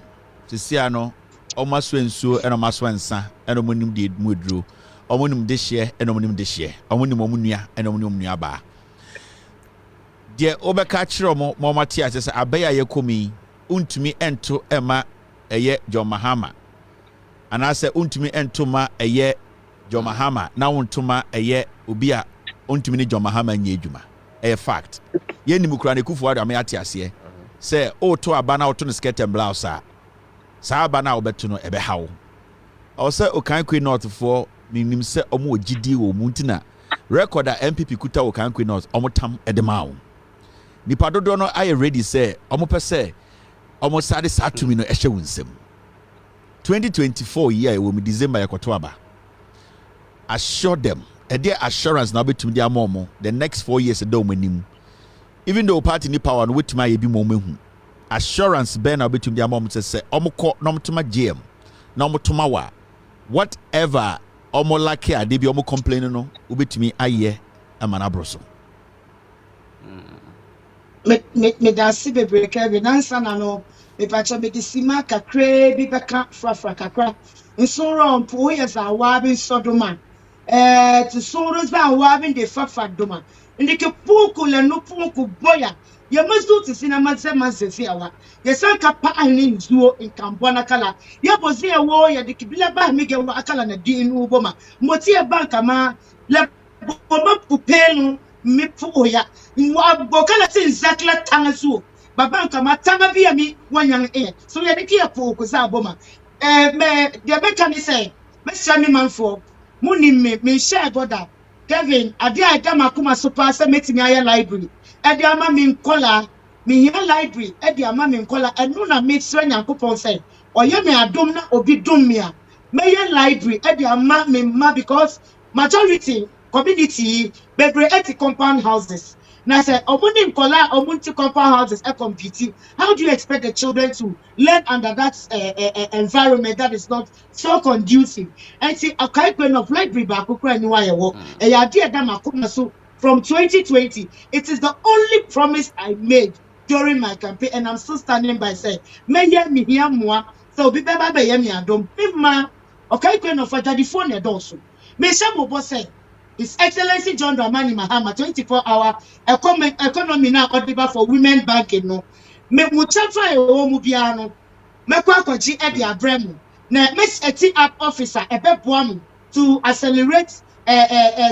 Speaker 3: tisiano omaso ensuo eno maso ensa eno monim de mudru omonim de hye eno monim de hye omonim omunua eno monim nua ba de obeka kire mo mate ase abaya yekomi untumi ento ema eye John Mahama anase untumi entoma eye John Mahama na wontoma eye obi a ontumi ni John Mahama nye adwuma fact ye ni mukura ne kufu ado ame ase say o to aba na o to no skirt and blouse sa aba na obeto no ebe hawo o say okankwe north for nim say omo ogidi wo muntina record a MPP kuta okankwe north omo tam edemawo nipa dodo no aye ready say omo pese omo sade satumi no ehwe wunsem 2024 year wo mi December yakoto aba assure them a dear assurance now between their momo the next 4 years do manim even though party ni power no wetima ye bi momehu assurance be now between their mom say omko no mtoma gm no mtoma wa whatever omo like ade bi omo complain no ubetimi aye amana broso
Speaker 5: me da si bebre ka bi nansa na no me pacha be disima kakre bi beka frafra kakra nso ro mpo ye za wa bi sodoma to soro za wa bi de fafa doma ndike puku le no puku boya ye mazu ti sina manse fi awa ye san ka pa ani nzuo nkambona kala ye bozi e wo ye dikibila ba mi ge wa akala na di inu boma moti e banka ma le boma pupelu mi fu ya wa bokala tin zakla tangazu baba kama tama bi ami wanyang so ye de kia po ko sa boma me de beka ni say me sha mi manfo muni me share goda Kevin ade a da makoma so pa se metimi aye library e de ama mi nkola mi hia library e de ama mi nkola enu na me sra nyankopon say oye me adom na obi dom me a me ye library e de ama me ma because majority community bebre eti compound houses. Now, I said, Omunim Kola, Omunti compound houses are competing. How do you expect the children to learn under that environment that is not so conducive? And see, a kind of library back from 2020. It is the only promise I made during my campaign, and I'm still standing by saying, Meya mi hiya mwa, so be baba be yemi adom. Mima, okay, kind of a daddy phone also. Me shamu boss say. His Excellency John Dramani Mahama 24-hour economy now audible for women banking no. Me muchafa e o mu bia no. Me kwa kwaji e dia bremu. Na me set up officer e be boa to accelerate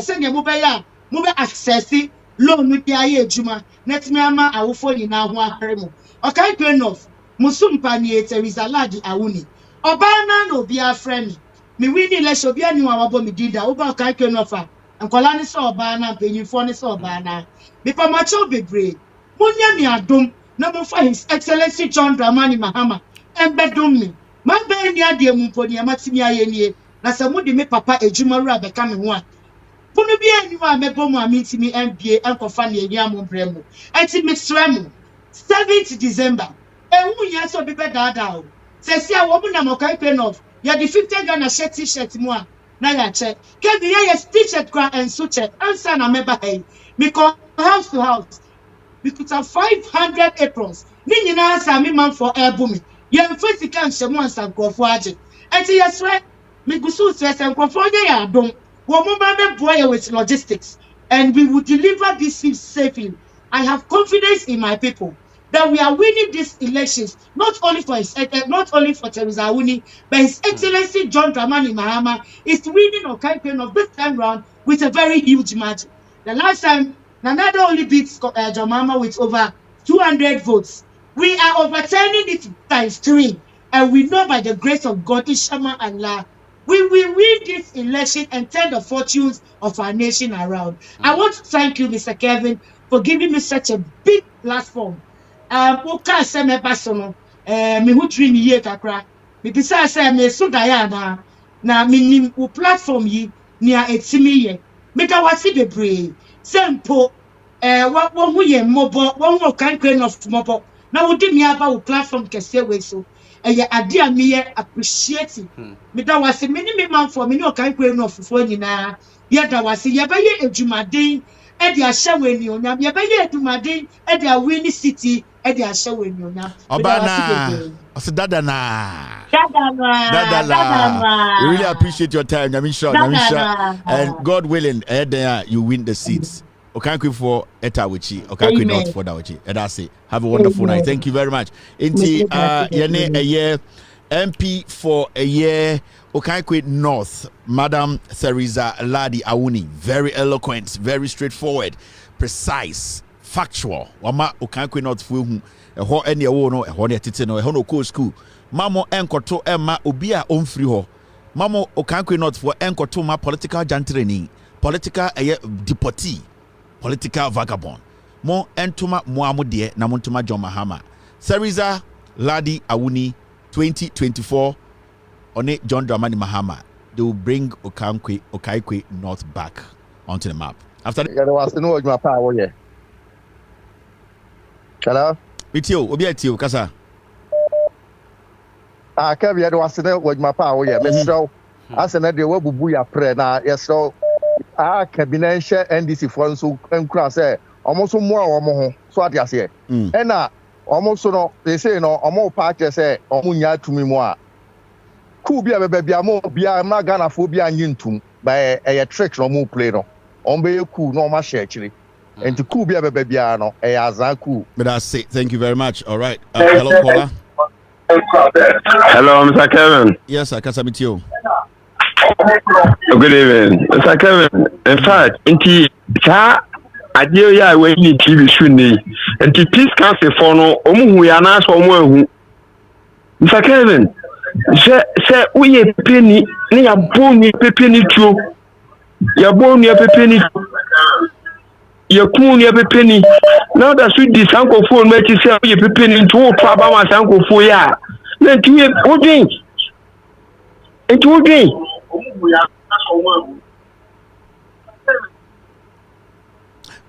Speaker 5: send mu be ya mu be access loan no dia ye adwuma. Net me ama awofo nyina ho ahare mu. Okay grain of musumpa ni Teresa Ladi Awuni. Oba na no bia friend. Me wini election bia ni wa wabo me dida. Oba okay grain of Nkola ni so oba na penyimfo ni so oba na bipa macho bebre munya mi adom na mo fa His Excellency John Dramani Mahama embedom me ma be ni ade mu mponi amatimi ayenie na se mo de me papa ejuma ru abeka me ho a bunu bi ani wa mebo mu amitimi MBA enkofa na eni amombre mu enti me sremu 7th December ehu ya so be dada o se si a wo mu na mo kai pen of ya the 50 Ghana t-shirt mu a na ya check ke bi ya t-shirt kwa and so check answer na member hey because house to house we could have 500 aprons ni nyina answer me man for airboom ye physical shemu answer grofo age enti yes right me gusu stress and grofo age ya dom wo mo ba be boy with logistics and we will deliver this seed safely. I have confidence in my people that we are winning these elections, not only for Teresa Awuni, but His Excellency John Dramani Mahama is winning a campaign of this time round with a very huge margin. The last time, Nanada only beats John Mahama with over 200 votes. We are overturning it times 3, and we know by the grace of God, Ishama Allah, we will win this election and turn the fortunes of our nation around. I want to thank you, Mr. Kevin, for giving me such a big platform. Oka se me basono me hutri ni ye kakra me bisa se me so daya na me nim platform yi nia etimi ye me da wasi bebre sempo wo hu ye mobo wo hu kan crane of mobo na wo di mi aba wo platform kese we so ye ade a me ye appreciate me da wasi me ni me man for me ni kan crane of fo nyina ye da wasi ye ba ye edwumaden e di ahye we ni onyam ye ba ye edwumaden e di awini city
Speaker 3: Obana, we really appreciate your time, Namisha, and God willing, you win the seats. Okay, for Etawichi, okay, not for Dawichi, and that's it. Have a wonderful night. Thank you very much. Inti, a year MP for a year. Okay, North, Madam Teresa Ladi Awuni, very eloquent, very straightforward, precise. Factual. Wama okanko not fu ho ene wo no ho ne tete no ho no ko school. Mamo enkoto emma obi a omfiri ho. Mamo okanko not for enkoto ma political jantreni, political deportee, political vagabond. Mo entoma mo amode na mo ntoma John Mahama. Teresa Ladi Awuni 2024 on John Dramani Mahama. They will bring Okaikwe North back onto the map. After that,
Speaker 6: hello?
Speaker 3: Itio, Obiatio, Casa.
Speaker 6: Kevin, I was saying with my power, yeah, Mr. As an idea, what would be a prayer now? Yes, so cabinet NDC funds who can cross almost more or more. So I say, and almost no, they say no, or more party say, or munya to me more. Could be a baby, I'm more be a magana phobia and yintum by a trick no more play no. On be cool, no much actually. And to cool be a babyano, a azaku.
Speaker 3: But I say thank you very much. All right. Hello, caller.
Speaker 7: Hello, Mr. Kevin.
Speaker 3: Yes, I can submit you.
Speaker 7: Good evening, Mr. Kevin. In fact, adeɛ yi a wɔyi ne TV so ne nti peace council for no ɔmo hu ya na so ɔmo ahu Mr. Kevin sɛ woyɛ pepeni ne yɛabɔ nua pepeni tuo yɛabɔ nua pepeni yɛku nua pepeni na ɔda so di sankɔfoɔ no akyi sɛ woyɛ pepeni nti woto aba ma sankɔfoɔ yi a na nti wodwen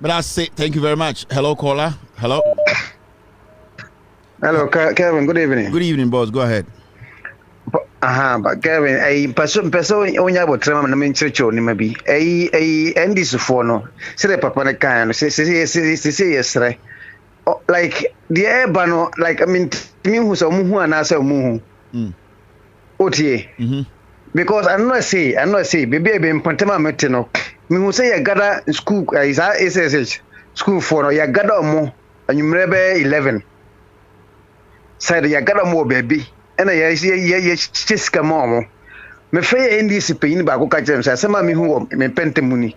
Speaker 3: But I say thank you very much. Hello, caller. Hello.
Speaker 8: Hello, Kevin. Good evening.
Speaker 3: Good evening, boss. Go ahead.
Speaker 8: But Kevin, a person when you would tell me church or maybe a end this for no. Say the papa can say yes, right? Like the air bano, like I mean, me who's a muhu and answer muhu. OTA. Because I'm not say, baby, I've been Pantama Metino. Me who say I gather school is SSH school for no, you gather more, and you remember 11. Said you gather more, baby. And I see just come on. Me fair in this pain, but go catch them. Say, some me who me pentemuni.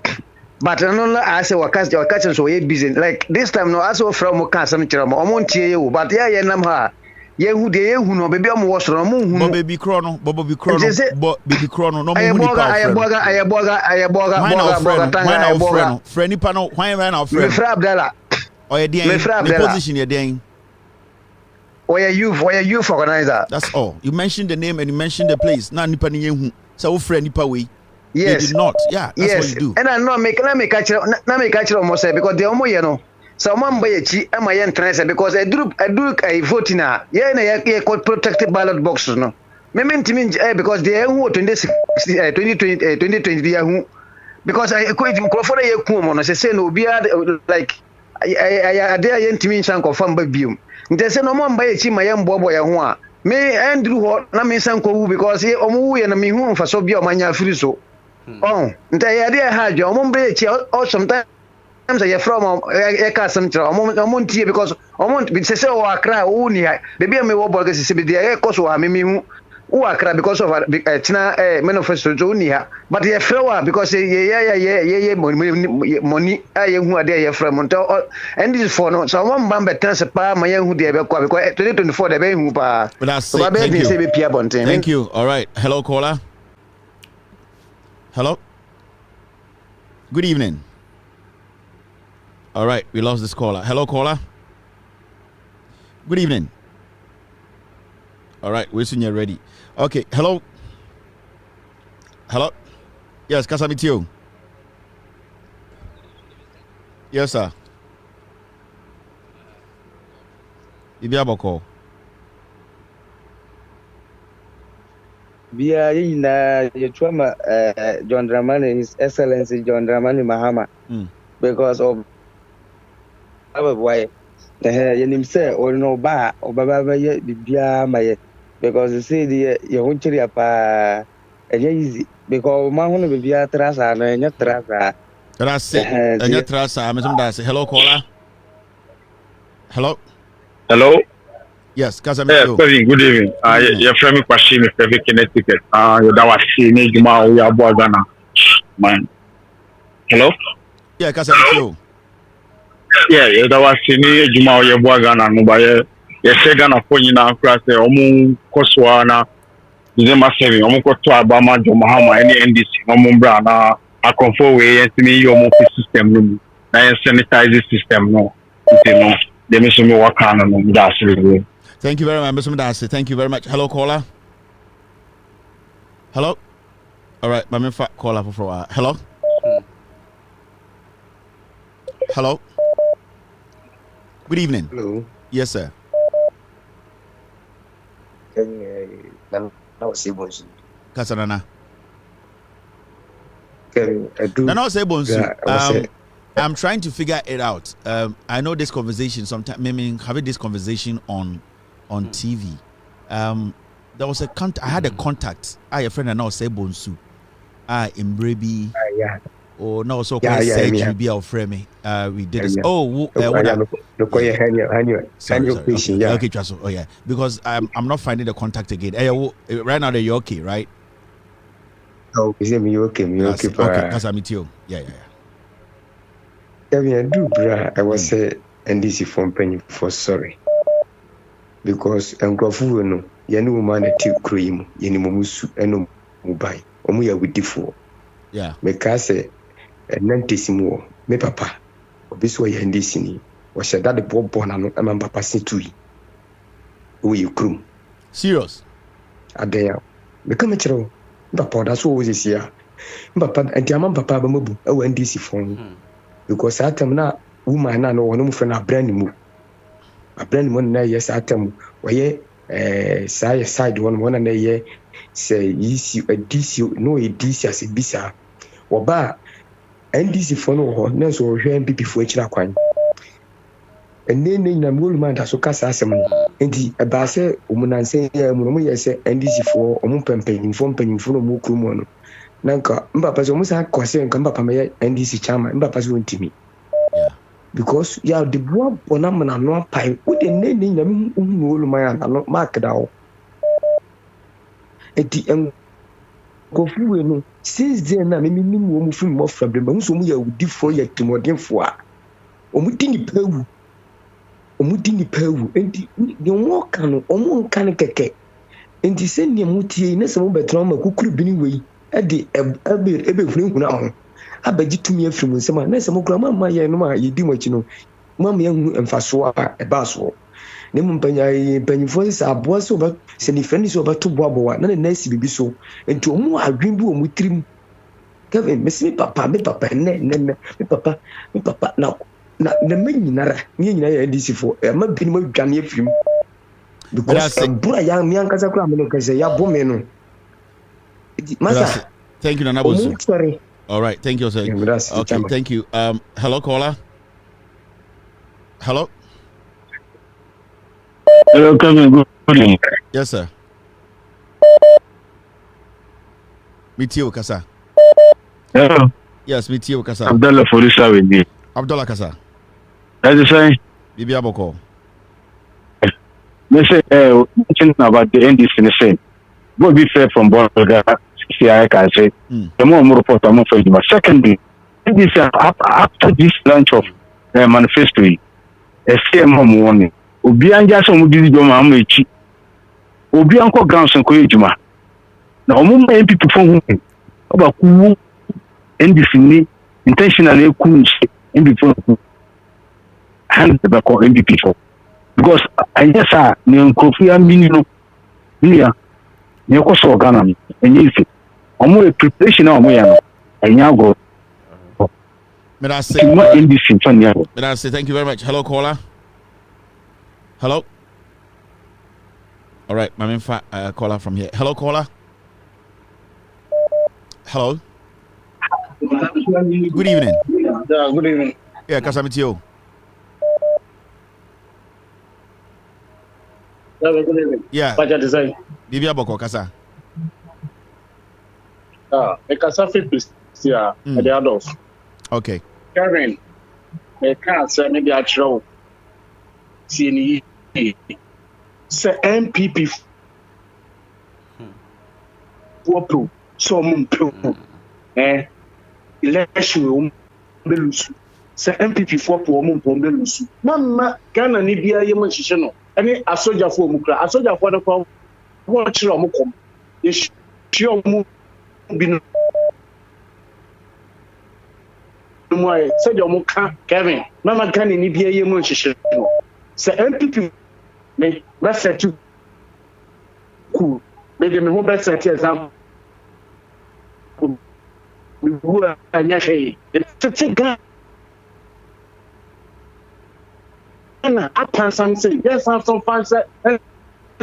Speaker 8: But I know I say, what catch your catching so busy. Like this time, no, I saw from Mokasam Chama, I won't hear you, but yeah, Namha. Yeah, who they who no baby am was no mu
Speaker 3: baby chrono no mu ni friend nipa no hwan ran na friend
Speaker 8: me fra Abdallah
Speaker 3: oye den the position ye den
Speaker 8: oye youth organizer.
Speaker 3: That's all. You mentioned the name and you mentioned the place na nipa ni yehu say wo friend nipa we.
Speaker 8: Yes.
Speaker 3: You did not. Yeah, that's what you do.
Speaker 8: And I know make catch almost say because the omo ye no. So man buy chi am I interest because I do voting na ye protected ballot boxes no. Me because they who 2020 who because I quite for ye ku mo no say no be like I there ntimi nsan ko fam ba biom. Nte say no man buy chi ma ye mbobo ye ho a me Andrew ho na me nsan ko wu because ye omo wu ye na me hu mfa so bia o manya free so. Oh, nte ye there ha jo omo buy chi or sometimes I from a custom monty because say or cry only baby me wo borg say be there cause wa me who cry because of China manifesto only but ye flower because ye money I who are there from and this for no so one bamba transfer pa my who there because 2024 the be who pa
Speaker 3: thank you. All right, hello caller. Hello, good evening. All right, we lost this caller. Hello, caller. Good evening. All right, we're soon you're ready. Okay, hello. Hello. Yes, Kasamitio. Yes, sir. Ibiaboko.
Speaker 9: Bia ina yetwama John Dramani, His Excellency John Dramani Mahama, because of why yenim say or no ba or baba bibia maye because you say the you won't chiri apa easy because ma hono bibia trasa no enya trasa
Speaker 3: enya trasa me some da say hello caller. Hello yes Casamento.
Speaker 7: Very good evening. Your friend Kwashi me favorite Connecticut. You da was see me juma o ya bo Ghana man. Hello
Speaker 3: yeah Casamento.
Speaker 7: Yeah, that was in Juma or Boagana, no by a second of Ponina class, the Omu Koswana, Zema 7, Omoko to Abama, Jomahama, any NDC, Omumbrana, a control way, and me your system room, and sanitize system. No, they miss me work on that's really.
Speaker 3: Thank you very much, Mr. Madasi. Thank you very much. Hello, caller. Hello. All right, my caller for a while. Hello. Hello. Good evening.
Speaker 10: Hello.
Speaker 3: Yes, sir. Kasanana. I'm trying to figure it out. I know this conversation sometimes. Having this conversation on TV. There was a I had a contact. I a friend and now say Bonsu. In Brebi.
Speaker 10: Yeah.
Speaker 3: Or no, so surgery be our frame. We did this. Oh,
Speaker 10: okay,
Speaker 3: Traso. Oh yeah, because I'm not finding the contact again. Right now you're okay, right?
Speaker 10: Oh, is it me okay? Me okay.
Speaker 3: Okay, because I'm with you. Yeah.
Speaker 10: Kevin, do bra. I was say NDC from penny for sorry. Because Nkawkaw no, yenu woman a tea cream, yeni musu eno mubai. Omuya with diffo.
Speaker 3: Yeah.
Speaker 10: Meka say nantesimu me papa. Obiso ya NDC ni. Was that the bob bonano and papa situi. We you crew.
Speaker 3: Serious.
Speaker 10: Adea. Become a chero. Papa, that's always this year. Papa and Diamond Papa Bamubu, NDC phone. Because I am not woman, I know one friend a brand new. A brand one yes, I tell you, side one and a year say, yes, you a DC, no, a DC as a bisa. Or bar NDC phone or nurse or MP for each one. And then in a woman that's so cast as a man. And the Abasa, woman say, Monomy say, NDC for Omumpeng, from penny for Mukumono. Nanka, Mbapa's almost had question come up NDC chairman, Mbapa's went to me.
Speaker 3: Yeah.
Speaker 10: Because you have the one bonamana no pipe with the name them my not mark it out. At the Nkawkaw since then, I mean, we move more problem, so we are with for yet to more than for. Omutini Peru. Omutini Peru, and the walk on one keke. And the same Yamuti, Nessa Betroma, who could be away. Eddie, every now. I beg you to me from some Nessa Grandma, my no, you do what you know. Mammy and Faswa, a basso. Name penny voices are boys over, sending friends over to Bobo, and a nice be so, and to more green boom with trim. Kevin, miss me, papa, me papa, me papa, now. The many nara, me NDC for a man been more Johnny film. Because Bura young Yankasa Cram, because they are bomeno.
Speaker 3: Thank you, Nanabu.
Speaker 10: Sorry.
Speaker 3: All right, thank you, sir. Okay, thank you. Hello, caller. Hello.
Speaker 7: Hello, Kevin. Good morning.
Speaker 3: Yes, sir. Meet you, Kasa.
Speaker 7: Hello.
Speaker 3: Yes, meet you, Kasa.
Speaker 7: Abdullah Forisa with me.
Speaker 3: Abdullah Kasa.
Speaker 7: That's the same.
Speaker 3: Bibi Aboko.
Speaker 7: They say, mentioning about the NDC, they say, go be fair from Boadu. I can say, the more report, the more for you. But secondly, NDC after this launch of manifesto, a CM warning. Obi anja so mu di joma am echi. Obi anko grounds nko ejuma. Na omo MPP fo hu. Oba ku NDC ni intentionally ku nche MPP fo. Hand the back of MPP fo. Because I just saw ni Nkawkaw amini no. Niya. Ni ko so Ghana ni. Enye ife. Omo preparation na omo ya no. Enya go.
Speaker 3: May I say
Speaker 7: NDC fan ya.
Speaker 3: May I say thank you very much. Hello, caller. Hello. All right, my main caller from here. Hello, caller. Hello. Good evening.
Speaker 11: Yeah, good evening.
Speaker 3: Yeah, Kasamitio.
Speaker 11: Yeah, good evening.
Speaker 3: Yeah.
Speaker 11: Baja design.
Speaker 3: Bibi Aboko Kasa.
Speaker 11: A Kasa fit here at the adults.
Speaker 3: Okay.
Speaker 11: Karen, I can't say maybe I throw. CNE. Say MPP. Wopo. So mumpo. Election belusu. Say MPP for mumpo belusu. Mama Ghana ni bia ye mo hihye no. Ene asoja fo mu kra. Asoja fo no kwa wo kire o mo kom. Ye hye mu bi no. Moy say yo mo ka Kevin. Mama Ghana ni bia ye mo hihye no. Say MPP me reset to cool. Maybe me who best set example. We were anya hey. It's a guy. And I something. Yes, I have some fans.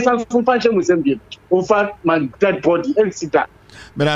Speaker 11: Some function with them. Over my dead body and sit that.
Speaker 3: But